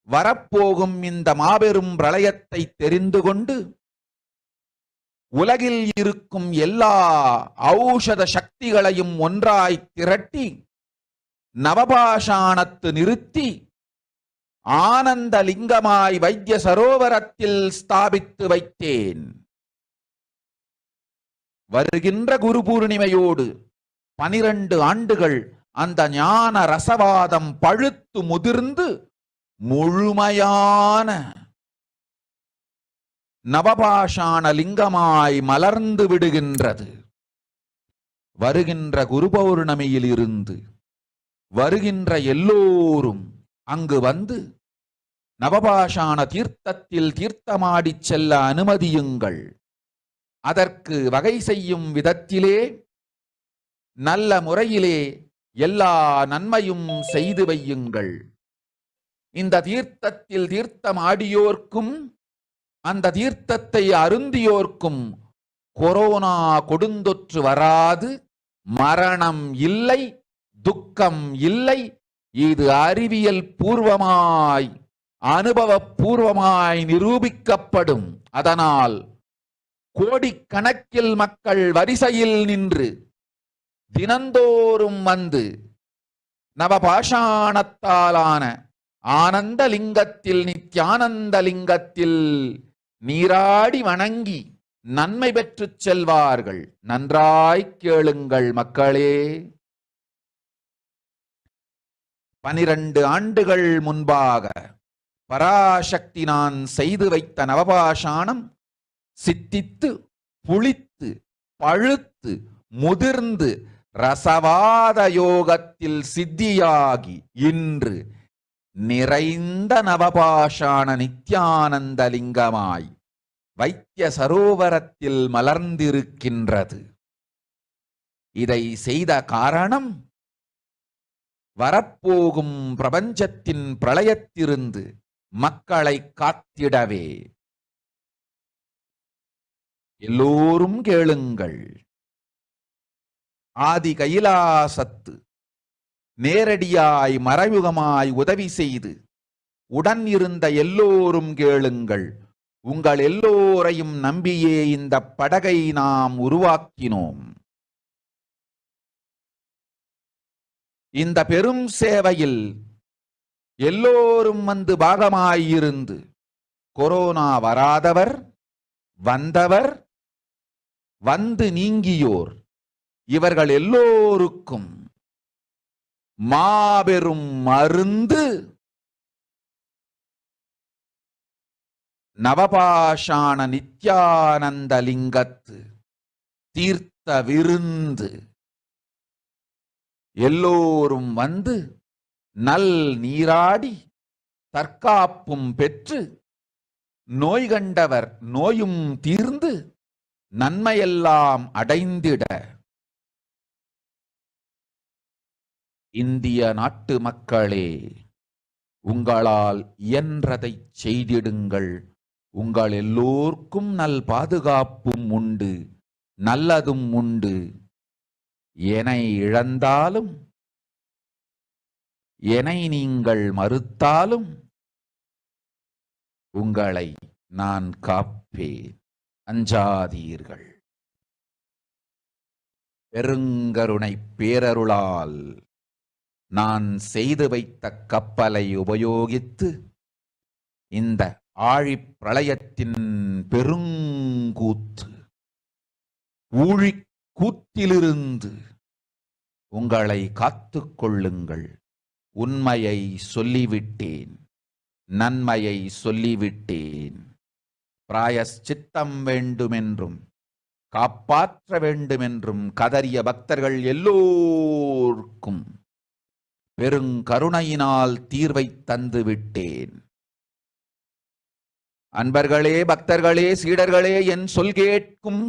வரப்போகும் இந்த மாபெரும் பிரளயத்தை தெரிந்து கொண்டு உலகில் இருக்கும் எல்லா ஔஷத சக்திகளையும் ஒன்றாய் திரட்டி நவபாஷாணத்து நிறுத்தி ஆனந்த லிங்கமாய் வைத்திய சரோவரத்தில் ஸ்தாபித்து வைத்தேன். வருகின்ற குரு பூர்ணிமையோடு 12 ஆண்டுகள் அந்த ஞான ரசவாதம் பழுத்து முதிர்ந்து முழுமையான நவபாஷாண லிங்கமாய் மலர்ந்து விடுகின்றது. வருகின்ற குரு பௌர்ணமியில் இருந்து வருகின்ற எல்லோரும் அங்கு வந்து நவபாஷாண தீர்த்தத்தில் தீர்த்தமாடிச் செல்ல அனுமதியுங்கள். அதற்கு வகை செய்யும் விதத்திலே நல்ல முறையிலே எல்லா நன்மையும் செய்து வையுங்கள். இந்த தீர்த்தத்தில் தீர்த்தமாடியோர்க்கும் அந்த தீர்த்தத்தை அருந்தியோர்க்கும் கொரோனா கொடுந்தொற்று வராது, மரணம் இல்லை, துக்கம் இல்லை. இது அறிவியல் பூர்வமாய் அனுபவபூர்வமாய் நிரூபிக்கப்படும். அதனால் கோடிக்கணக்கில் மக்கள் வரிசையில் நின்று தினந்தோறும் வந்து நவபாஷாணத்தாலான ஆனந்த லிங்கத்தில், நித்யானந்த லிங்கத்தில் நீராடி வணங்கி நன்மை பெற்றுச் செல்வார்கள். நன்றாய் கேளுங்கள் மக்களே. 12 ஆண்டுகள் முன்பாக பராசக்தி நான் செய்து வைத்த நவபாஷாணம் சித்தித்து புளித்து பழுத்து முதிர்ந்து ரசவாத யோகத்தில் சித்தியாகி இன்று நிறைந்த நவபாஷாண நித்யானந்த லிங்கமாய் வைத்திய சரோவரத்தில் மலர்ந்திருக்கின்றது. இதை செய்த காரணம் வரப்போகும் பிரபஞ்சத்தின் பிரளயத்திலிருந்து மக்களை காத்திடவே. எல்லோரும் கேளுங்கள். ஆதி கைலாசத்து நேரடியாய் மறைமுகமாய் உதவி செய்து உடன் இருந்த எல்லோரும் கேளுங்கள். உங்கள் எல்லோரையும் நம்பியே இந்த படகை நாம் உருவாக்கினோம். இந்த பெரும் சேவையில் எல்லோரும் வந்து பாகமாயிருந்து கொரோனா வராதவர், வந்தவர், வந்து நீங்கியோர் இவர்கள் எல்லோருக்கும் மாபெரும் மருந்து நவபாஷாண நித்யானந்த லிங்கத்து தீர்த்த விருந்து. எல்லோரும் வந்து நல் நீராடி தற்காப்பும் பெற்று நோய் கண்டவர் நோயும் தீர்ந்து நன்மையெல்லாம் அடைந்திட இந்திய நாட்டு மக்களே, உங்களால் இயன்றதை செய்திடுங்கள். உங்கள் எல்லோர்க்கும் நல் பாதுகாப்பும் உண்டு, நல்லதும் உண்டு. என்னை இழந்தாலும் என்னை நீங்கள் மறுத்தாலும் உங்களை நான் காப்பேன். அஞ்சாதீர்கள். பெருங்கருணை பேரருளால் நான் செய்து வைத்த கப்பலை உபயோகித்து இந்த ஆழிப் பிரளயத்தின் பெருங்கூத்து ஊழிக்கூத்திலிருந்து உங்களை காத்துக் கொள்ளுங்கள். உண்மையை சொல்லிவிட்டேன், நன்மையை சொல்லிவிட்டேன். பிராயச்சித்தம் வேண்டுமென்றும் காப்பாற்ற வேண்டுமென்றும் கதறிய பக்தர்கள் எல்லோருக்கும் பெருங்கருணையினால் தீர்வை தந்து விட்டேன். அன்பர்களே, பக்தர்களே, சீடர்களே, என் சொல் கேட்கும்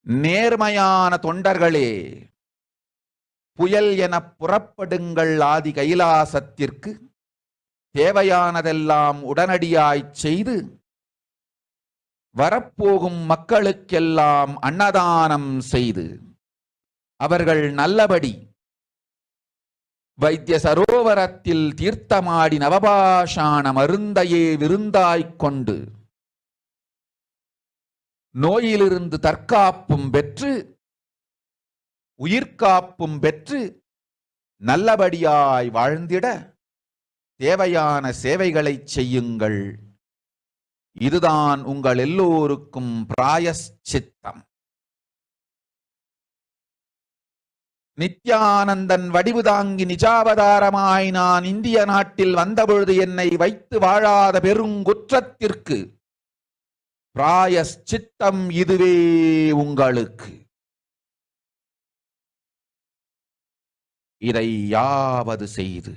நேர்மையான தொண்டர்களே, புயல் என புறப்படுங்கள் ஆதி கைலாசத்திற்கு. தேவையானதெல்லாம் உடனடியாய்ச் செய்து வரப்போகும் மக்களுக்கெல்லாம் அன்னதானம் செய்து அவர்கள் நல்லபடி வைத்திய சரோவரத்தில் தீர்த்தமாடி நவபாஷாண மருந்தையே விருந்தாய்க் கொண்டு நோயிலிருந்து தற்காப்பும் பெற்று உயிர்காப்பும் பெற்று நல்லபடியாய் வாழ்ந்திட தேவையான சேவைகளை செய்யுங்கள். இதுதான் உங்கள் எல்லோருக்கும் பிராயஷ்சித்தம். நித்யானந்தன் வடிவு தாங்கி நிஜாவதாரமாய் நான் இந்திய நாட்டில் வந்தபொழுது என்னை வைத்து வாழாத பெருங்குற்றத்திற்கு பிராயஷ்சித்தம் இதுவே உங்களுக்கு. இதை யாவது செய்து,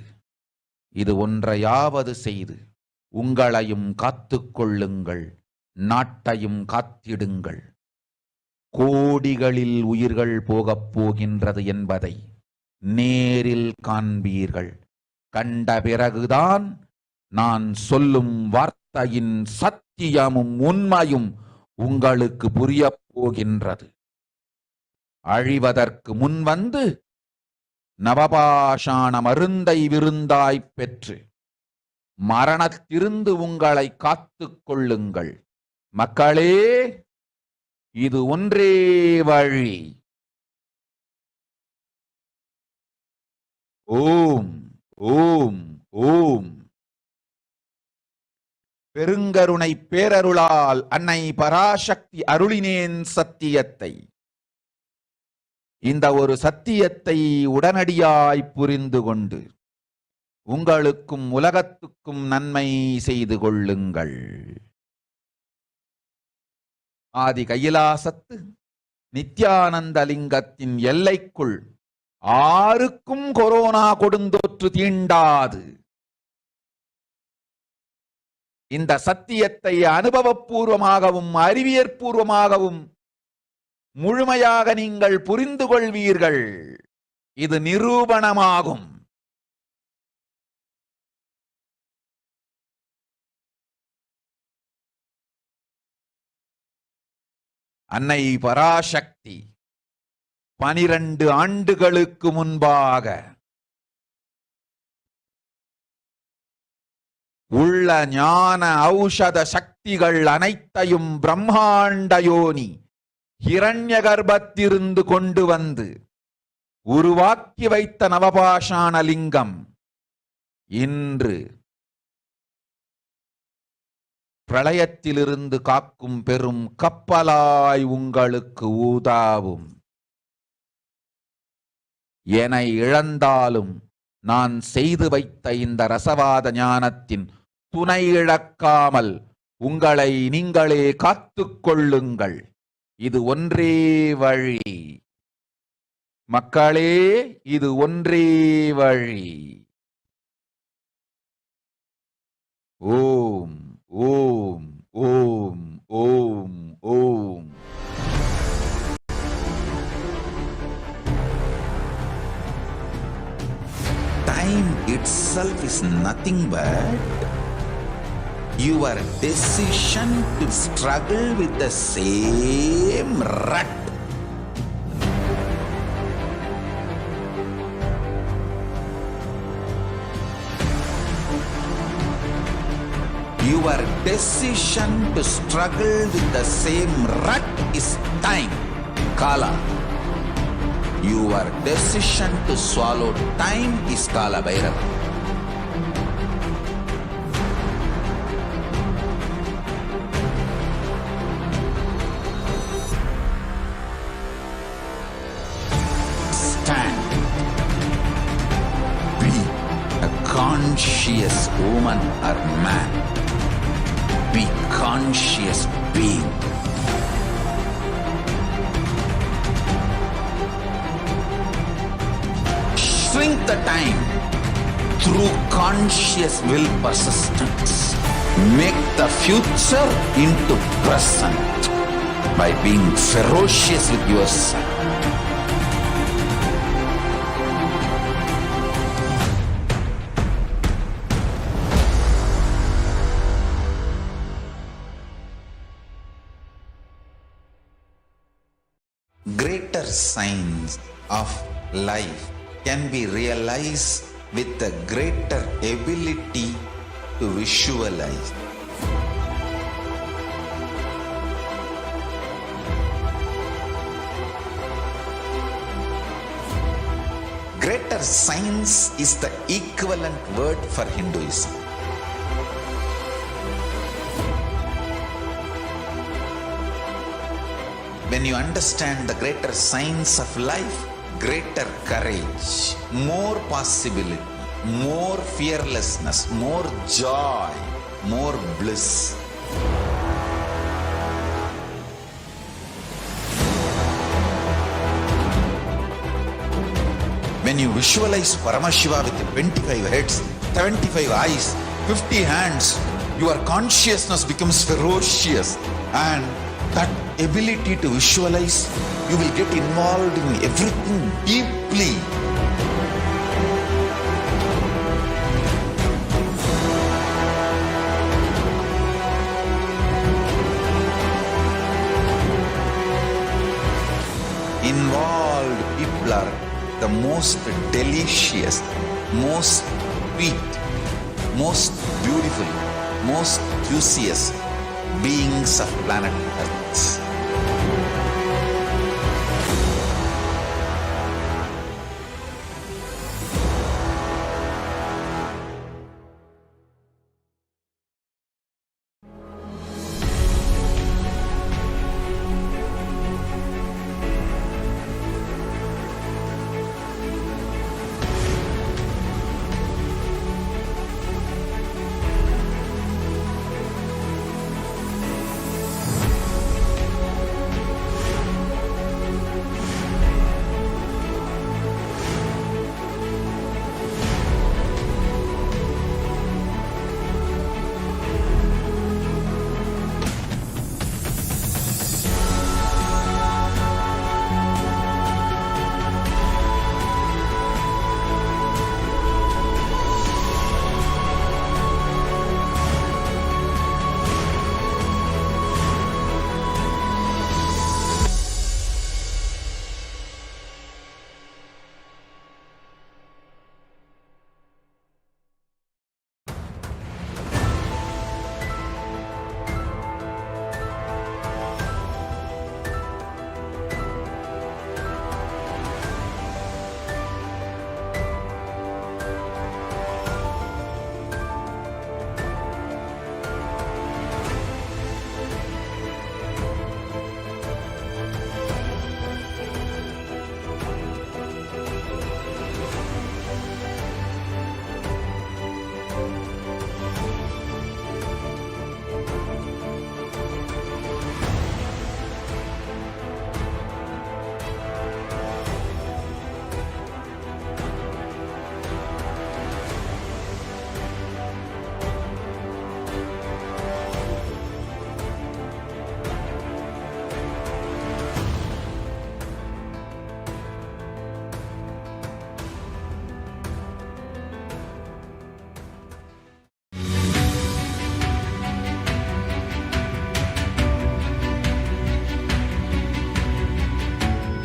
இது ஒன்றையாவது செய்து உங்களையும் காத்துக்கொள்ளுங்கள், நாட்டையும் காத்திடுங்கள். கோடிகளில் உயிர்கள் போகப் போகின்றது என்பதை நேரில் காண்பீர்கள். கண்ட பிறகுதான் நான் சொல்லும் வார்த்தையின் சத்தியமும் உண்மையும் உங்களுக்கு புரியப் போகின்றது. அழிவதற்கு முன் வந்து நவபாஷாண மருந்தை விருந்தாய்ப் பெற்று மரணத்திலிருந்து உங்களை காத்துக் கொள்ளுங்கள். மக்களே, இது ஒன்றே வழி. ஓம் ஓம் ஓம். பெருங்கருணை பேரருளால் அன்னை பராசக்தி அருளினேன் சத்தியத்தை. இந்த ஒரு சத்தியத்தை உடனடியாய் புரிந்து கொண்டு உங்களுக்கும் உலகத்துக்கும் நன்மை செய்து கொள்ளுங்கள். ஆதி கைலாசத்து நித்யானந்த லிங்கத்தின் எல்லைக்குள் ஆருக்கும் கொரோனா கொடுந்தொற்று தீண்டாது. இந்த சத்தியத்தை அனுபவபூர்வமாகவும் அறிவியற்பூர்வமாகவும் முழுமையாக நீங்கள் புரிந்து கொள்வீர்கள். இது நிரூபணமாகும். அன்னை பராசக்தி 12 ஆண்டுகளுக்கு முன்பாக உள்ள ஞான ஔஷத சக்திகள் அனைத்தையும் பிரம்மாண்ட யோனி ஹிரண்ய கர்ப்பத்திலிருந்து கொண்டு வந்து உருவாக்கி வைத்த நவபாஷாண லிங்கம் இன்று பிரளயத்திலிருந்து காக்கும் பெரும் கப்பலாய் உங்களுக்கு ஊதாவும். என இழந்தாலும் நான் செய்து வைத்த இந்த ரசவாத ஞானத்தின் துணை இழக்காமல் உங்களை நீங்களே காத்துக் கொள்ளுங்கள். இது ஒன்றே வழி. மக்களே, இது ஒன்றே வழி. ஓம் ஓம் ஓம் ஓம் ஓம். Time itself is nothing but your decision to struggle with the same rut. Your decision to struggle with the same rut is time, Kala. Your decision to swallow time is Kala Bhairava. Stand. Be a conscious woman or man. Be conscious being. Shrink the time through conscious will persistence. Make the future into present. by being ferocious with yourself. Greater signs of life can be realized with a greater ability to visualize. Greater science is the equivalent word for Hinduism. When you understand the greater science of life, greater courage, more possibility, more fearlessness, more joy, more bliss. When you visualize Paramashiva with 25 heads, 75 eyes, 50 hands, your consciousness becomes ferocious, and that ability to visualize, you will get involved in everything deeply. Involved people are the most delicious, most sweet, most beautiful, most juiciest beings of planet Earth.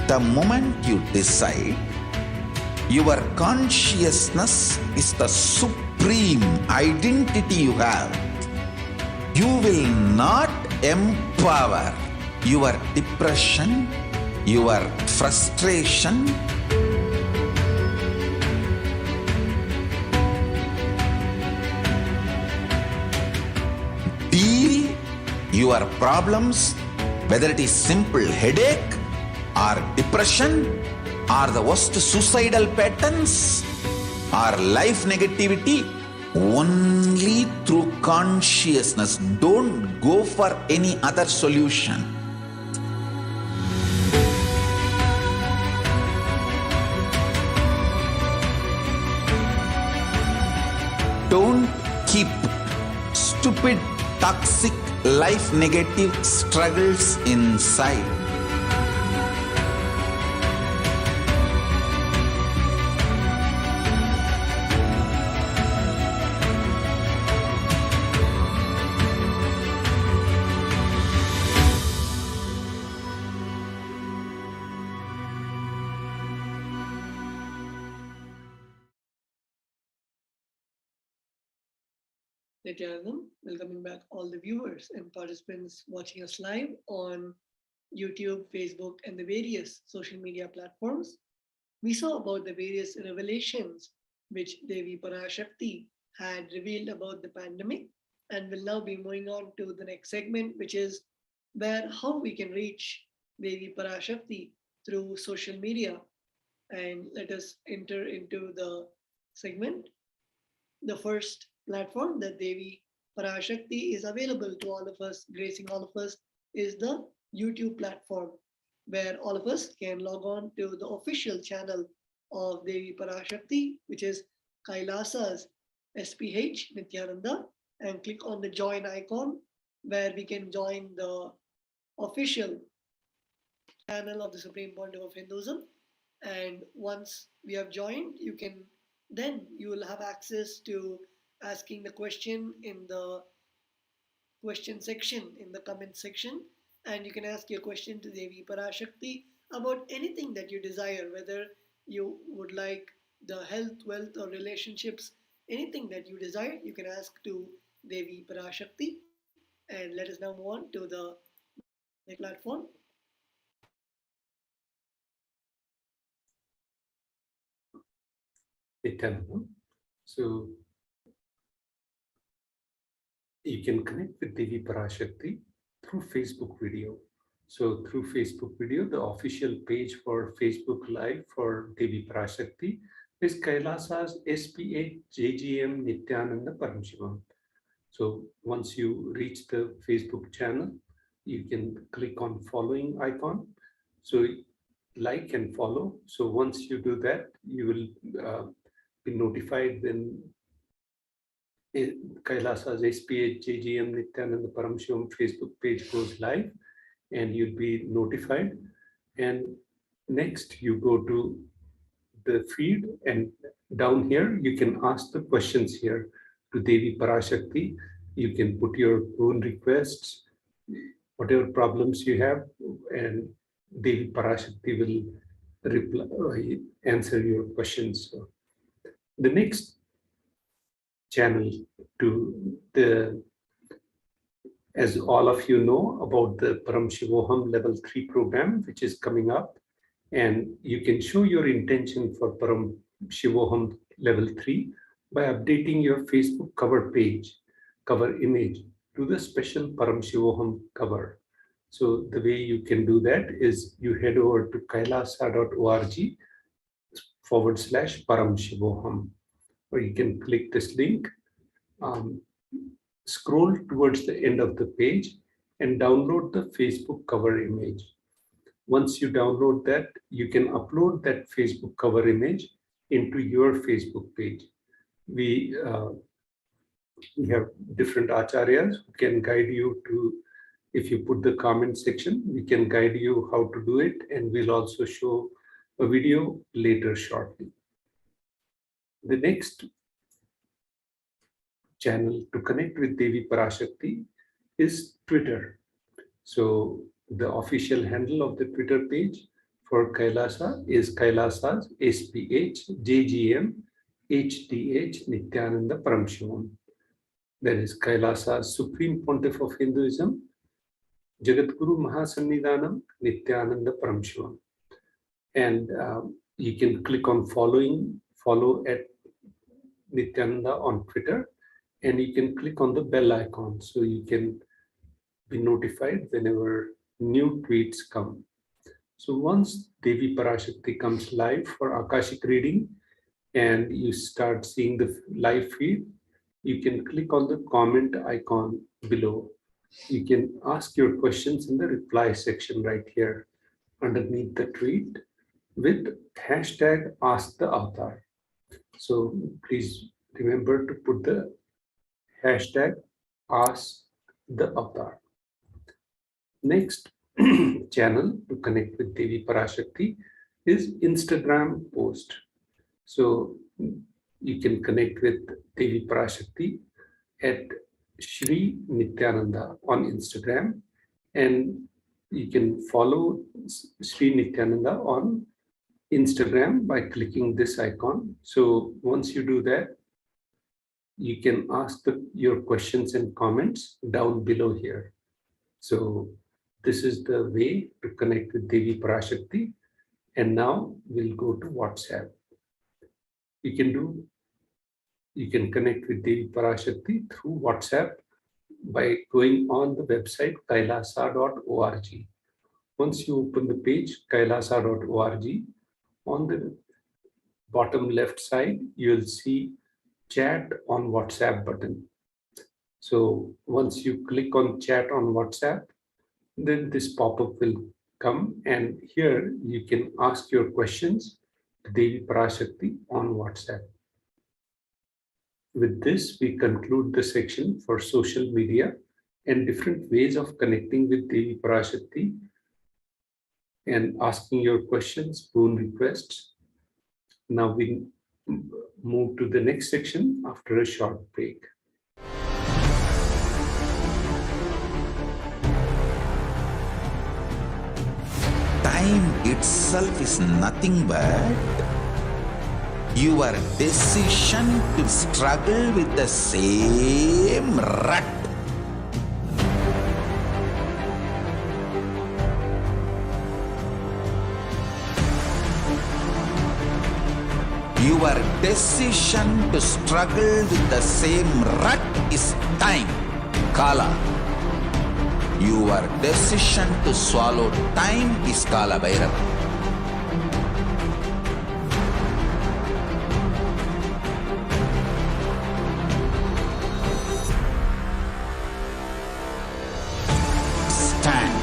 The moment you decide, your consciousness is the supreme identity you have. You will not empower your depression, your frustration, deal your problems, whether it is simple headache or depression or the worst suicidal patterns or life negativity, only through consciousness. Don't go for any other solution. Don't keep stupid toxic, life negative struggles inside. Nithyanandam, welcoming back all the viewers and participants watching us live on YouTube, Facebook, and the various social media platforms. We saw about the various revelations which Devi Parashakti had revealed about the pandemic, and will now be moving on to the next segment, which is where how we can reach Devi Parashakti through social media. And let us enter into the segment. The first platform that Devi Parashakti is available to all of us, gracing all of us, is the YouTube platform, where all of us can log on to the official channel of Devi Parashakti, which is KAILASA's HDH Nithyananda, and click on the join icon, where we can join the official channel of the Supreme Pontiff of Hinduism. And once we have joined, you will have access to asking the question in the question section, in the comment section, and you can ask your question to Devi Parashakti about anything that you desire, whether you would like the health, wealth, or relationships, anything that you desire, you can ask to Devi Parashakti. And let us now move on to the next platform. So you can connect with Devi Parashakti through Facebook video. So through Facebook video, the official page for Facebook Live for Devi Parashakti is Kailasa's SPA JGM Nithyananda Paramashivam. So once you reach the Facebook channel, you can click on following icon. So like and follow. So once you do that, you will be notified when Kailasa's SPA JGM Nithyananda Paramashivam Facebook page goes live, and you'll be notified. And next you go to the feed, and down here you can ask the questions here to Devi Parashakti. You can put your own requests, whatever problems you have, and Devi Parashakti will reply, answer your questions. So the next channel to the, as all of you know about the Paramashivoham level 3 program, which is coming up, and you can show your intention for Paramashivoham level 3 by updating your Facebook cover page, cover image to the special Paramashivoham cover. So the way you can do that is you head over to kailasa.org/Paramashivoham, or you can click this link, scroll towards the end of the page, and download the Facebook cover image. Once you download that, you can upload that Facebook cover image into your Facebook page. We have different acharyas who can guide you to, if you put the comment section, we can guide you how to do it, and we'll also show a video later shortly. The next channel to connect with Devi Parashakti is Twitter. So the official handle of the Twitter page for Kailasa is Kailasa's SPH JGM HDH Nithyananda Paramashivam. That is Kailasa's Supreme Pontiff of Hinduism, Jagadguru Mahasannidhanam Nithyananda Paramashivam. And you can click on follow at Nithyananda on Twitter, and you can click on the bell icon so you can be notified whenever new tweets come. So once Devi Parashakti comes live for Akashic reading and you start seeing the live feed, you can click on the comment icon below. You can ask your questions in the reply section right here underneath the tweet with hashtag Ask the Avatar. So please remember to put the hashtag Ask the avatar. Next channel to connect with Devi Parashakti is Instagram post. So you can connect with Devi Parashakti at Shri Nithyananda on Instagram, and you can follow Shri Nithyananda on Instagram by clicking this icon. So once you do that, you can ask your questions and comments down below here. So this is the way to connect with Devi Parashakti. And now we'll go to WhatsApp. You can connect with Devi Parashakti through WhatsApp by going on the website kailasa.org. Once you open the page kailasa.org, on the bottom left side, you'll see chat on WhatsApp button. So once you click on chat on WhatsApp, then this pop-up will come, and here you can ask your questions to Devi Parashakti on WhatsApp. With this, we conclude the section for social media and different ways of connecting with Devi Parashakti and asking your questions, boon requests. Now we move to the next section after a short break. Time itself is nothing but your decision to struggle with the same rut. Your decision to struggle with the same rut is time, Kala. Your decision to swallow time is Kala Bhairava. Stand.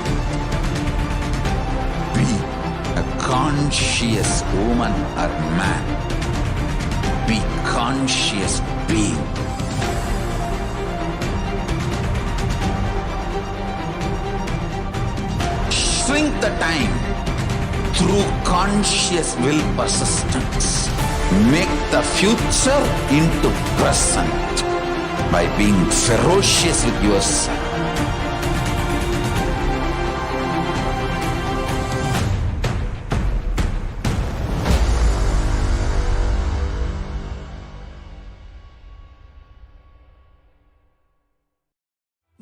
Be a conscious woman or man. Be conscious being. Shrink the time through conscious will persistence. Make the future into present by being ferocious with yourself.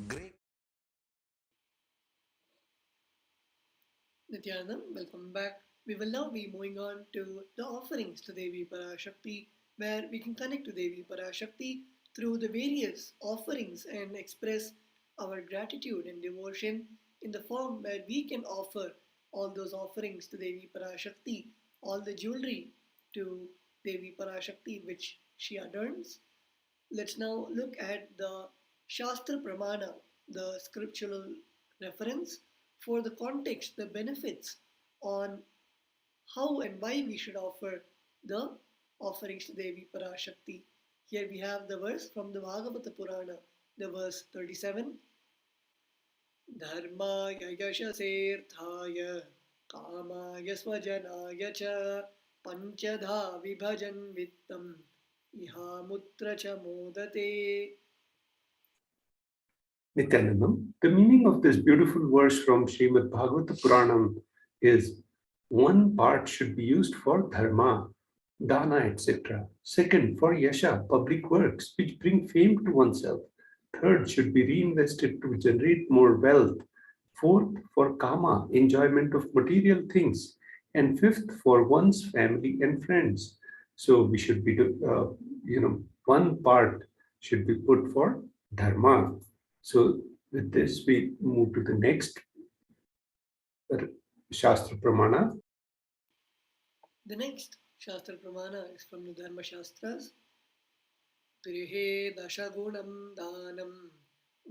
Great. Nithyanandam, welcome back. We will now be moving on to the offerings to Devi Parashakti, where we can connect to Devi Parashakti through the various offerings and express our gratitude and devotion in the form where we can offer all those offerings to Devi Parashakti, all the jewelry to Devi Parashakti which she adorns. Let's now look at the Shastra Pramana, the scriptural reference for the context, the benefits on how and why we should offer the offerings to Devi Parashakti. Here we have the verse from the Bhagavata Purana, the verse 37. Dharmaya yashaserthaya kamaya svajanaya cha panchadha vibhajan vittam iha mutra cha modate. Nithyanandam, the meaning of this beautiful verse from Srimad Bhagavata Puranam is one part should be used for dharma, dana, etc. Second, for yasha, public works, which bring fame to oneself. Third, should be reinvested to generate more wealth. Fourth, for kama, enjoyment of material things. And fifth, for one's family and friends. So we should be, one part should be put for dharma. So with this, we move to the next Shastra Pramana. The next Shastra Pramana is from the Dharma Shastras. Grihe dashagunam danam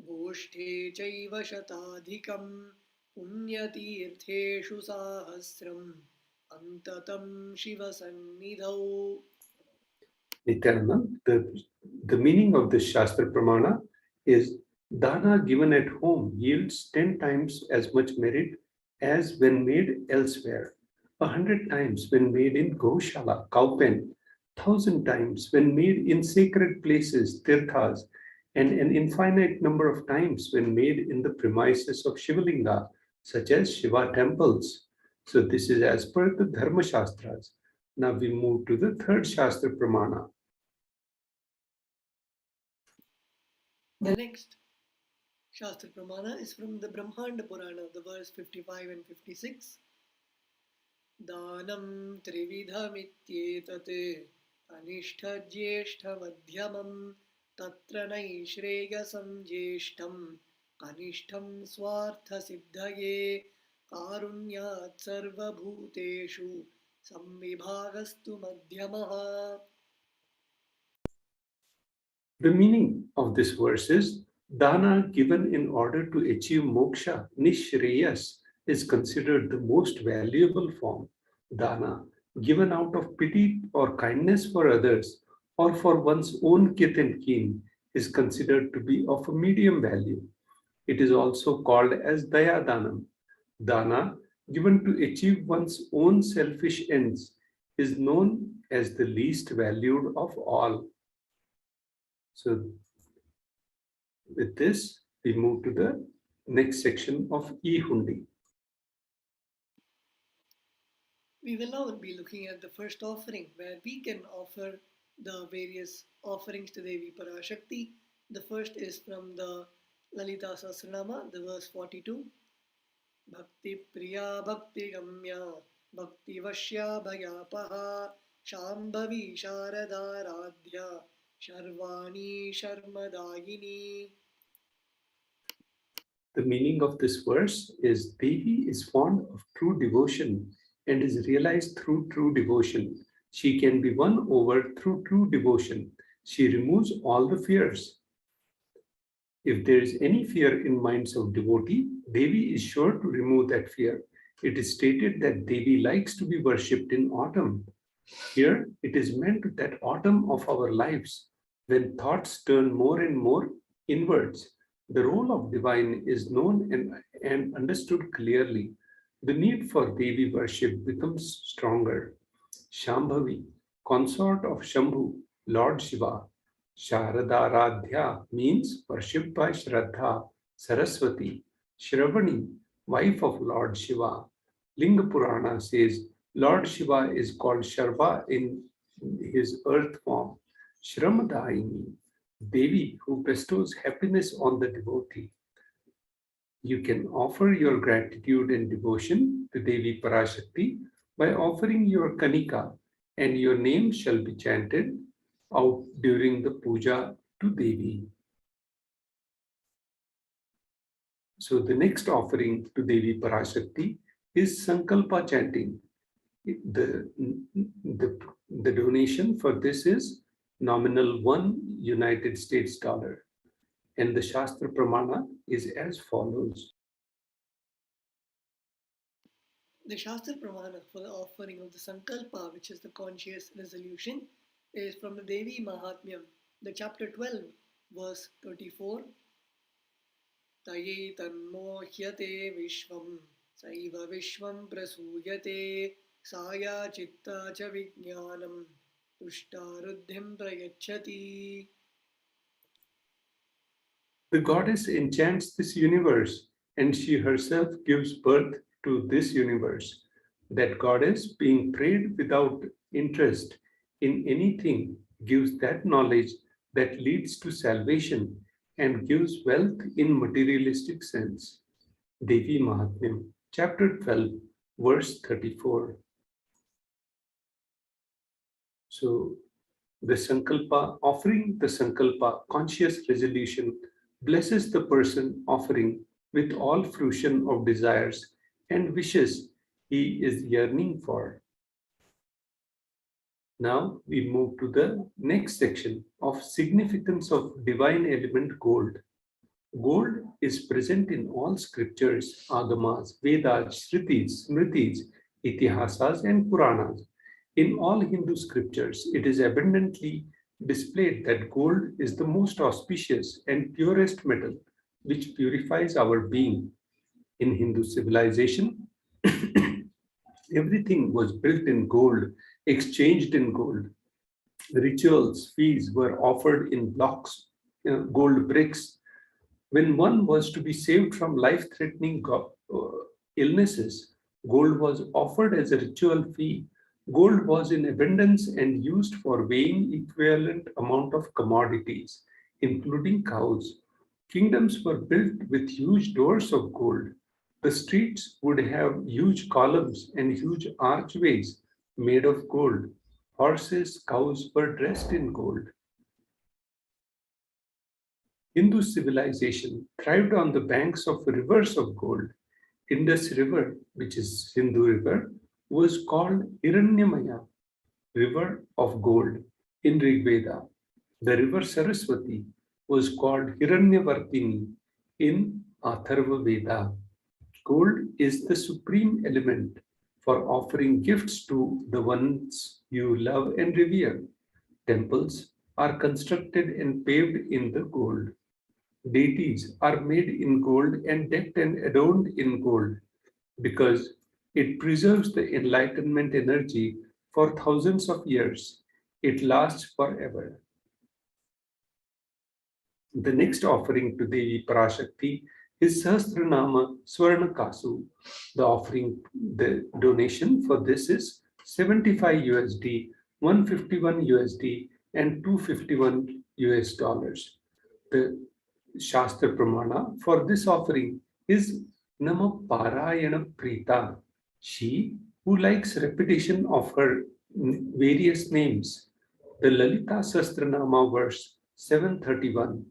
goshthe chaiva shatadhikam punyatirtheshu sahasram antatam shiva sannidhau. Nithyananda, the meaning of this Shastra Pramana is Dana given at home yields 10 times as much merit as when made elsewhere, 100 times when made in Goshala, cowpen, 1,000 times when made in sacred places, tirthas, and an infinite number of times when made in the premises of Shivalinga, such as Shiva temples. So this is as per the Dharma Shastras. Now we move to the third Shastra Pramana. The next Shastra Pramana is from the Brahmanda Purana, the verse 55 and 56. Danam trividhamityetate anishtha jyeshtha madhyamam tatra naishreyasam jyeshtam anishtham swartha siddhaye karunyat sarva bhuteshu samvibhagastu madhyamaha. The meaning of this verse is dana given in order to achieve moksha, nishreyas, is considered the most valuable form. Dana given out of pity or kindness for others or for one's own kith and kin is considered to be of a medium value. It is also called as daya danam. Dana given to achieve one's own selfish ends is known as the least valued of all. So with this, we move to the next section of E-Hundi. We will now be looking at the first offering, where we can offer the various offerings to Devi Parashakti. The first is from the Lalita Sahasranama, the verse 42. Bhakti Priya Bhakti Gamya Bhakti Vashya Bhayapaha Shambhavi Sharada Radhya Sharvani Sharmadayini. The meaning of this verse is Devi is fond of true devotion and is realized through true devotion. She can be won over through true devotion. She removes all the fears. If there is any fear in minds of devotee, Devi is sure to remove that fear. It is stated that Devi likes to be worshipped in autumn. Here, it is meant that autumn of our lives, when thoughts turn more and more inwards. The role of divine is known and understood clearly. The need for Devi worship becomes stronger. Shambhavi, consort of Shambhu, Lord Shiva. Sharadaradhya means worshipped by Shraddha, Saraswati. Shravani, wife of Lord Shiva. Linga Purana says Lord Shiva is called Sharva in his earth form. Shramadaini, Devi who bestows happiness on the devotee. You can offer your gratitude and devotion to Devi Parashakti by offering your Kanika, and your name shall be chanted out during the puja to Devi. So the next offering to Devi Parashakti is Sankalpa chanting. The donation for this is nominal $1 United States dollar. And the Shastra Pramana is as follows. The Shastra Pramana for the offering of the Sankalpa, which is the conscious resolution, is from the Devi Mahatmyam, the chapter 12, verse 34. Taye tanmohyate vishvam, saiva vishvam prasuyate, saya chitta cha vijnanam, tushtaruddhim prayachati. The goddess enchants this universe, and she herself gives birth to this universe. That goddess, being prayed without interest in anything, gives that knowledge that leads to salvation and gives wealth in materialistic sense. Devi Mahatmyam, chapter 12, verse 34. So, the Sankalpa, offering the Sankalpa, conscious resolution, blesses the person offering with all fruition of desires and wishes he is yearning for. Now we move to the next section of significance of divine element gold. Gold is present in all scriptures, agamas, Vedas, Shrutis, Smritis, Itihasas and Puranas. In all Hindu scriptures, it is abundantly displayed that gold is the most auspicious and purest metal which purifies our being. In Hindu civilization, everything was built in gold, exchanged in gold. Rituals, fees were offered in blocks, gold bricks. When one was to be saved from life threatening illnesses, gold was offered as a ritual fee. Gold was in abundance and used for weighing equivalent amount of commodities, including cows. Kingdoms were built with huge doors of gold. The streets would have huge columns and huge archways made of gold. Horses, cows were dressed in gold. Hindu civilization thrived on the banks of rivers of gold. Indus River, which is Hindu river, was called Hiranyamaya, river of gold, in Rig Veda. The river Saraswati was called Hiranyavartini in Atharva Veda. Gold is the supreme element for offering gifts to the ones you love and revere. Temples are constructed and paved in the gold. Deities are made in gold and decked and adorned in gold because it preserves the enlightenment energy for thousands of years. It lasts forever. The next offering to Devi Parashakti is Sahasranama Swarna Kasu. The donation for this is 75 USD, 151 USD, and 251 US dollars. The Shastra Pramana for this offering is Nama Parayana Prita. She who likes repetition of her various names. The Lalita Sahasranama verse 731.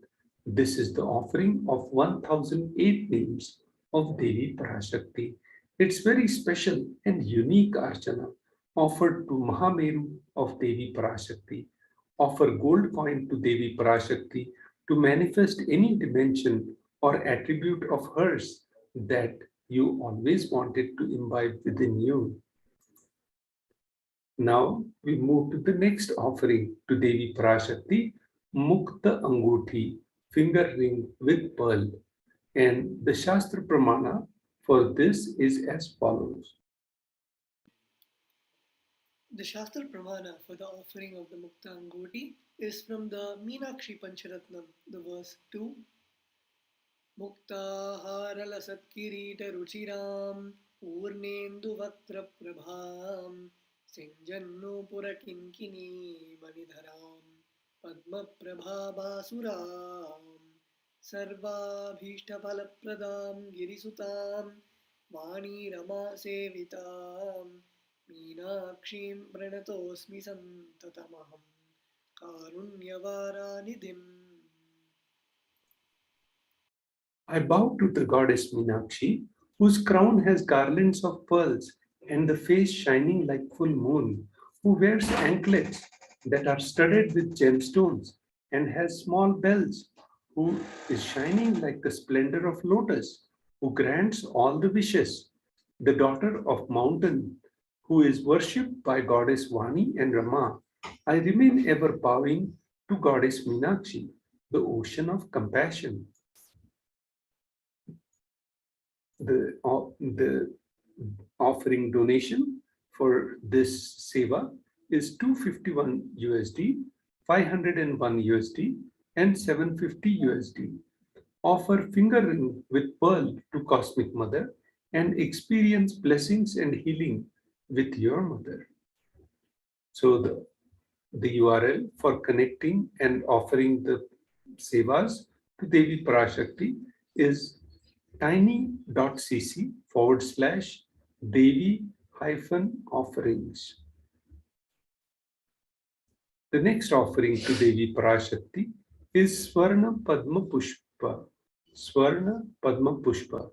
This is the offering of 1008 names of Devi Parashakti. It's very special and unique archana offered to Mahameru of Devi Parashakti. Offer gold coin to Devi Parashakti to manifest any dimension or attribute of hers that you always wanted to imbibe within you. Now we move to the next offering to Devi Parashakti, Mukta Anguthi, finger ring with pearl. And the Shastra Pramana for this is as follows. The Shastra Pramana for the offering of the Mukta Angoti is from the Meenakshi Pancharatnam, the verse 2. Mukta Harala Satkirita Ruchiram Urnendu Vaktra Prabham Sinjannu Purakinkini Manidharam Padma Prabha Basuram Sarvabhishta Palapradam Girisutam Vani Rama Sevitam Meenakshim Pranatosmi Santatamaham Karunyavaranidhim. I bow to the goddess Meenakshi, whose crown has garlands of pearls and the face shining like full moon, who wears anklets that are studded with gemstones and has small bells, who is shining like the splendor of lotus, who grants all the wishes, the daughter of mountain, who is worshipped by goddess Vani and Rama. I remain ever bowing to goddess Meenakshi, the ocean of compassion. The offering donation for this seva is 251 USD, 501 USD, and 750 USD. Offer finger ring with pearl to Cosmic Mother and experience blessings and healing with your mother. So the URL for connecting and offering the sevas to Devi Parashakti is tiny.cc/Devi-offerings. The next offering to Devi Parashakti is Swarna Padma Pushpa. Swarna Padma Pushpa.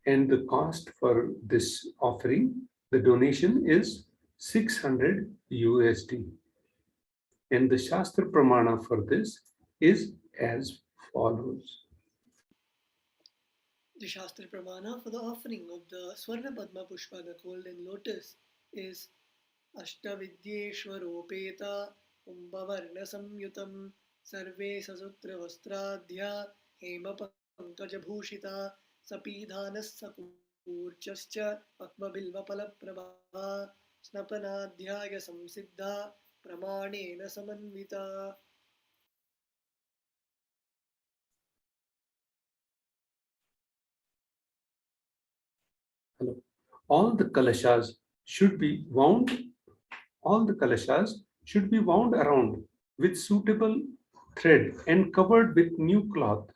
And the cost for this offering, the donation is 600 USD. And the Shastra Pramana for this is as follows. The Shastra Pramana for the offering of the Swarna Padma Pushpa, the golden lotus, is Ashtavidyeshwaropeta Kumbhavarna Samyutam Sarve Sasutra Vastradhya Hema त्वजभूषिता सपीधानः सकूर्चश्च पक्वबिल्वफलप्रभा स्नपनाध्याय संसिद्धा प्रमाणेन समन्विता. Hello. All the kalashas should be wound. All the kalashas should be wound around with suitable thread and covered with new cloth.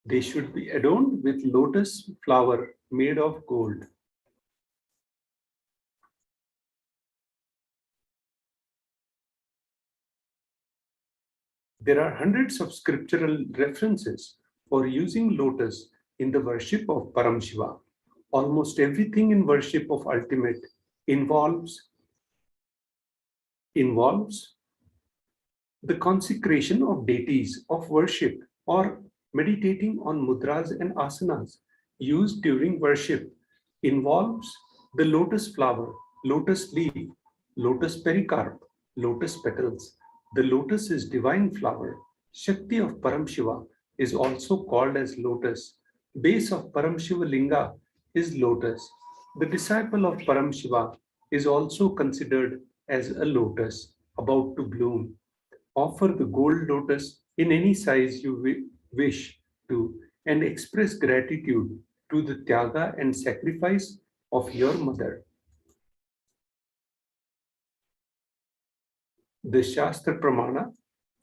They should be adorned with lotus flower made of gold. There are hundreds of scriptural references for using lotus in the worship of Paramashiva. Almost everything in worship of ultimate involves the consecration of deities of worship or meditating on mudras and asanas used during worship involves the lotus flower, lotus leaf, lotus pericarp, lotus petals. The lotus is divine flower. Shakti of Paramashiva is also called as lotus. Base of Paramashiva Linga is lotus. The disciple of Paramashiva is also considered as a lotus about to bloom. Offer the gold lotus in any size you wish to and express gratitude to the tyaga and sacrifice of your mother. The Shastra Pramana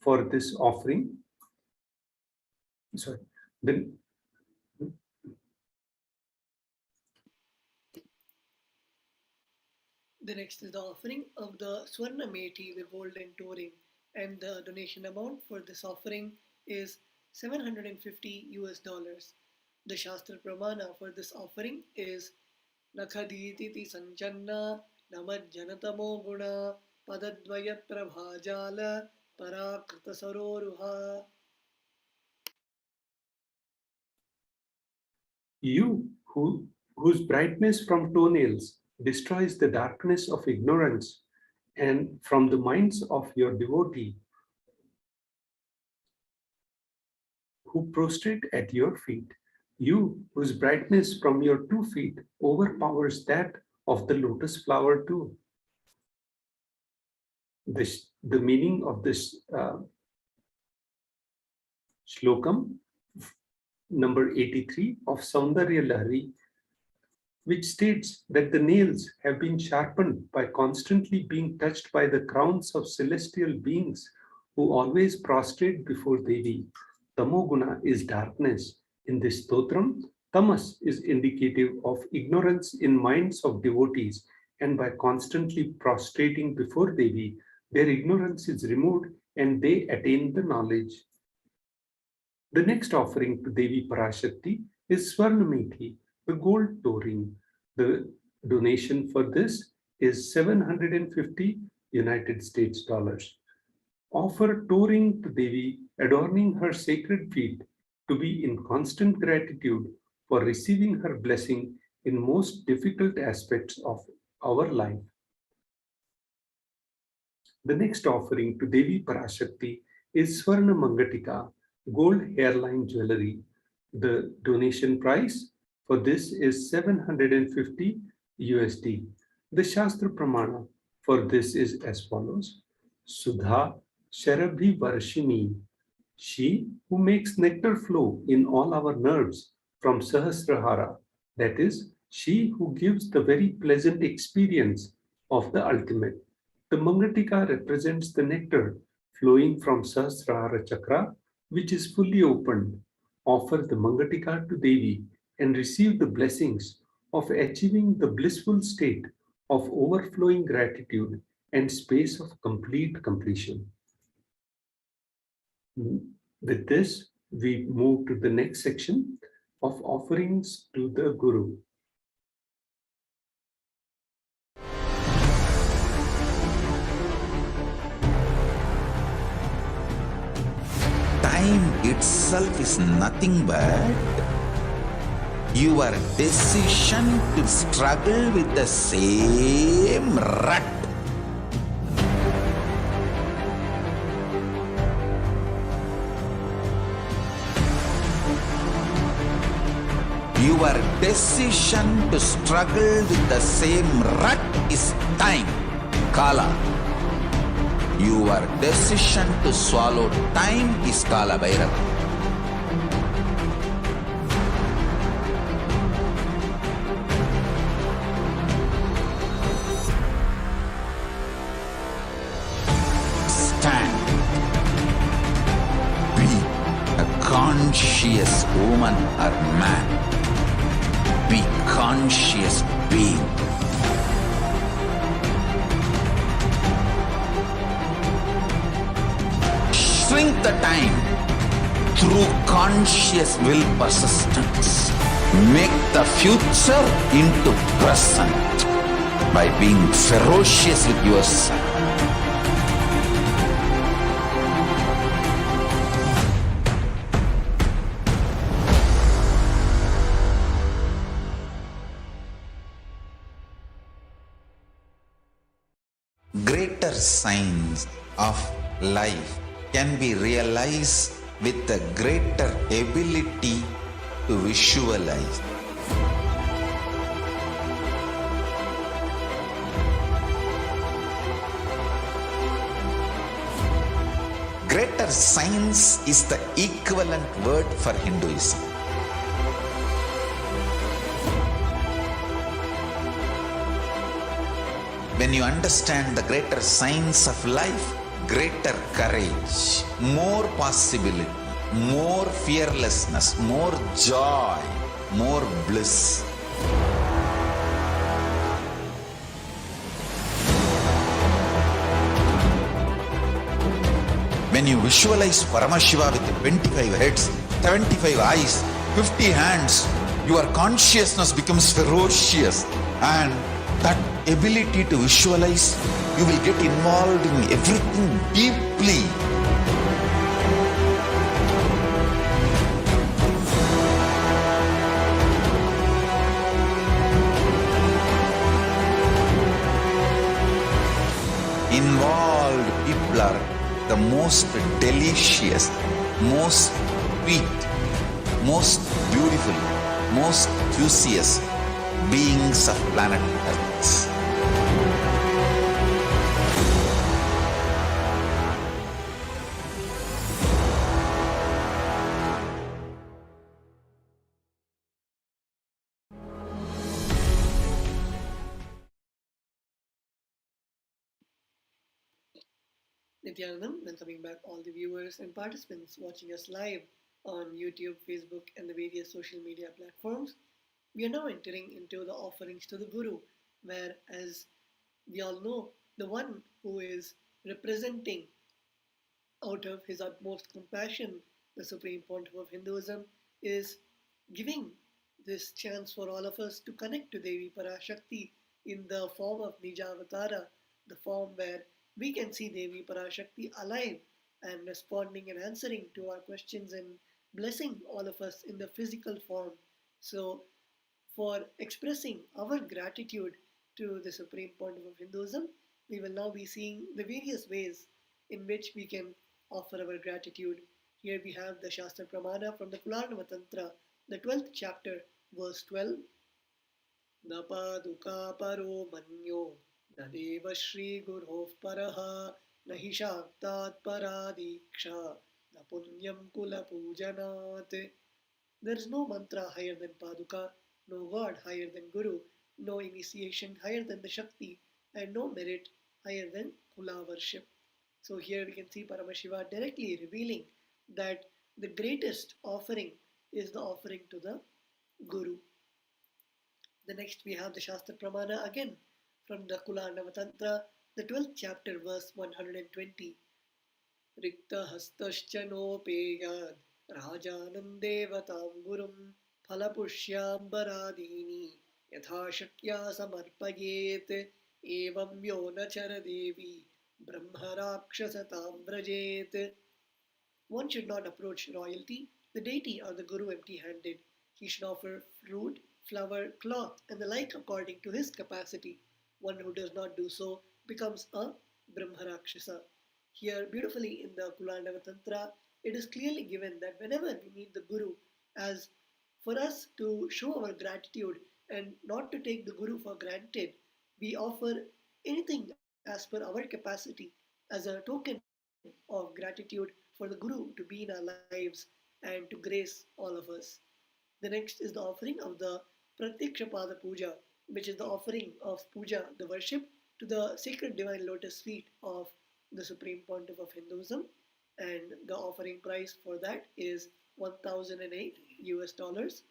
for this offering, The next is the offering of the Swarna Meti, the golden touring, and the donation amount for this offering is $750 US. The Shastra Pramana for this offering is Nakhaditi Sanchanna Namajjanatamo Guna Padadvaya Prabhajala Parakrita Saroruha. You whose brightness from toenails destroys the darkness of ignorance and from the minds of your devotee who prostrate at your feet, you whose brightness from your 2 feet overpowers that of the lotus flower too. The meaning of this shlokam number 83 of Saundarya Lahari, which states that the nails have been sharpened by constantly being touched by the crowns of celestial beings who always prostrate before Devi. Tamoguna is darkness. In this stotram, tamas is indicative of ignorance in minds of devotees, and by constantly prostrating before Devi, their ignorance is removed and they attain the knowledge. The next offering to Devi Parashakti is Swarnamethi, the gold touring. The donation for this is $750 United States dollars. Offer touring to Devi, adorning her sacred feet, to be in constant gratitude for receiving her blessing in most difficult aspects of our life. The next offering to Devi Parashakti is Swarna Mangatika, gold hairline jewelry. The donation price for this is $750 USD. The Shastra Pramana for this is as follows. Sudha Sharabhi Varshini, she who makes nectar flow in all our nerves from Sahasrahara, that is, she who gives the very pleasant experience of the ultimate. The Mangatika represents the nectar flowing from Sahasrahara Chakra, which is fully opened. Offer the Mangatika to Devi and receive the blessings of achieving the blissful state of overflowing gratitude and space of complete completion. With this, we move to the next section of offerings to the Guru. Time itself is nothing but your decision to struggle with the same rut. Your decision to struggle with the same rut is time, Kala. Your decision to swallow time is Kala Bhairava. Stand. Be a conscious woman or man. Be conscious being. Shrink the time through conscious will persistence. Make the future into present by being ferocious with yourself. Greater signs of life can be realized with a greater ability to visualize. Greater science is the equivalent word for Hinduism. When you understand the greater science of life, greater courage, more possibility, more fearlessness, more joy, more bliss. When you visualize Paramashiva with 25 heads, 75 eyes, 50 hands, your consciousness becomes ferocious, and that ability to visualize, you will get involved in everything deeply. Involved people are the most delicious, most sweet, most beautiful, most juiciest beings of planet Earth. Nithyanandam, welcoming back all the viewers and participants watching us live on YouTube, Facebook, and the various social media platforms. We are now entering into the offerings to the Guru, where, as we all know, the one who is representing out of his utmost compassion, the Supreme Pontiff of Hinduism, is giving this chance for all of us to connect to Devi Parashakti in the form of Nijavatara, the form where we can see Devi Parashakti alive and responding and answering to our questions and blessing all of us in the physical form. So, for expressing our gratitude to the Supreme Pontiff of Hinduism, we will now be seeing the various ways in which we can offer our gratitude. Here we have the Shastra Pramana from the Kularnava Tantra, the 12th chapter, verse 12. Napaduka paro manyo nadeva shri gurhov paraha nahi shaktat paradiksha napunyam kula pujanat. There is no mantra higher than Paduka, no God higher than Guru, no initiation higher than the Shakti, and no merit higher than Kula worship. So here we can see Paramashiva directly revealing that the greatest offering is the offering to the Guru. The next we have the Shastra Pramana again from the Kularnava Tantra, the 12th chapter, verse 120. Rikta hastascha nopeyad rajanandevatam gurum phalapushyaam baradini yatha shakya samarpayet evam yona charadevi brahmarakshasatam vrajet. One should not approach royalty, the deity or the Guru empty-handed. He should offer fruit, flower, cloth, and the like according to his capacity. One who does not do so becomes a Brahmarakshasa. Here, beautifully in the Kularnava Tantra, it is clearly given that whenever we meet the Guru as For us to show our gratitude and not to take the Guru for granted, we offer anything as per our capacity as a token of gratitude for the Guru to be in our lives and to grace all of us. The next is the offering of the Pratyakshapada Puja, which is the offering of puja, the worship, to the sacred divine lotus feet of the Supreme Pontiff of Hinduism. And the offering price for that is 1008 US dollars.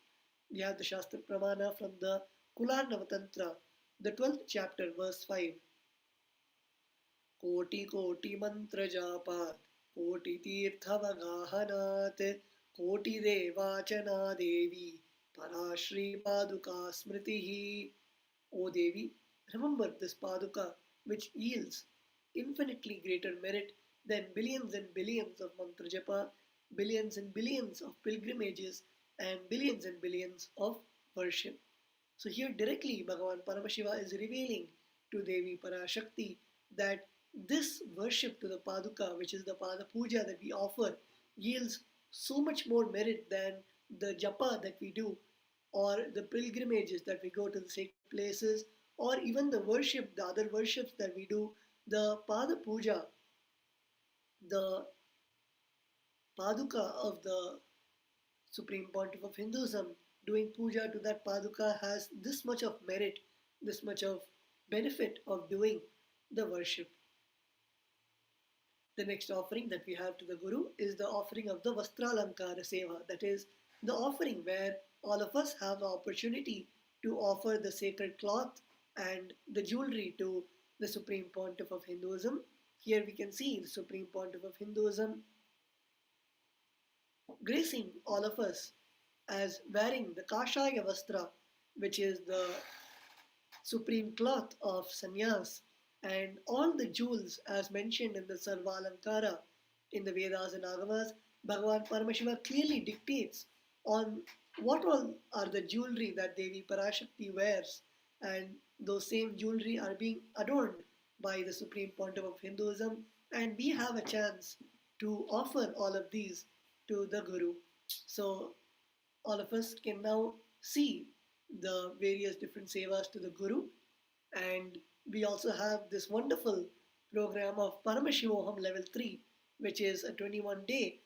We have the Shastra Pramana from the Kularnava Tantra, the 12th chapter, verse 5. Koti koti mantra japat, koti tirtha vagahanat, koti devachana devi, parashri paduka smritihi. O Devi, remember this paduka which yields infinitely greater merit than billions and billions of mantra japa, billions and billions of pilgrimages, and billions of worship. So here directly Bhagavan Paramashiva is revealing to Devi Parashakti that this worship to the Paduka, which is the Pada Puja that we offer, yields so much more merit than the japa that we do, or the pilgrimages that we go to the sacred places, or even the worship, the other worships that we do. The Pada Puja, the Paduka of the Supreme Pontiff of Hinduism, doing puja to that Paduka has this much of merit, this much of benefit of doing the worship. The next offering that we have to the Guru is the offering of the Vastralankara Seva, that is, the offering where all of us have the opportunity to offer the sacred cloth and the jewelry to the Supreme Pontiff of Hinduism. Here we can see the Supreme Pontiff of Hinduism gracing all of us as wearing the Kashaya Vastra, which is the supreme cloth of sannyas, and all the jewels as mentioned in the Sarvalankara in the Vedas and Agamas. Bhagavan Paramashiva clearly dictates on what all are the jewelry that Devi Parashakti wears, and those same jewelry are being adorned by the Supreme Pontiff of Hinduism, and we have a chance to offer all of these to the Guru. So all of us can now see the various different sevas to the Guru, and we also have this wonderful program of Paramashivoham level 3, which is a 21-day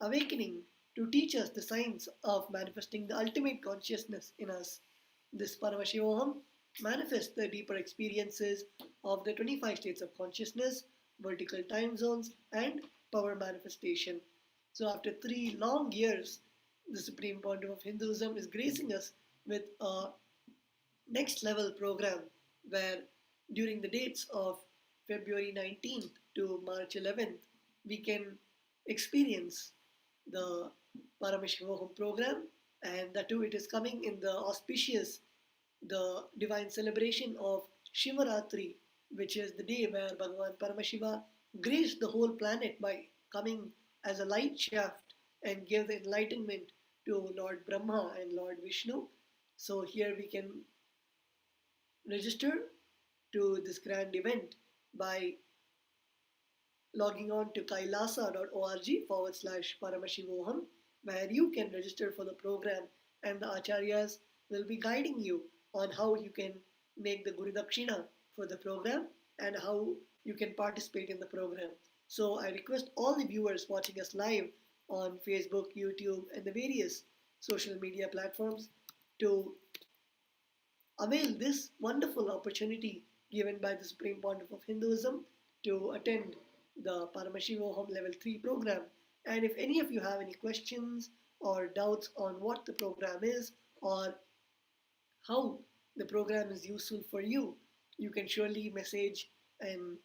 awakening to teach us the science of manifesting the ultimate consciousness in us. This Paramashivoham manifests the deeper experiences of the 25 states of consciousness, vertical time zones, and power manifestation. So after 3 long years, the Supreme Pontiff of Hinduism is gracing us with a next level program where during the dates of February 19th to March 11th, we can experience the Paramashivoham program, and that too it is coming in the auspicious, the divine celebration of Shivaratri, which is the day where Bhagavan Paramashiva graced the whole planet by coming as a light shaft and gave the enlightenment to Lord Brahma and Lord Vishnu. So here we can register to this grand event by logging on to kailasa.org/Paramashivoham, where you can register for the program, and the Acharyas will be guiding you on how you can make the Guru Dakshina for the program and how you can participate in the program. So I request all the viewers watching us live on Facebook, YouTube, and the various social media platforms to avail this wonderful opportunity given by the Supreme Pontiff of Hinduism to attend the Paramashivoham Level 3 program. And if any of you have any questions or doubts on what the program is or how the program is useful for you, you can surely message, and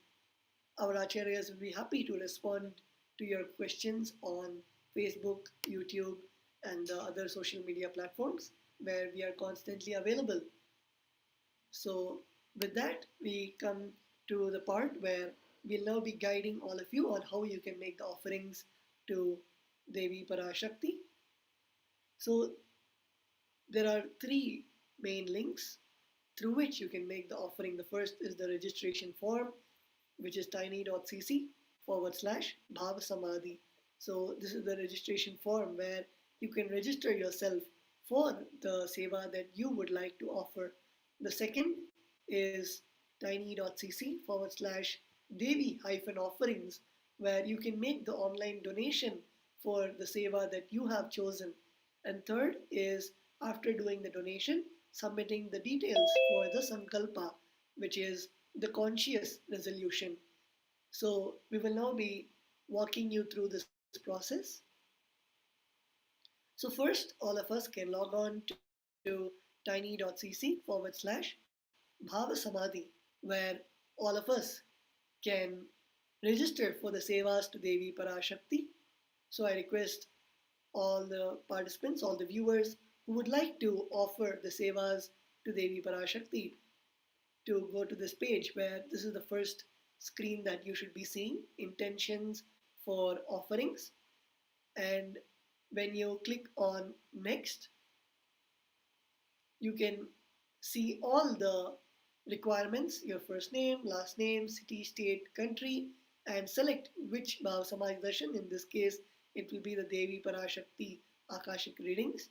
our Acharyas will be happy to respond to your questions on Facebook, YouTube, and the other social media platforms where we are constantly available. So with that, we come to the part where we'll now be guiding all of you on how you can make the offerings to Devi Parashakti. So there are 3 main links through which you can make the offering. The first is the registration form, which is tiny.cc/Bhava Samadhi. So this is the registration form where you can register yourself for the seva that you would like to offer. The second is tiny.cc/Devi-offerings, where you can make the online donation for the seva that you have chosen. And third is, after doing the donation, submitting the details for the sankalpa, which is the conscious resolution. So we will now be walking you through this process. So first, all of us can log on to tiny.cc/Bhavasamadhi, where all of us can register for the sevas to Devi Parashakti. So I request all the participants, all the viewers who would like to offer the sevas to Devi Parashakti to go to this page, where this is the first screen that you should be seeing, intentions for offerings. And when you click on next, you can see all the requirements, your first name, last name, city, state, country, and select which Bhava Samadhi Darshan. In this case, it will be the Devi Parashakti Akashic readings.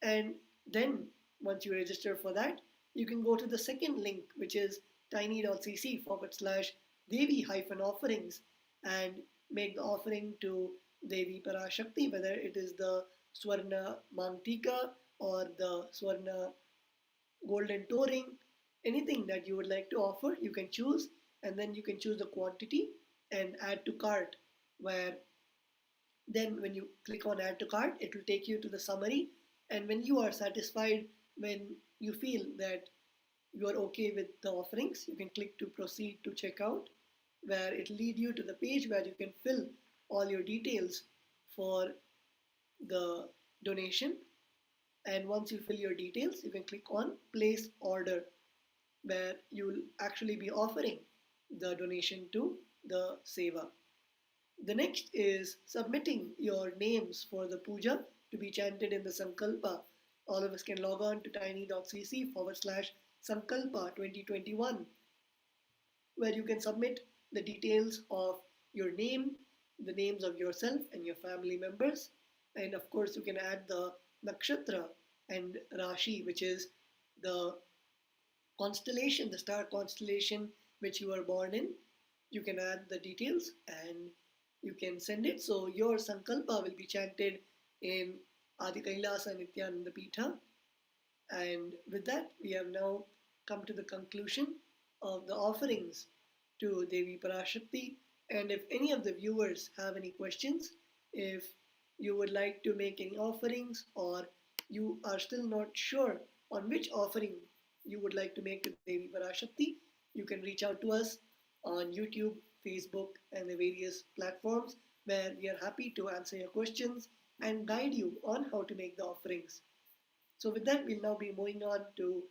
And then once you register for that, you can go to the second link, which is tiny.cc/Devi-offerings, and make the offering to Devi Parashakti, whether it is the Swarna Mangtika or the Swarna Golden Touring, anything that you would like to offer, you can choose, and then you can choose the quantity and add to cart, where then when you click on add to cart, it will take you to the summary. And when you are satisfied, when you feel that you are okay with the offerings, you can click to proceed to checkout, where it will lead you to the page where you can fill all your details for the donation. And once you fill your details, you can click on place order, where you will actually be offering the donation to the seva. The next is submitting your names for the puja to be chanted in the sankalpa. All of us can log on to tiny.cc/sankalpa 2021, where you can submit the details of your name, the names of yourself and your family members, and of course you can add the nakshatra and rashi, which is the constellation, the star constellation which you were born in. You can add the details and you can send it. So your sankalpa will be chanted in Adi KAILASA Nithyananda Pitha. And with that, we have now come to the conclusion of the offerings to Devi Parashakti. And if any of the viewers have any questions, if you would like to make any offerings, or you are still not sure on which offering you would like to make to Devi Parashakti, you can reach out to us on YouTube, Facebook, and the various platforms, where we are happy to answer your questions and guide you on how to make the offerings. So with that, we'll now be moving on to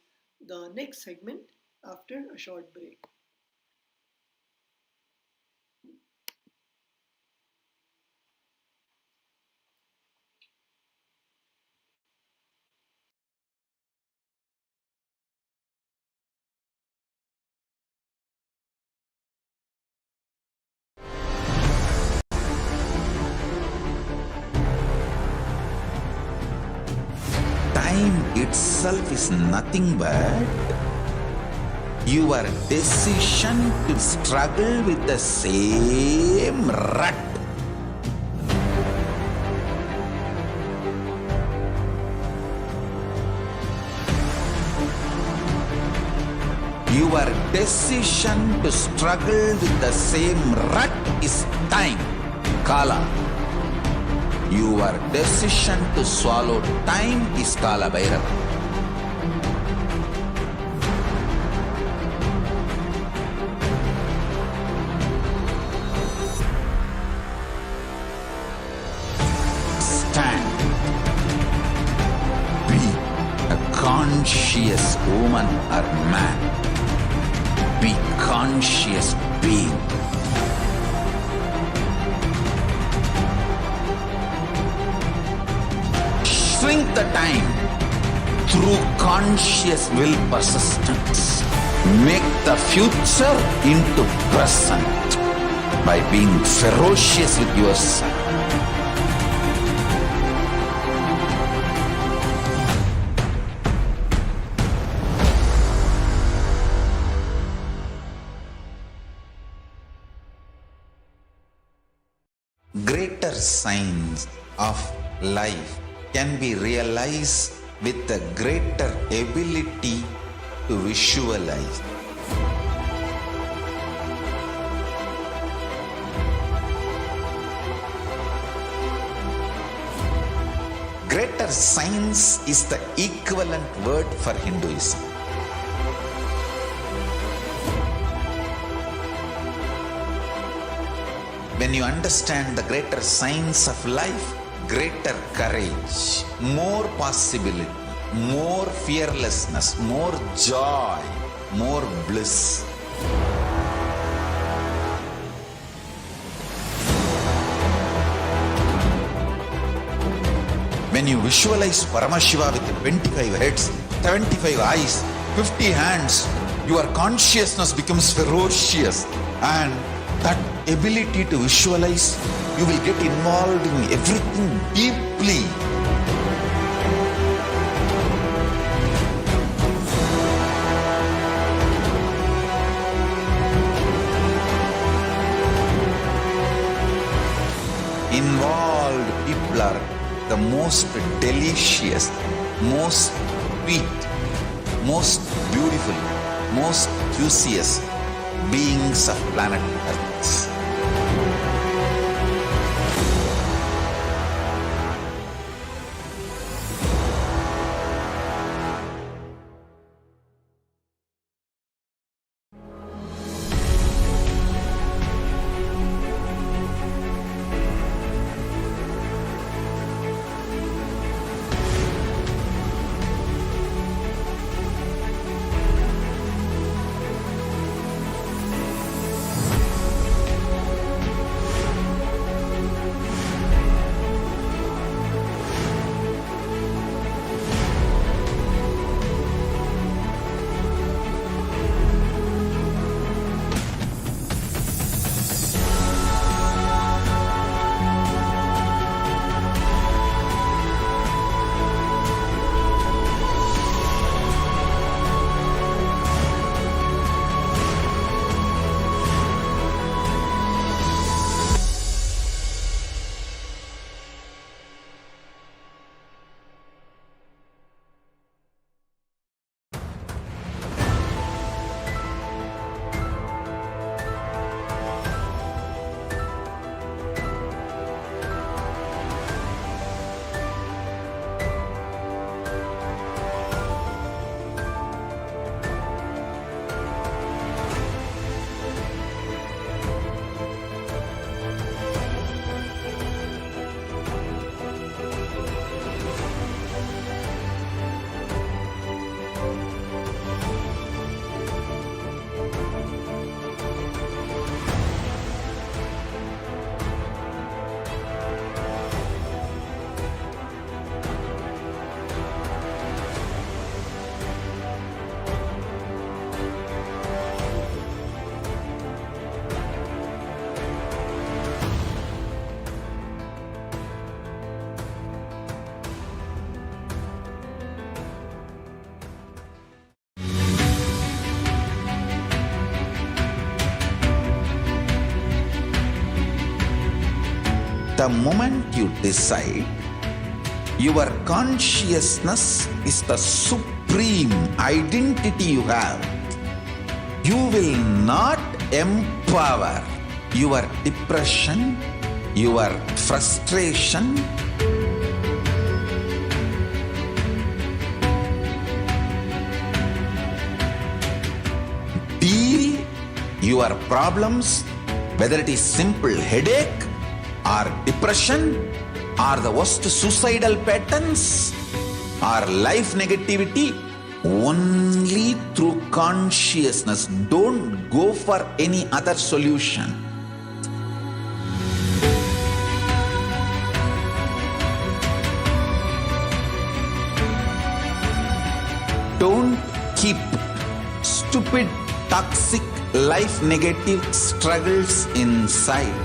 the next segment after a short break. Time itself is nothing but your decision to struggle with the same rut. Your decision to struggle with the same rut is time, Kala. Your decision to swallow time is Kala Bhairava. Stand. Be a conscious woman or man. Be conscious being. Shrink the time through conscious will persistence. Make the future into present by being ferocious with yourself. signs of life can be realized with a greater ability to visualize. Greater signs is the equivalent word for Hinduism. When you understand the greater signs of life, greater courage, more possibility, more fearlessness, more joy, more bliss. When you visualize Paramashiva with 25 heads, 75 eyes, 50 hands, your consciousness becomes ferocious, and that ability to visualize, you will get involved in everything deeply. Involved people are the most delicious, most sweet, most beautiful, most juiciest beings of planet Earth. The moment you decide, your consciousness is the supreme identity you have. You will not empower your depression, your frustration, deal your problems, whether it is simple headache or depression or the worst suicidal patterns or life negativity, only through consciousness. Don't go for any other solution. Don't keep stupid, toxic, life negative struggles inside.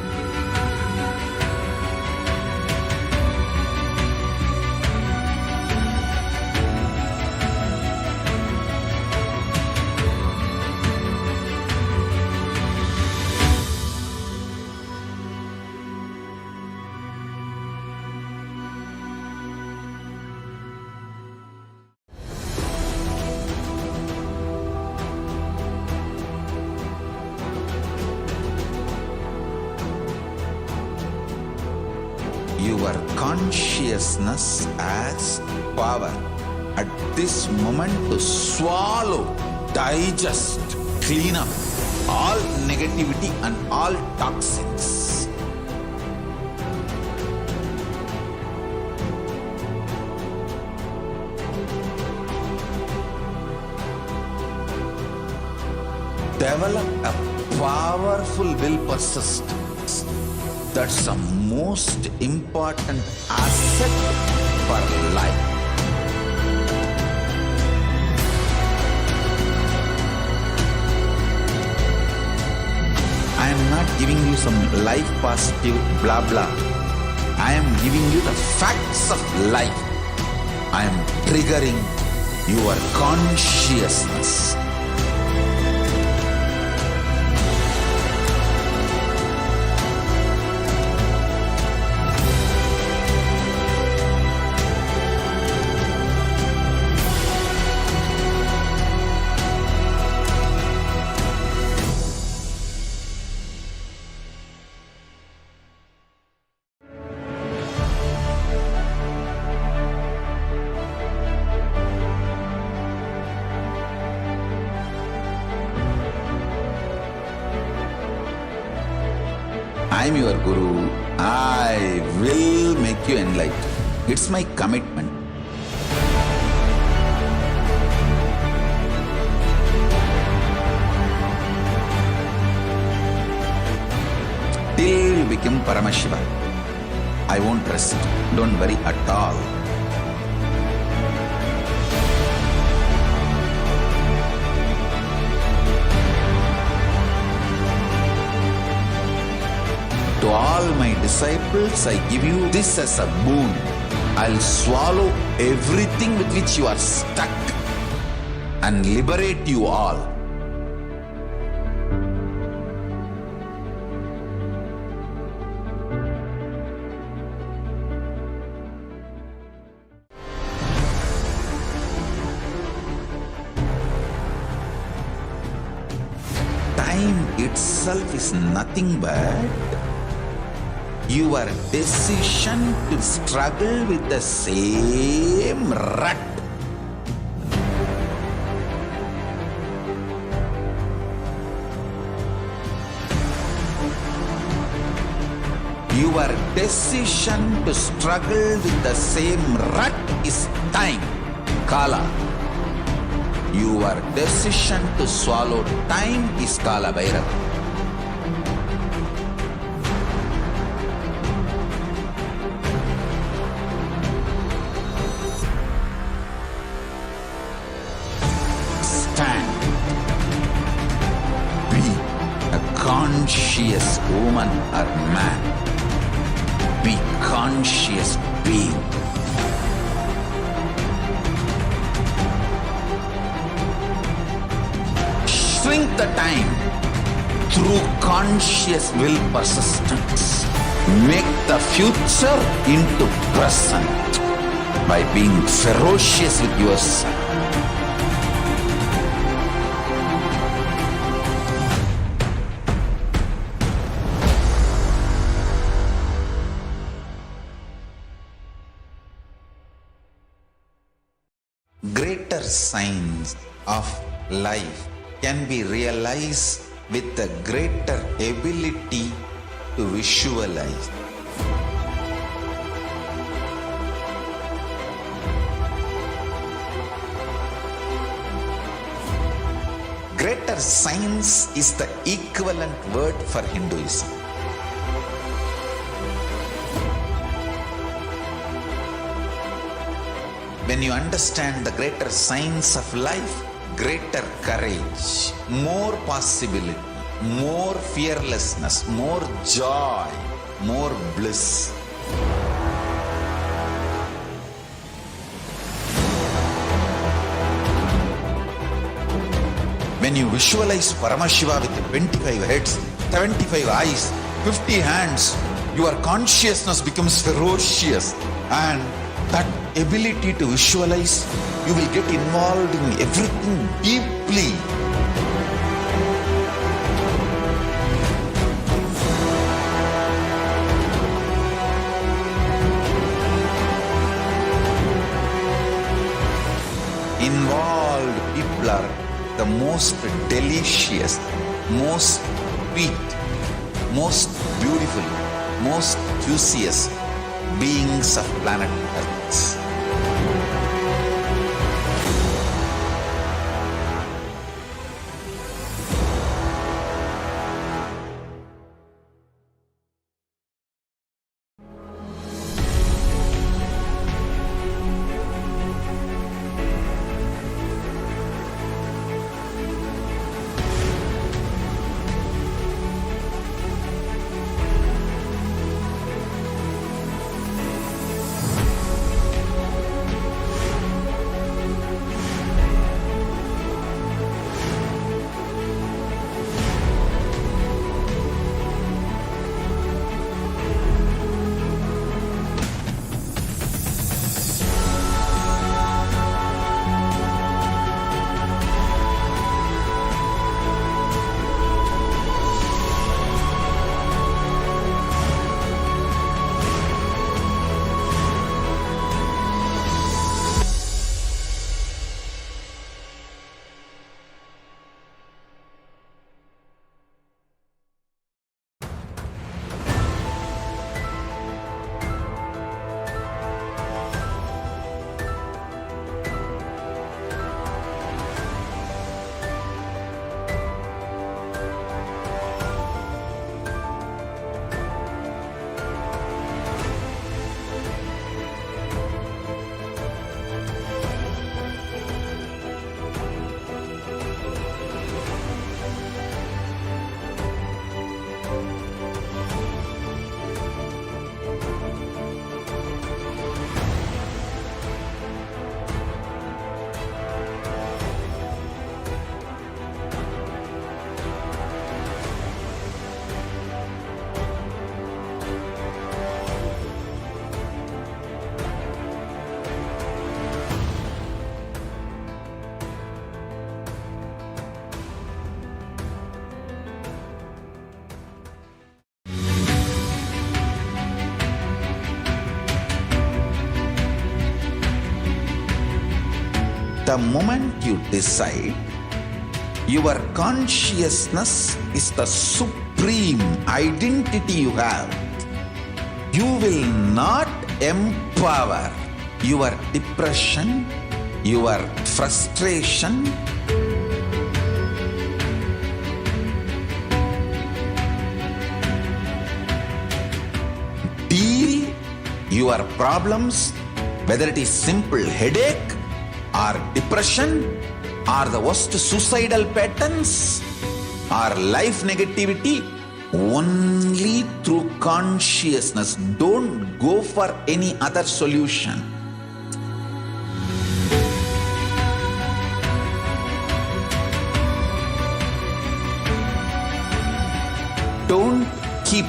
your consciousness as power at this moment to swallow, digest, clean up all negativity and all toxins. Develop a powerful will persistence. That's the most important asset for life. I am not giving you some life positive blah blah. I am giving you the facts of life. I am triggering your consciousness. I am your Guru. I will make you enlightened. It's my commitment. Till you become Paramashiva, I won't rest. Don't worry at all. To all my disciples, I give you this as a boon. I'll swallow everything with which you are stuck and liberate you all. Time itself is nothing but your decision to struggle with the same rut. Your decision to struggle with the same rut is time, Kala. Your decision to swallow time is Kala Bhairava. Stand. Be a conscious woman or man. Be conscious being. Shrink the time through conscious will persistence. Make the future into present by being ferocious with yourself. Greater signs of life can be realized with a greater ability to visualize. Greater science is the equivalent word for Hinduism. When you understand the greater science of life, greater courage, more possibility, more fearlessness, more joy, more bliss. When you visualize Paramashiva with 25 heads, 75 eyes, 50 hands, your consciousness becomes ferocious, and that ability to visualize, you will get involved in everything deeply. involved people are the most delicious, most sweet, most beautiful, most juiciest beings of planet Earth. The moment you decide, your consciousness is the supreme identity you have. You will not empower your depression, your frustration, deal your problems, whether it is simple headache or depression or the worst suicidal patterns or life negativity, only through consciousness. Don't go for any other solution. Don't keep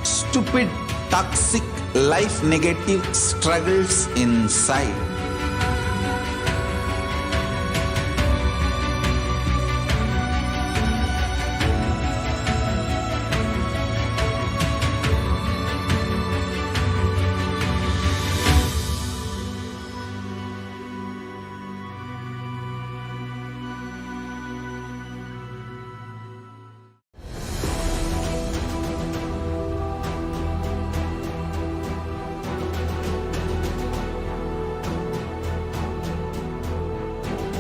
stupid, toxic, life negative struggles inside.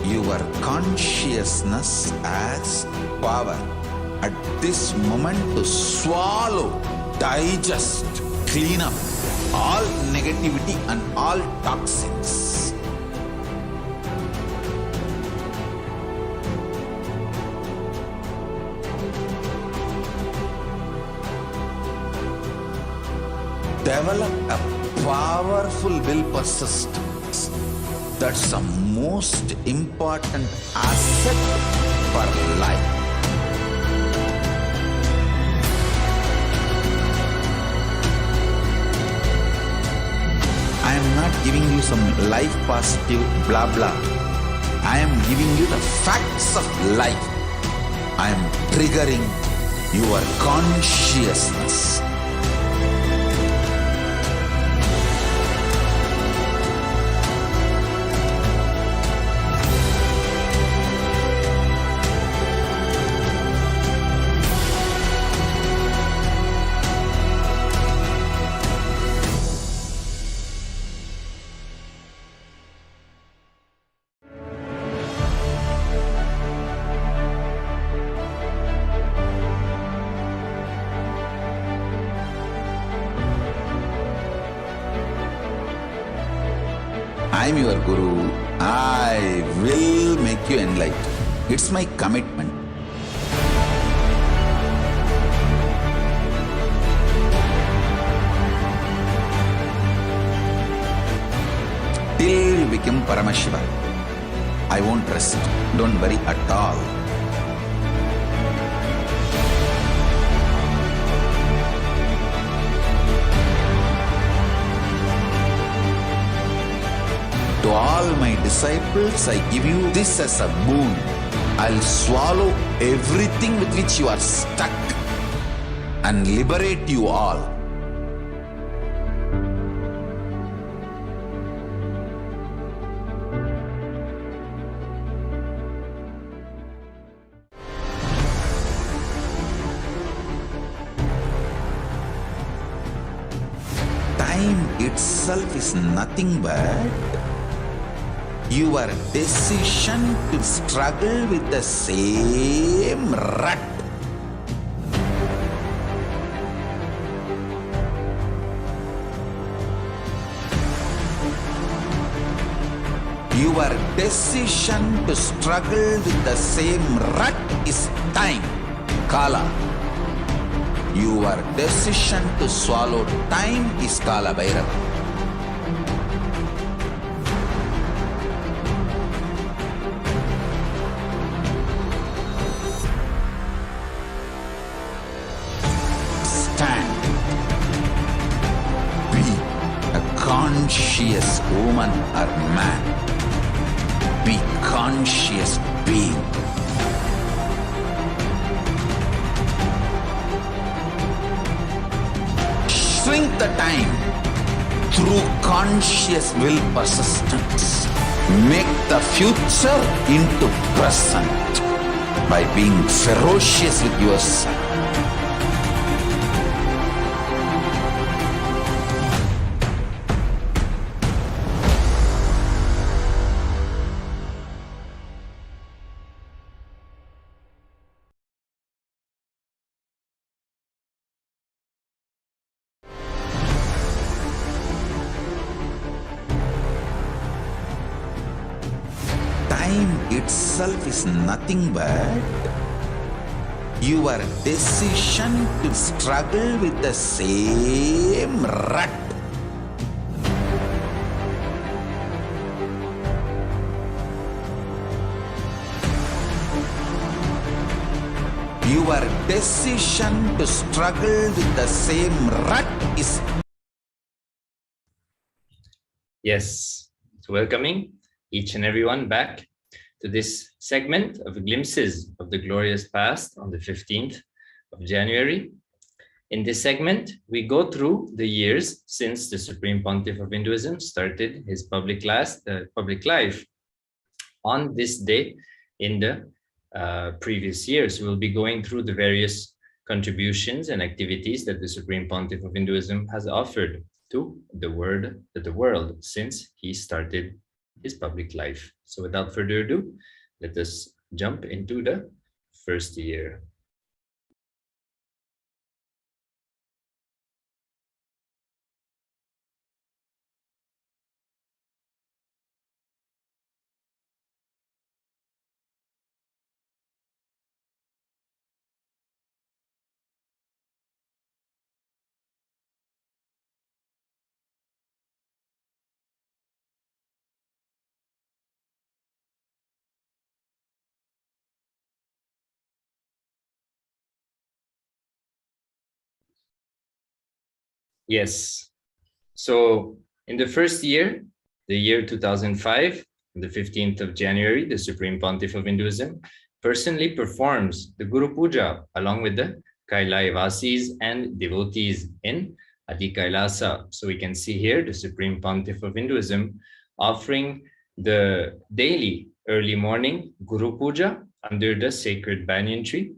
Your consciousness has power at this moment to swallow, digest, clean up all negativity and all toxins. Develop a powerful will persistence. That's the most important asset for life. I am not giving you some life positive blah blah. I am giving you the facts of life. I am triggering your consciousness. I'm your Guru. I will make you enlightened. It's my commitment. Till you become Paramashiva, I won't rest. Don't worry at all. To all my disciples, I give you this as a boon. I'll swallow everything with which you are stuck and liberate you all. Time itself is nothing but your decision to struggle with the same rut. Your decision to struggle with the same rut is time, Kala. Your decision to swallow time is Kala Bhairava. Stand. Be a conscious woman or man. Be conscious being. Shrink the time through conscious will persistence. Make the future into present by being ferocious with yourself. Time itself is nothing but your decision to struggle with the same rut. Your decision to struggle with the same rut is... Yes, so welcoming each and everyone back to this segment of glimpses of the glorious past on the 15th of January. In this segment, we go through the years since the Supreme Pontiff of Hinduism started his public life. On this day in the previous years, we'll be going through the various contributions and activities that the Supreme Pontiff of Hinduism has offered to the world since he started his public life. So without further ado, let us jump into the first year. Yes. So in the first year, the year 2005, on the 15th of January, the Supreme Pontiff of Hinduism personally performs the Guru Puja along with the Kailai Vasis and devotees in Adi KAILASA. So we can see here the Supreme Pontiff of Hinduism offering the daily early morning Guru Puja under the sacred banyan tree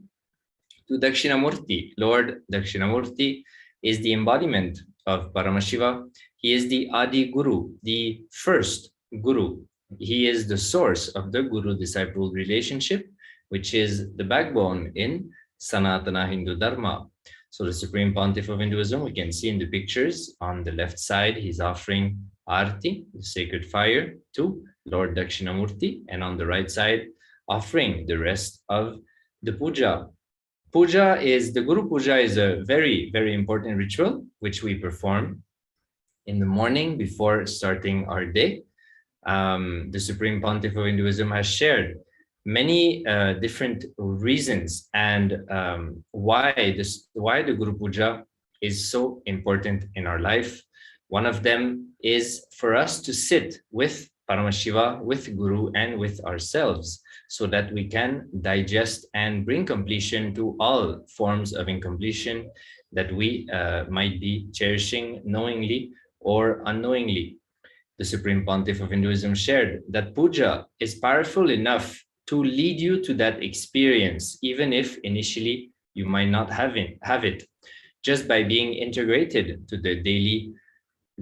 to Dakshinamurti. Lord Dakshinamurti is the embodiment of Paramashiva. He is the Adi Guru, the first Guru. He is the source of the Guru-disciple relationship, which is the backbone in Sanatana Hindu Dharma. So the Supreme Pontiff of Hinduism, we can see in the pictures on the left side, he's offering Arti, the sacred fire, to Lord Dakshinamurti, and on the right side, offering the rest of the puja. The Guru Puja is a very, very important ritual which we perform in the morning before starting our day. The Supreme Pontiff of Hinduism has shared many different reasons and why the Guru Puja is so important in our life. One of them is for us to sit with Paramashiva, with Guru, and with ourselves, so that we can digest and bring completion to all forms of incompletion that we might be cherishing knowingly or unknowingly. The Supreme Pontiff of Hinduism shared that puja is powerful enough to lead you to that experience, even if initially you might not have it. Just by being integrated to the daily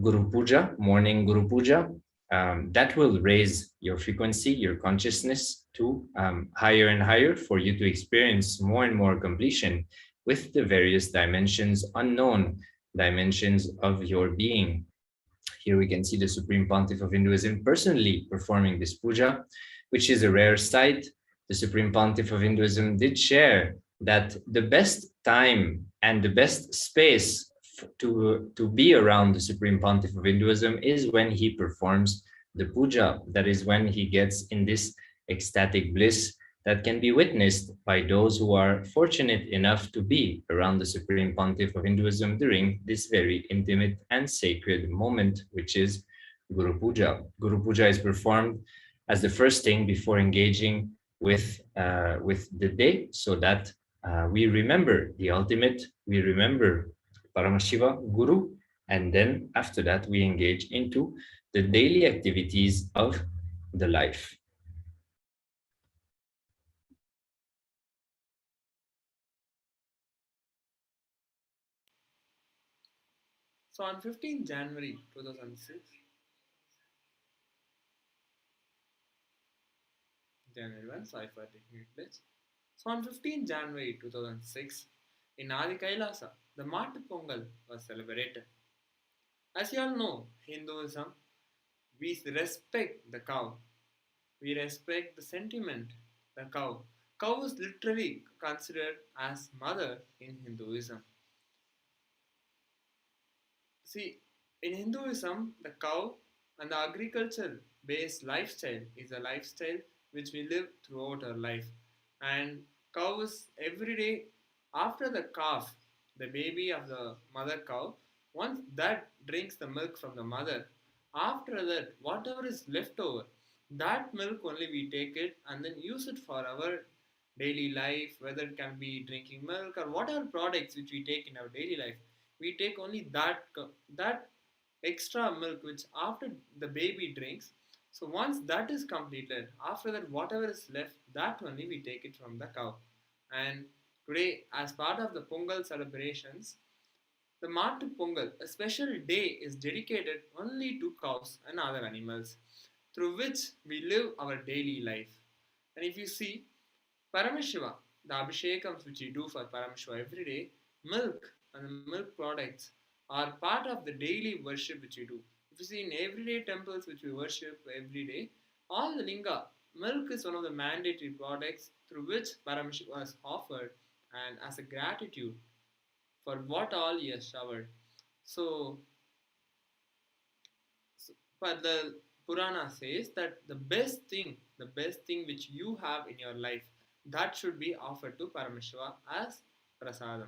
Guru Puja, morning Guru Puja, that will raise your frequency, your consciousness to higher and higher for you to experience more and more completion with the various dimensions, unknown dimensions of your being. Here we can see the Supreme Pontiff of Hinduism personally performing this puja, which is a rare sight. The Supreme Pontiff of Hinduism did share that the best time and the best space to be around the Supreme Pontiff of Hinduism is when he performs the puja. That is when he gets in this ecstatic bliss that can be witnessed by those who are fortunate enough to be around the Supreme Pontiff of Hinduism during this very intimate and sacred moment, which is Guru Puja. Guru Puja is performed as the first thing before engaging with the day, so that we remember the ultimate, we remember Paramashiva, Guru, and then after that we engage into the daily activities of the life. So on 15th January 2006, January 1, sorry for taking it place. So on 15th January 2006, in Adi KAILASA, the Mattu Pongal was celebrated. As you all know, Hinduism, we respect the cow. We respect the sentiment, the cow. Cow is literally considered as mother in Hinduism. See, in Hinduism, the cow and the agriculture-based lifestyle is a lifestyle which we live throughout our life. And cow is every day, after the calf, the baby of the mother cow, once that drinks the milk from the mother, after that, whatever is left over, that milk only we take it and then use it for our daily life, whether it can be drinking milk or whatever products which we take in our daily life. We take only that extra milk which after the baby drinks. So once that is completed, after that whatever is left, that only we take it from the cow. And today, as part of the Pongal celebrations, the Mattu Pongal, a special day, is dedicated only to cows and other animals, through which we live our daily life. And if you see, Paramashiva, the Abhishekams which we do for Paramashiva every day, milk and the milk products are part of the daily worship which we do. If you see in everyday temples which we worship every day, all the linga, milk is one of the mandatory products through which Paramashiva is offered and as a gratitude for what all he has showered. So but the Purana says that the best thing which you have in your life, that should be offered to Paramashiva as prasadam.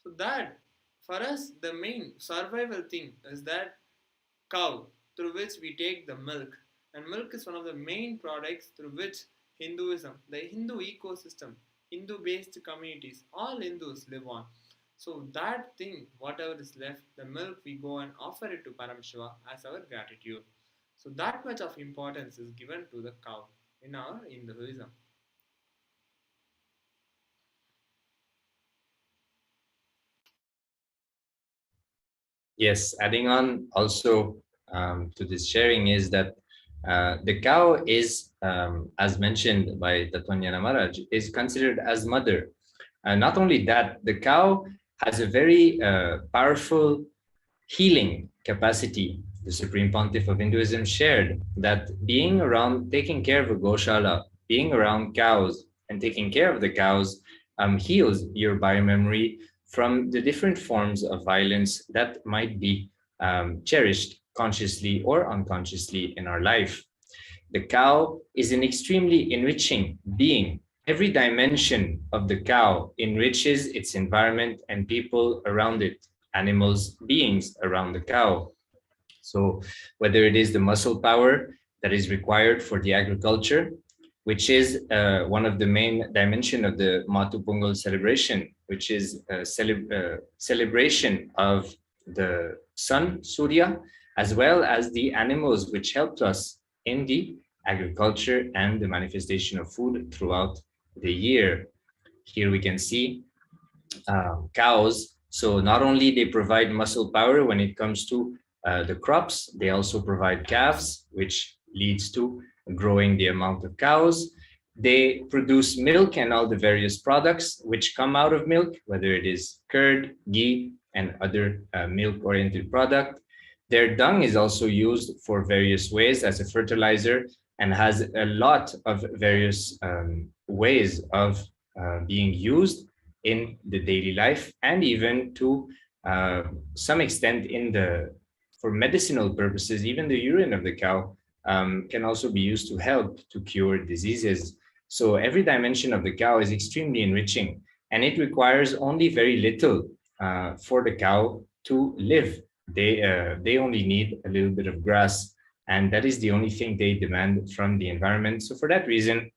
So that, for us, the main survival thing is that cow, through which we take the milk. And milk is one of the main products through which Hinduism, the Hindu ecosystem, Hindu-based communities, all Hindus live on. So that thing, whatever is left, the milk, we go and offer it to Paramashiva as our gratitude. So that much of importance is given to the cow in our Hinduism. Yes, adding on also to this sharing is that the cow is, as mentioned by Tatwanyana Maharaj, is considered as mother. Not only that, the cow has a very powerful healing capacity the Supreme Pontiff of Hinduism, shared that being around, taking care of a goshala, being around cows and taking care of the cows heals your biomemory from the different forms of violence that might be cherished consciously or unconsciously in our life. The cow is an extremely enriching being. Every dimension of the cow enriches its environment and people around it, animals, beings around the cow. So whether it is the muscle power that is required for the agriculture, which is one of the main dimension of the Matu Pongal celebration, which is a celebration of the sun, Surya, as well as the animals which helped us in the agriculture and the manifestation of food throughout the year. Here we can see cows. So not only they provide muscle power when it comes to the crops, they also provide calves, which leads to growing the amount of cows. They produce milk and all the various products which come out of milk, whether it is curd, ghee, and other milk-oriented product. Their dung is also used for various ways as a fertilizer and has a lot of various ways of being used in the daily life, and even to some extent for medicinal purposes. Even the urine of the cow can also be used to help to cure diseases. So every dimension of the cow is extremely enriching, and it requires only very little for the cow to live. They only need a little bit of grass, and that is the only thing they demand from the environment. So for that reason,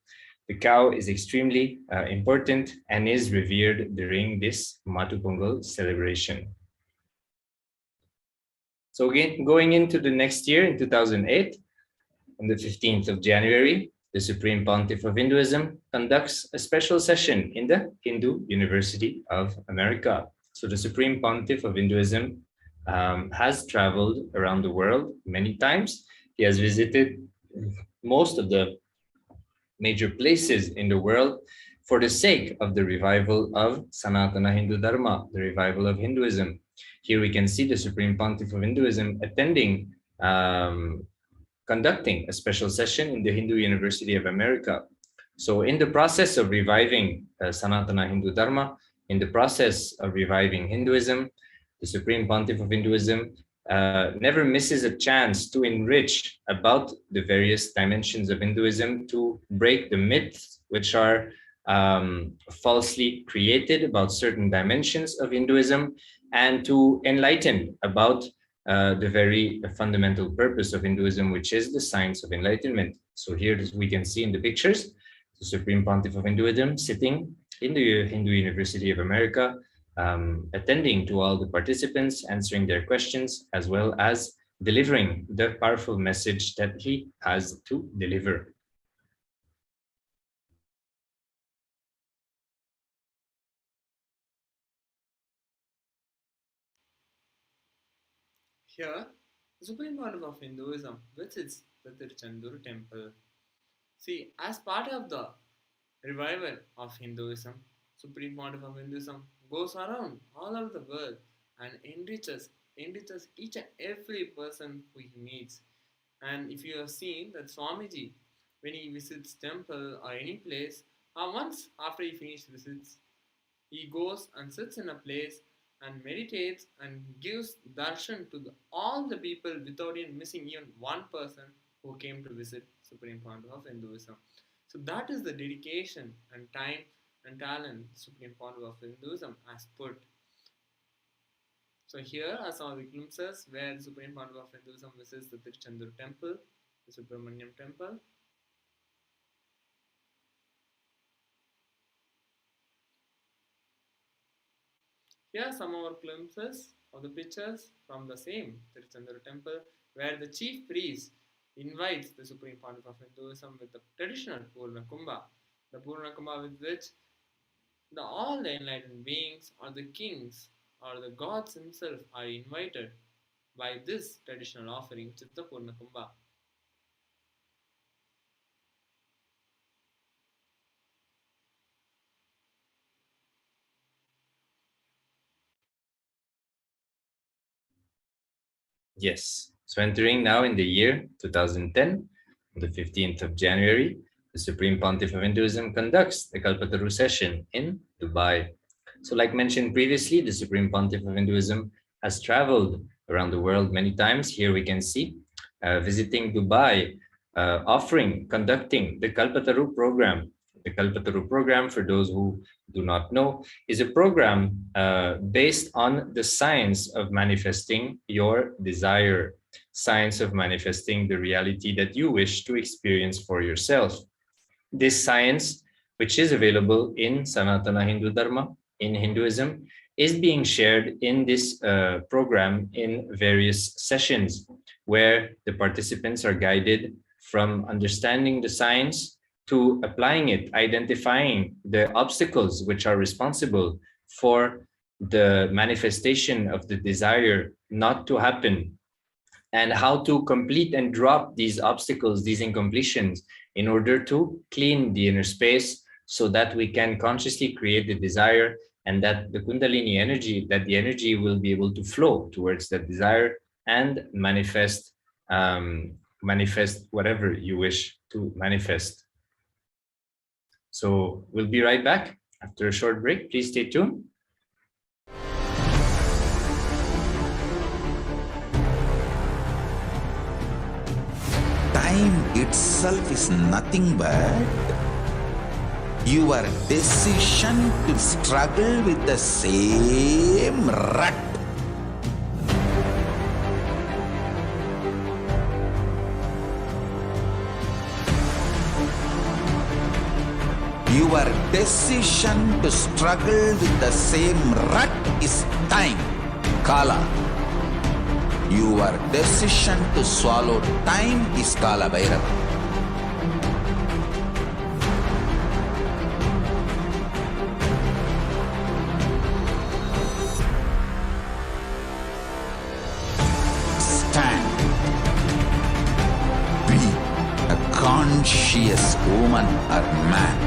the cow is extremely important and is revered during this Matu Pongal celebration. So again, going into the next year in 2008, on the 15th of January, the Supreme Pontiff of Hinduism conducts a special session in the Hindu University of America. So the Supreme Pontiff of Hinduism has traveled around the world many times. He has visited most of the major places in the world for the sake of the revival of Sanatana Hindu Dharma, the revival of Hinduism. Here we can see the Supreme Pontiff of Hinduism attending, conducting a special session in the Hindu University of America. So in the process of reviving Sanatana Hindu Dharma, in the process of reviving Hinduism, the Supreme Pontiff of Hinduism never misses a chance to enrich about the various dimensions of Hinduism, to break the myths which are falsely created about certain dimensions of Hinduism, and to enlighten about the very fundamental purpose of Hinduism, which is the science of enlightenment. So here we can see in the pictures the Supreme Pontiff of Hinduism sitting in the Hindu University of America, attending to all the participants, answering their questions, as well as delivering the powerful message that he has to deliver. Here, the Supreme Pontiff of Hinduism visits the Tiruchendur temple. See, as part of the revival of Hinduism, Supreme Pontiff of Hinduism goes around all over the world and enriches each and every person who he meets. And if you have seen that Swamiji, when he visits temple or any place, once after he finishes visits, he goes and sits in a place and meditates and gives darshan to all the people without even missing even one person who came to visit Supreme Pontiff of Hinduism. So that is the dedication and time and talent Supreme Pontiff of Hinduism has put. So here are some of the glimpses where the Supreme Pontiff of Hinduism visits the Tiruchendur temple, the Subramaniam temple. Here are some more glimpses of the pictures from the same Tiruchendur temple, where the chief priest invites the Supreme Pontiff of Hinduism with the traditional Purna Kumbha, the Purna Kumbha with which all the enlightened beings or the kings or the gods himself are invited by this traditional offering, which is the Purna Kumbha. Yes. So entering now in the year 2010, on the 15th of January, the Supreme Pontiff of Hinduism conducts the Kalpataru session in Dubai. So like mentioned previously, the Supreme Pontiff of Hinduism has traveled around the world many times. Here we can see visiting Dubai, conducting the Kalpataru program. The Kalpataru program, for those who do not know, is a program based on the science of manifesting your desire, science of manifesting the reality that you wish to experience for yourself. This science, which is available in Sanatana Hindu Dharma, in Hinduism, is being shared in this program in various sessions where the participants are guided from understanding the science to applying it, identifying the obstacles which are responsible for the manifestation of the desire not to happen, and how to complete and drop these obstacles, these incompletions, in order to clean the inner space so that we can consciously create the desire, and that the Kundalini energy, that the energy will be able to flow towards that desire and manifest whatever you wish to manifest. So we'll be right back after a short break. Please stay tuned. Time itself is nothing but your decision to struggle with the same rut. Your decision to struggle with the same rut is time, Kala. Your decision to swallow time is Kala Bhairava. Stand. Be a conscious woman or man.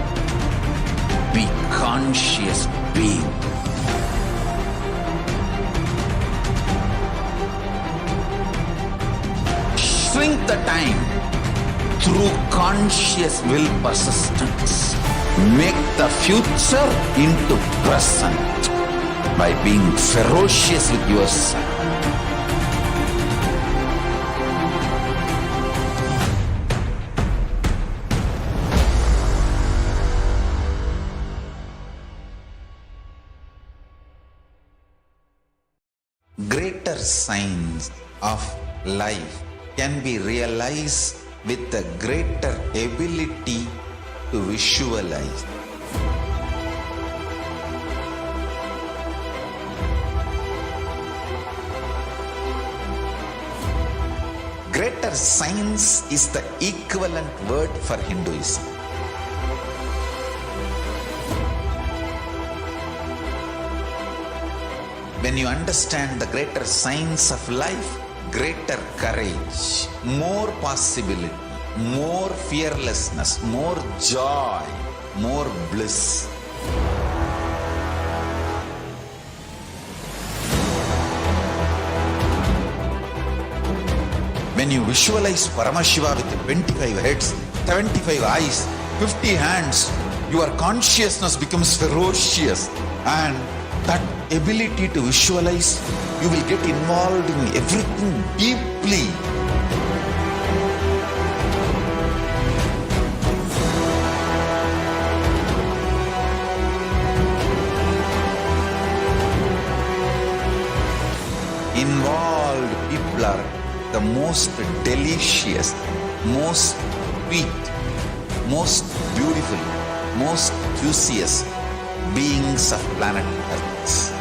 Be conscious being. Shrink the time through conscious will persistence. Make the future into present by being ferocious with yourself. Greater signs of life can be realized with a greater ability to visualize. Greater science is the equivalent word for Hinduism. When you understand the greater science of life, greater courage, more possibility, more fearlessness, more joy, more bliss. When you visualize Paramashiva with 25 heads, 75 eyes, 50 hands, your consciousness becomes ferocious, and that ability to visualize, you will get involved in everything deeply. Involved people are the most delicious, most sweet, most beautiful, most juiciest beings of planet Earth.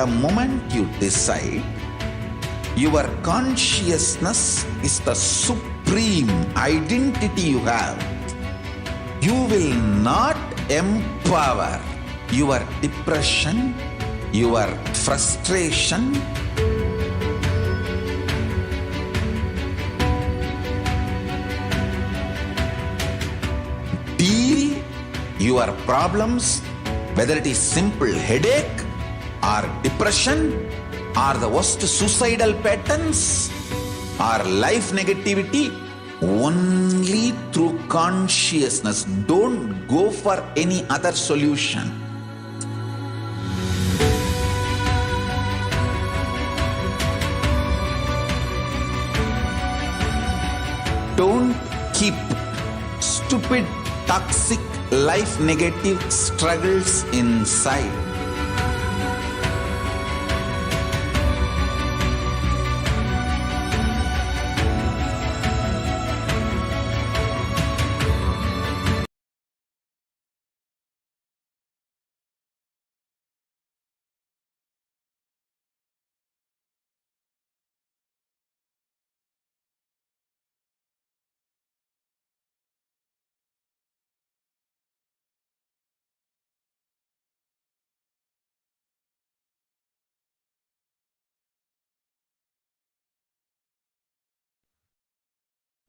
the moment you decide, your consciousness is the supreme identity you have. You will not empower your depression, your frustration, deal your problems, whether it is simple headache or depression or the worst suicidal patterns or life negativity, only through consciousness. Don't go for any other solution. Don't keep stupid, toxic, life negative struggles inside.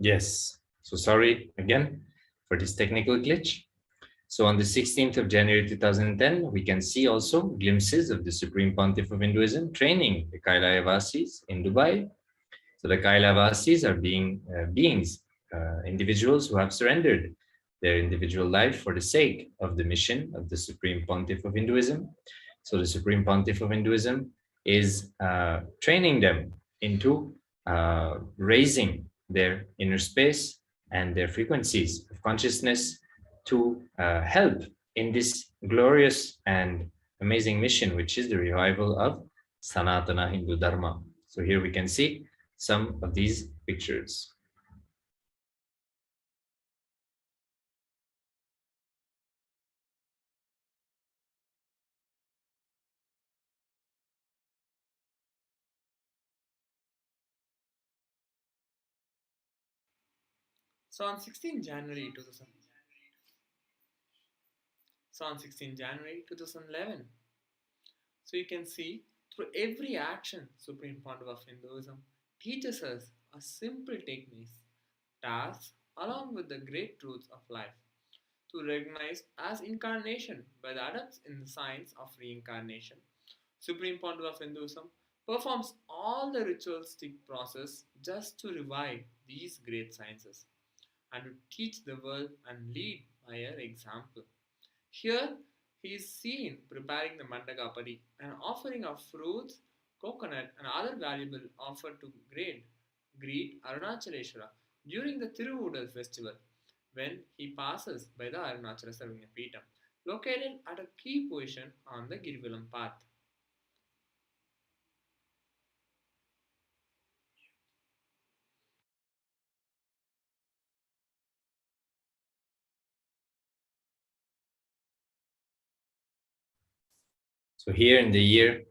Yes, so sorry again for this technical glitch. So on the 16th of January 2010, we can see also glimpses of the Supreme Pontiff of Hinduism training the Kailavasis in Dubai. So the Kailavasis are beings, individuals who have surrendered their individual life for the sake of the mission of the Supreme Pontiff of Hinduism. So the Supreme Pontiff of Hinduism is training them into raising their inner space and their frequencies of consciousness to help in this glorious and amazing mission, which is the revival of Sanatana Hindu Dharma. So here we can see some of these pictures. So on 16 January 2011, so you can see through every action, Supreme Pontiff of Hinduism teaches us a simple techniques, tasks, along with the great truths of life, to recognize as incarnation by the adepts in the science of reincarnation. Supreme Pontiff of Hinduism performs all the ritualistic process just to revive these great sciences and to teach the world and lead by an example. Here he is seen preparing the mandagapadi and offering of fruits, coconut and other valuable offered to greet Arunachaleshwara during the Tiruvudal festival when he passes by the Arunachala Sarvanya Peetham, located at a key position on the Girivalam path. So here in the year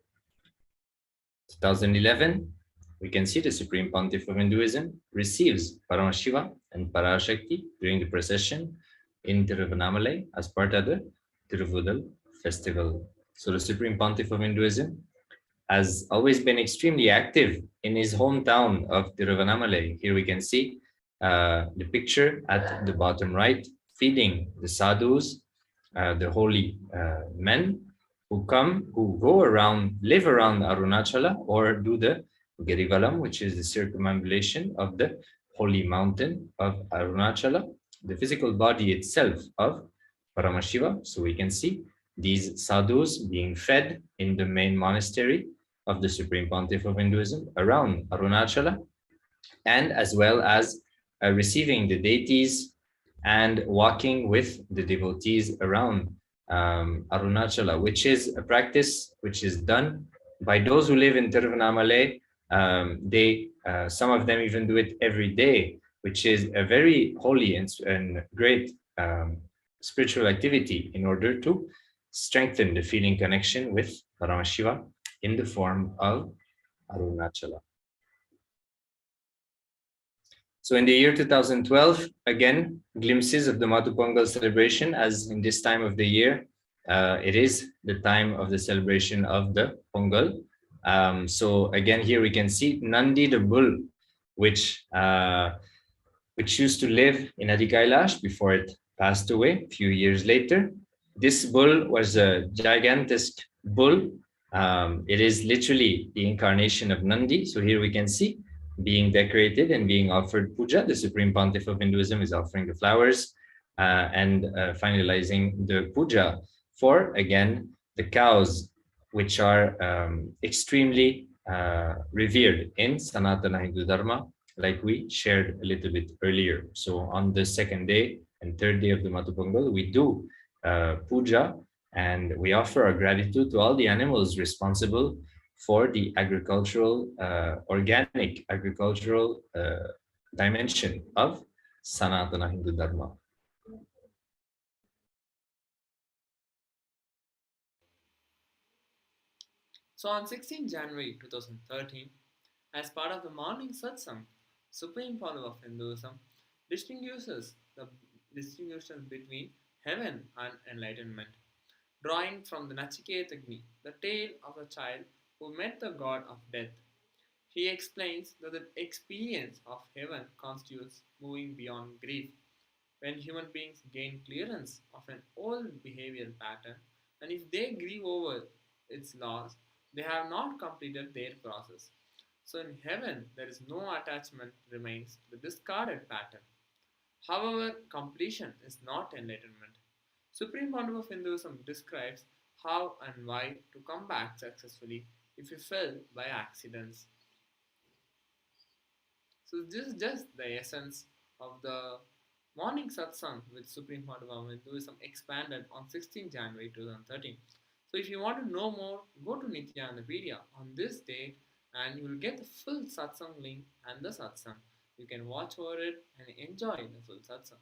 2011, we can see the Supreme Pontiff of Hinduism receives Paramashiva and Parashakti during the procession in Tiruvannamalai as part of the Tiruvudal festival. So the Supreme Pontiff of Hinduism has always been extremely active in his hometown of Tiruvannamalai. Here we can see the picture at the bottom right, feeding the sadhus, the holy men who go around, live around Arunachala or do the Girivalam, which is the circumambulation of the holy mountain of Arunachala, the physical body itself of Paramashiva. So we can see these sadhus being fed in the main monastery of the Supreme Pontiff of Hinduism around Arunachala, and as well as receiving the deities and walking with the devotees around Arunachala, which is a practice which is done by those who live in Tiruvannamalai. Some of them even do it every day, which is a very holy and great spiritual activity in order to strengthen the feeling connection with Paramashiva in the form of Arunachala. So in the year 2012, again, glimpses of the Matu Pongal celebration, as in this time of the year, it is the time of the celebration of the Pongal. So again, here we can see Nandi the bull, which used to live in Adi Kailash before it passed away a few years later. This bull was a gigantic bull. It is literally the incarnation of Nandi. So here we can see being decorated and being offered puja. The Supreme Pontiff of Hinduism is offering the flowers and finalizing the puja for, again, the cows, which are extremely revered in Sanatana Hindu Dharma, like we shared a little bit earlier. So on the second day and third day of the Matu Pongal, we do puja, and we offer our gratitude to all the animals responsible for the agricultural, organic agricultural dimension of Sanatana Hindu Dharma. So on 16 January 2013, as part of the morning satsang, Supreme Pontiff of Hinduism distinguishes the distinction between heaven and enlightenment, drawing from the Nachiketagni, the tale of a child who met the god of death. He explains that the experience of heaven constitutes moving beyond grief. When human beings gain clearance of an old behavioral pattern, and if they grieve over its loss, they have not completed their process. So in heaven, there is no attachment remains to the discarded pattern. However, completion is not enlightenment. Supreme Pontiff of Hinduism describes how and why to come back successfully if you fell by accidents. So this is just the essence of the morning satsang which Supreme Pontiff of Hinduism expanded on 16 January 2013. So if you want to know more, go to Nithyananda on this date and you will get the full satsang link and the satsang. You can watch over it and enjoy the full satsang.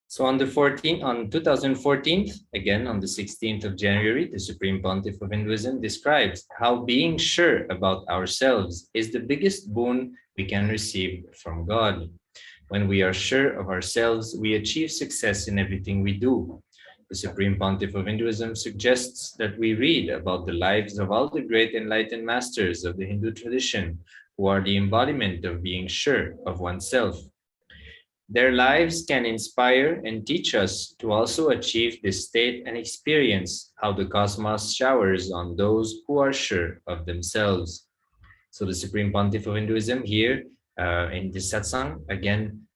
So on 2014, again on the 16th of January, the Supreme Pontiff of Hinduism describes how being sure about ourselves is the biggest boon we can receive from God. When we are sure of ourselves, we achieve success in everything we do. The Supreme Pontiff of Hinduism suggests that we read about the lives of all the great enlightened masters of the Hindu tradition, who are the embodiment of being sure of oneself. Their lives can inspire and teach us to also achieve this state and experience how the cosmos showers on those who are sure of themselves. So the Supreme Pontiff of Hinduism here in this satsang, again,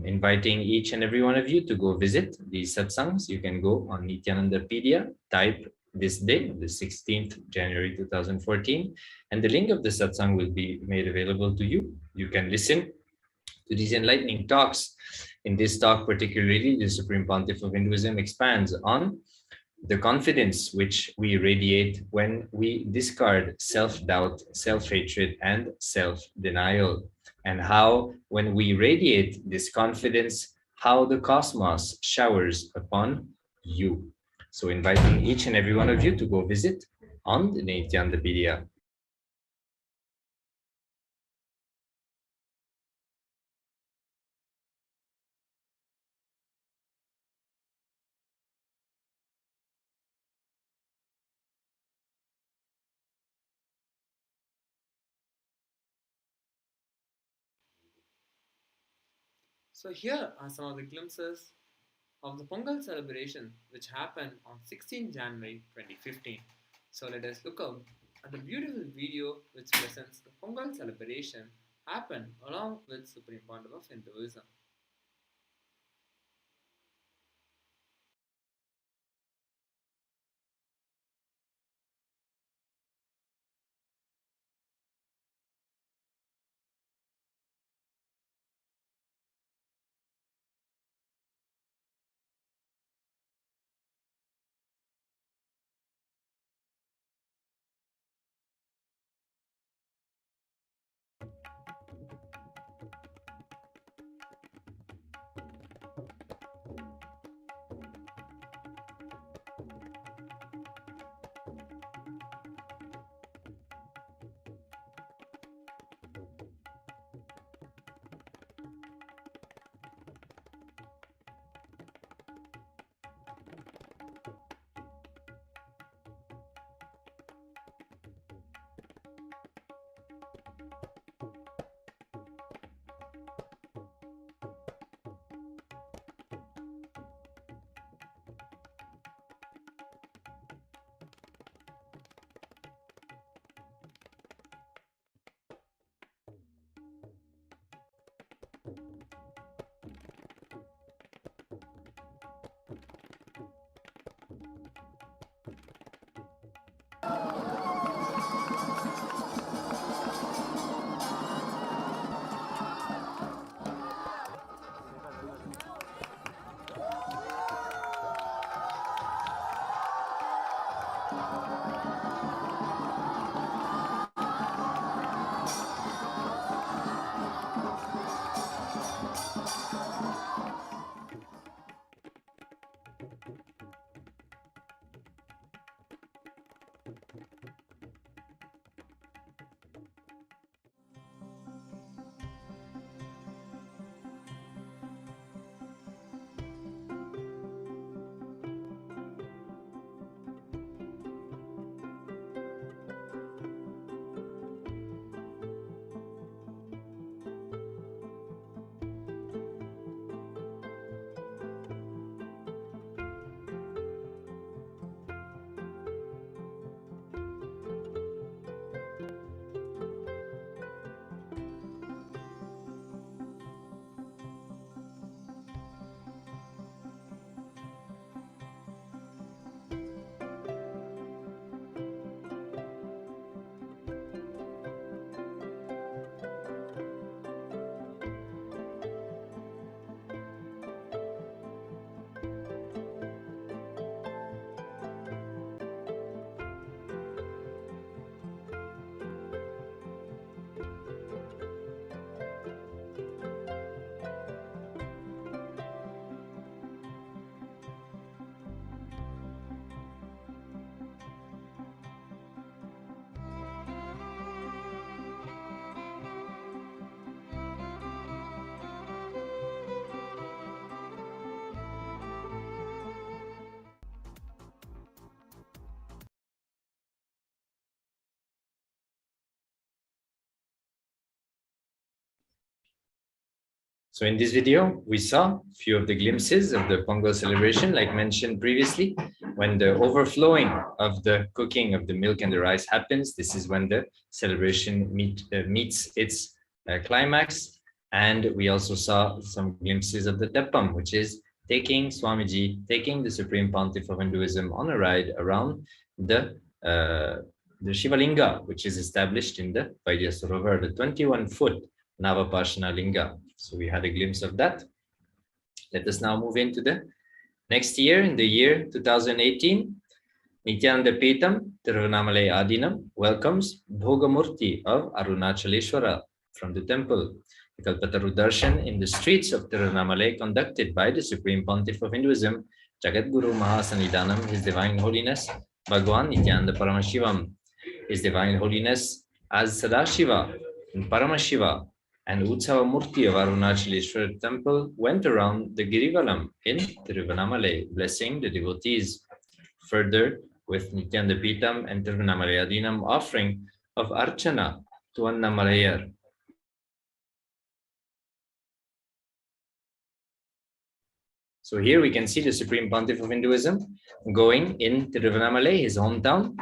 inviting each and every one of you to go visit these satsangs. You can go on Nithyanandapedia, type this day, the 16th January 2014, and the link of the satsang will be made available to you. You can listen to these enlightening talks. In this talk particularly, the Supreme Pontiff of Hinduism expands on the confidence which we radiate when we discard self-doubt, self-hatred, and self-denial, and how when we radiate this confidence, how the cosmos showers upon you. So inviting each and every one of you to go visit on the Nithyandapedia. So here are some of the glimpses of the Pongal celebration which happened on 16 January 2015. So let us look up at the beautiful video which presents the Pongal celebration happened along with Supreme Pontiff of Hinduism. So in this video, we saw a few of the glimpses of the Pongal celebration, like mentioned previously. When the overflowing of the cooking of the milk and the rice happens, this is when the celebration meets its climax. And we also saw some glimpses of the Teppam, which is taking Swamiji, taking the Supreme Pontiff of Hinduism on a ride around the Shivalinga, which is established in the Vaidya Sarovar, the 21-foot Navapashana Linga. So we had a glimpse of that. Let us now move into the next year. In the year 2018, Nithyananda Paramashivam, Tiruvannamalai Adinam, welcomes Bhogamurti of Arunachaleshwara from the temple. The Kalpataru Darshan in the streets of Tiruvannamalai, conducted by the Supreme Pontiff of Hinduism, Jagadguru Mahasanidanam, His Divine Holiness Bhagwan Nithyananda Paramashivam, His Divine Holiness as Sadashiva and Paramashiva and Utsava Murti of Arunachaleshwara temple went around the Girivalam in Tiruvannamalai, blessing the devotees. Further, with Nithyananda Paramashivam and Tiruvannamalai Adinam offering of Archana to Annamalayar. So here we can see the Supreme Pontiff of Hinduism going in Tiruvannamalai, his hometown.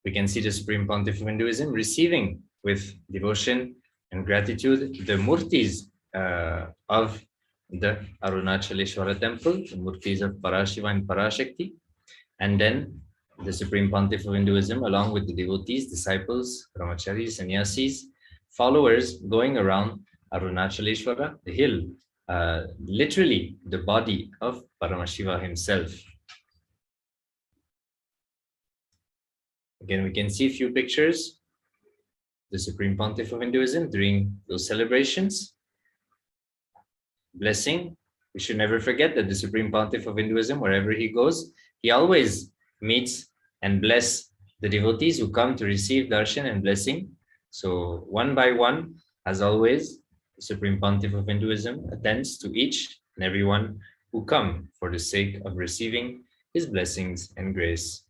We can see the Supreme Pontiff of Hinduism receiving with devotion and gratitude the murtis of the Arunachaleshwara temple, the murtis of Parashiva and Parashakti, and then the Supreme Pontiff of Hinduism, along with the devotees, disciples, brahmacharis, sannyasis, followers, going around Arunachaleshwara, the hill, literally the body of Paramashiva himself. Again, we can see a few pictures. The Supreme Pontiff of Hinduism during those celebrations. Blessing. We should never forget that the Supreme Pontiff of Hinduism, wherever he goes, he always meets and bless the devotees who come to receive darshan and blessing. So one by one, as always, the Supreme Pontiff of Hinduism attends to each and everyone who come for the sake of receiving his blessings and grace.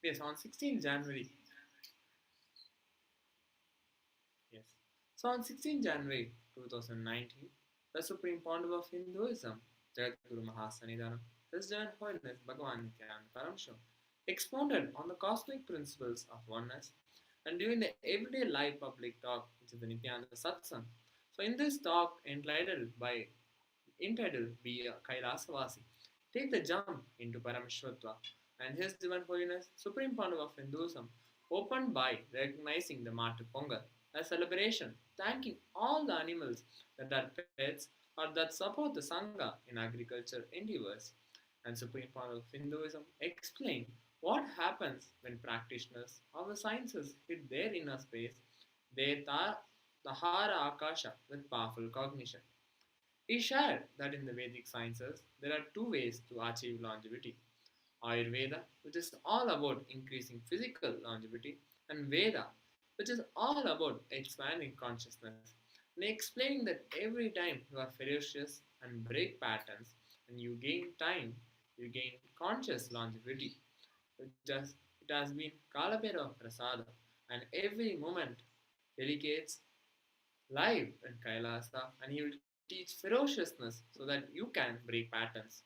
Yes, on 16th January. Yes. So on 16th January 2019, the Supreme Pontiff of Hinduism, Jagadguru Mahasanidanam, His Divine Holiness Bhagwan Nithyananda Paramashivam, expounded on the cosmic principles of oneness and during the everyday life public talk, which is the Nithyananda Satsang. So in this talk entitled Be a KAILASA, Take the Jump into Parameshwartva, and His Divine Holiness Supreme Pontiff of Hinduism opened by recognizing the Matu Pongal, a celebration thanking all the animals that are pets or that support the Sangha in agriculture endeavors. And Supreme Pontiff of Hinduism explained what happens when practitioners of the sciences hit their inner space, their Tahara Akasha with powerful cognition. He shared that in the Vedic sciences, there are two ways to achieve longevity. Ayurveda, which is all about increasing physical longevity, and Veda, which is all about expanding consciousness, and explaining that every time you are ferocious and break patterns and you gain time, you gain conscious longevity. It has been Kalapera Prasada, and every moment delicates live in Kailasa, and he will teach ferociousness so that you can break patterns.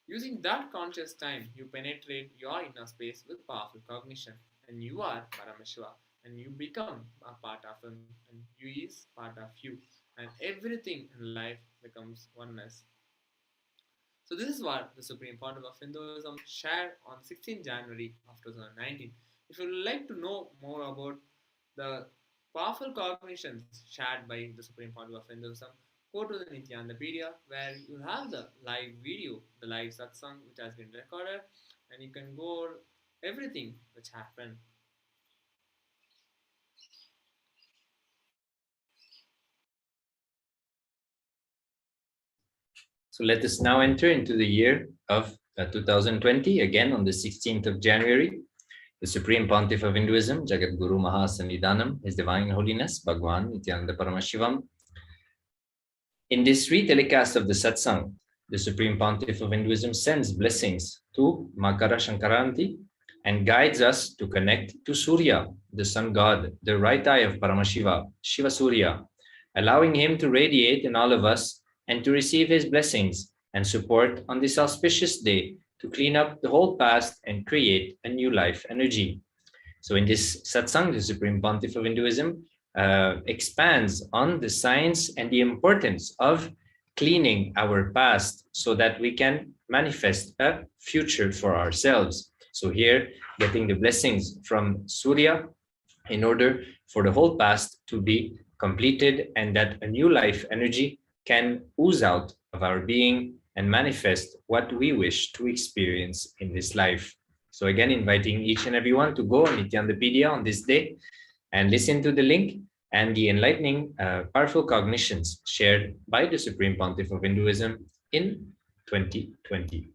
Using that conscious time, you penetrate your inner space with powerful cognition, and you are Paramashiva, and you become a part of him, and you is part of you, and everything in life becomes oneness. So this is what the Supreme Pontiff of Hinduism shared on 16 January of 2019. If you would like to know more about the powerful cognitions shared by the Supreme Pontiff of Hinduism, go to the Nithyanandapedia where you have the live video, the live satsang which has been recorded, and you can go over everything which happened. So let us now enter into the year of 2020, again on the 16th of January. the Supreme Pontiff of Hinduism, Jagat Guru Mahasannidhanam, His Divine Holiness, Bhagwan Nithyananda Paramashivam. In this re-telecast of the Satsang, the Supreme Pontiff of Hinduism sends blessings to Makara Shankaranti and guides us to connect to Surya, the sun god, the right eye of Paramashiva, Shiva Surya, allowing him to radiate in all of us and to receive his blessings and support on this auspicious day to clean up the whole past and create a new life energy. So in this satsang, the Supreme Pontiff of Hinduism expands on the science and the importance of cleaning our past so that we can manifest a future for ourselves. So here, getting the blessings from Surya in order for the whole past to be completed and that a new life energy can ooze out of our being and manifest what we wish to experience in this life. So again, inviting each and everyone to go on Nithyanandapedia on this day and listen to the link and the enlightening, powerful cognitions shared by the Supreme Pontiff of Hinduism in 2020.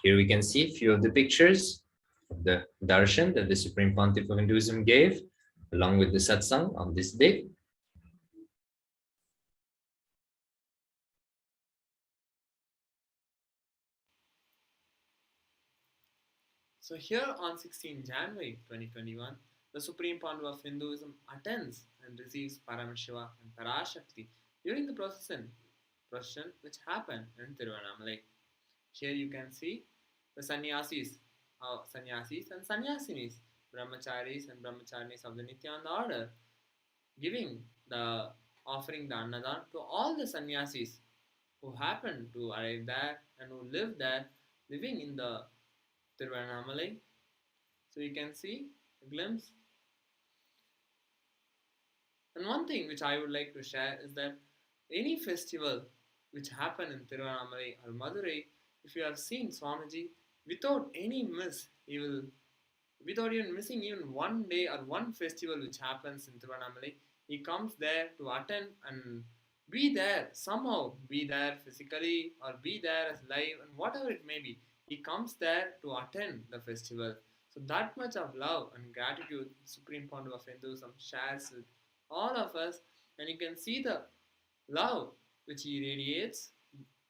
Here we can see a few of the pictures of the darshan that the Supreme Pontiff of Hinduism gave along with the satsang on this day. So here on 16 January 2021, the Supreme Pontiff of Hinduism attends and receives Paramashiva and Parashakti during the procession which happened in Tiruvannamalai. Here you can see the sannyasis and sannyasinis, brahmacharis and brahmacharinis of the Nithyananda order, offering the annadan to all the sannyasis who happened to arrive there and who live there, living in the Tiruvannamalai. So you can see a glimpse. And one thing which I would like to share is that any festival which happened in Tiruvannamalai or Madurai, if you have seen Swamiji, without any miss, without even missing even one day or one festival which happens in Tiruvannamalai, he comes there to attend and be there, somehow be there physically or be there as live and whatever it may be. He comes there to attend the festival. So that much of love and gratitude Supreme Pontiff of Hinduism shares with all of us, and you can see the love which he radiates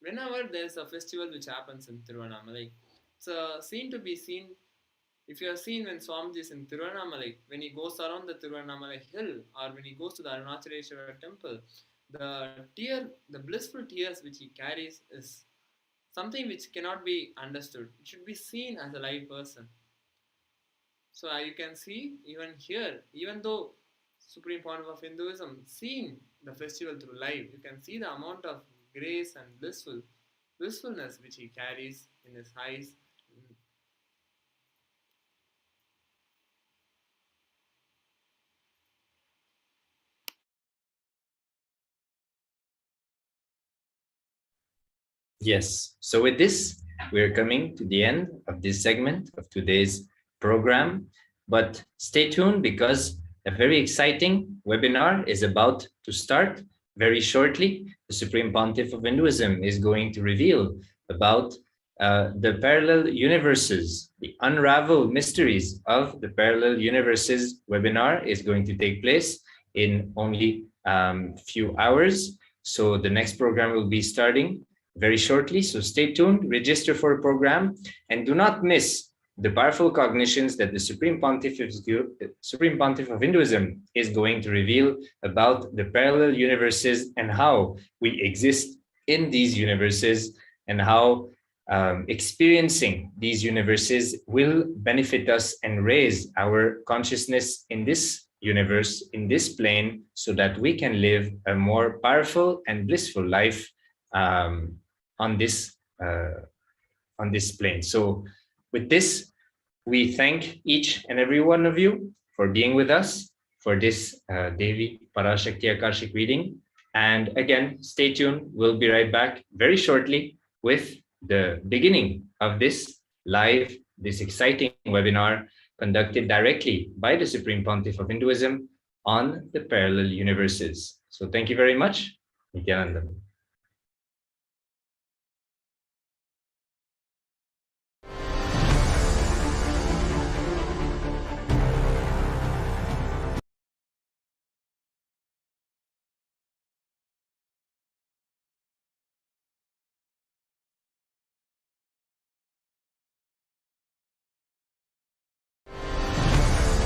whenever there is a festival which happens in Tiruvannamalai. It's a scene to be seen. If you have seen when Swamiji is in Tiruvannamalai, when he goes around the Tiruvannamalai hill or when he goes to the Arunachaleshwara temple, the blissful tears which he carries is something which cannot be understood. It should be seen as a live person. So you can see even here, even though Supreme Pontiff of Hinduism seeing the festival through live, you can see the amount of grace and blissfulness which he carries in his eyes. Yes, so with this, we're coming to the end of this segment of today's program, but stay tuned because a very exciting webinar is about to start very shortly. The Supreme Pontiff of Hinduism is going to reveal about the parallel universes, the unraveled mysteries of the parallel universes webinar is going to take place in only few hours. So the next program will be starting very shortly. So stay tuned, register for a program, and do not miss the powerful cognitions that the Supreme Pontiff of Hinduism is going to reveal about the parallel universes and how we exist in these universes and how experiencing these universes will benefit us and raise our consciousness in this universe, in this plane, so that we can live a more powerful and blissful life on this plane. So with this, we thank each and every one of you for being with us for this Devi Parashakti Akashic reading. And again, stay tuned. We'll be right back very shortly with the beginning of this exciting webinar conducted directly by the Supreme Pontiff of Hinduism on the parallel universes. So thank you very much. Nithyananda.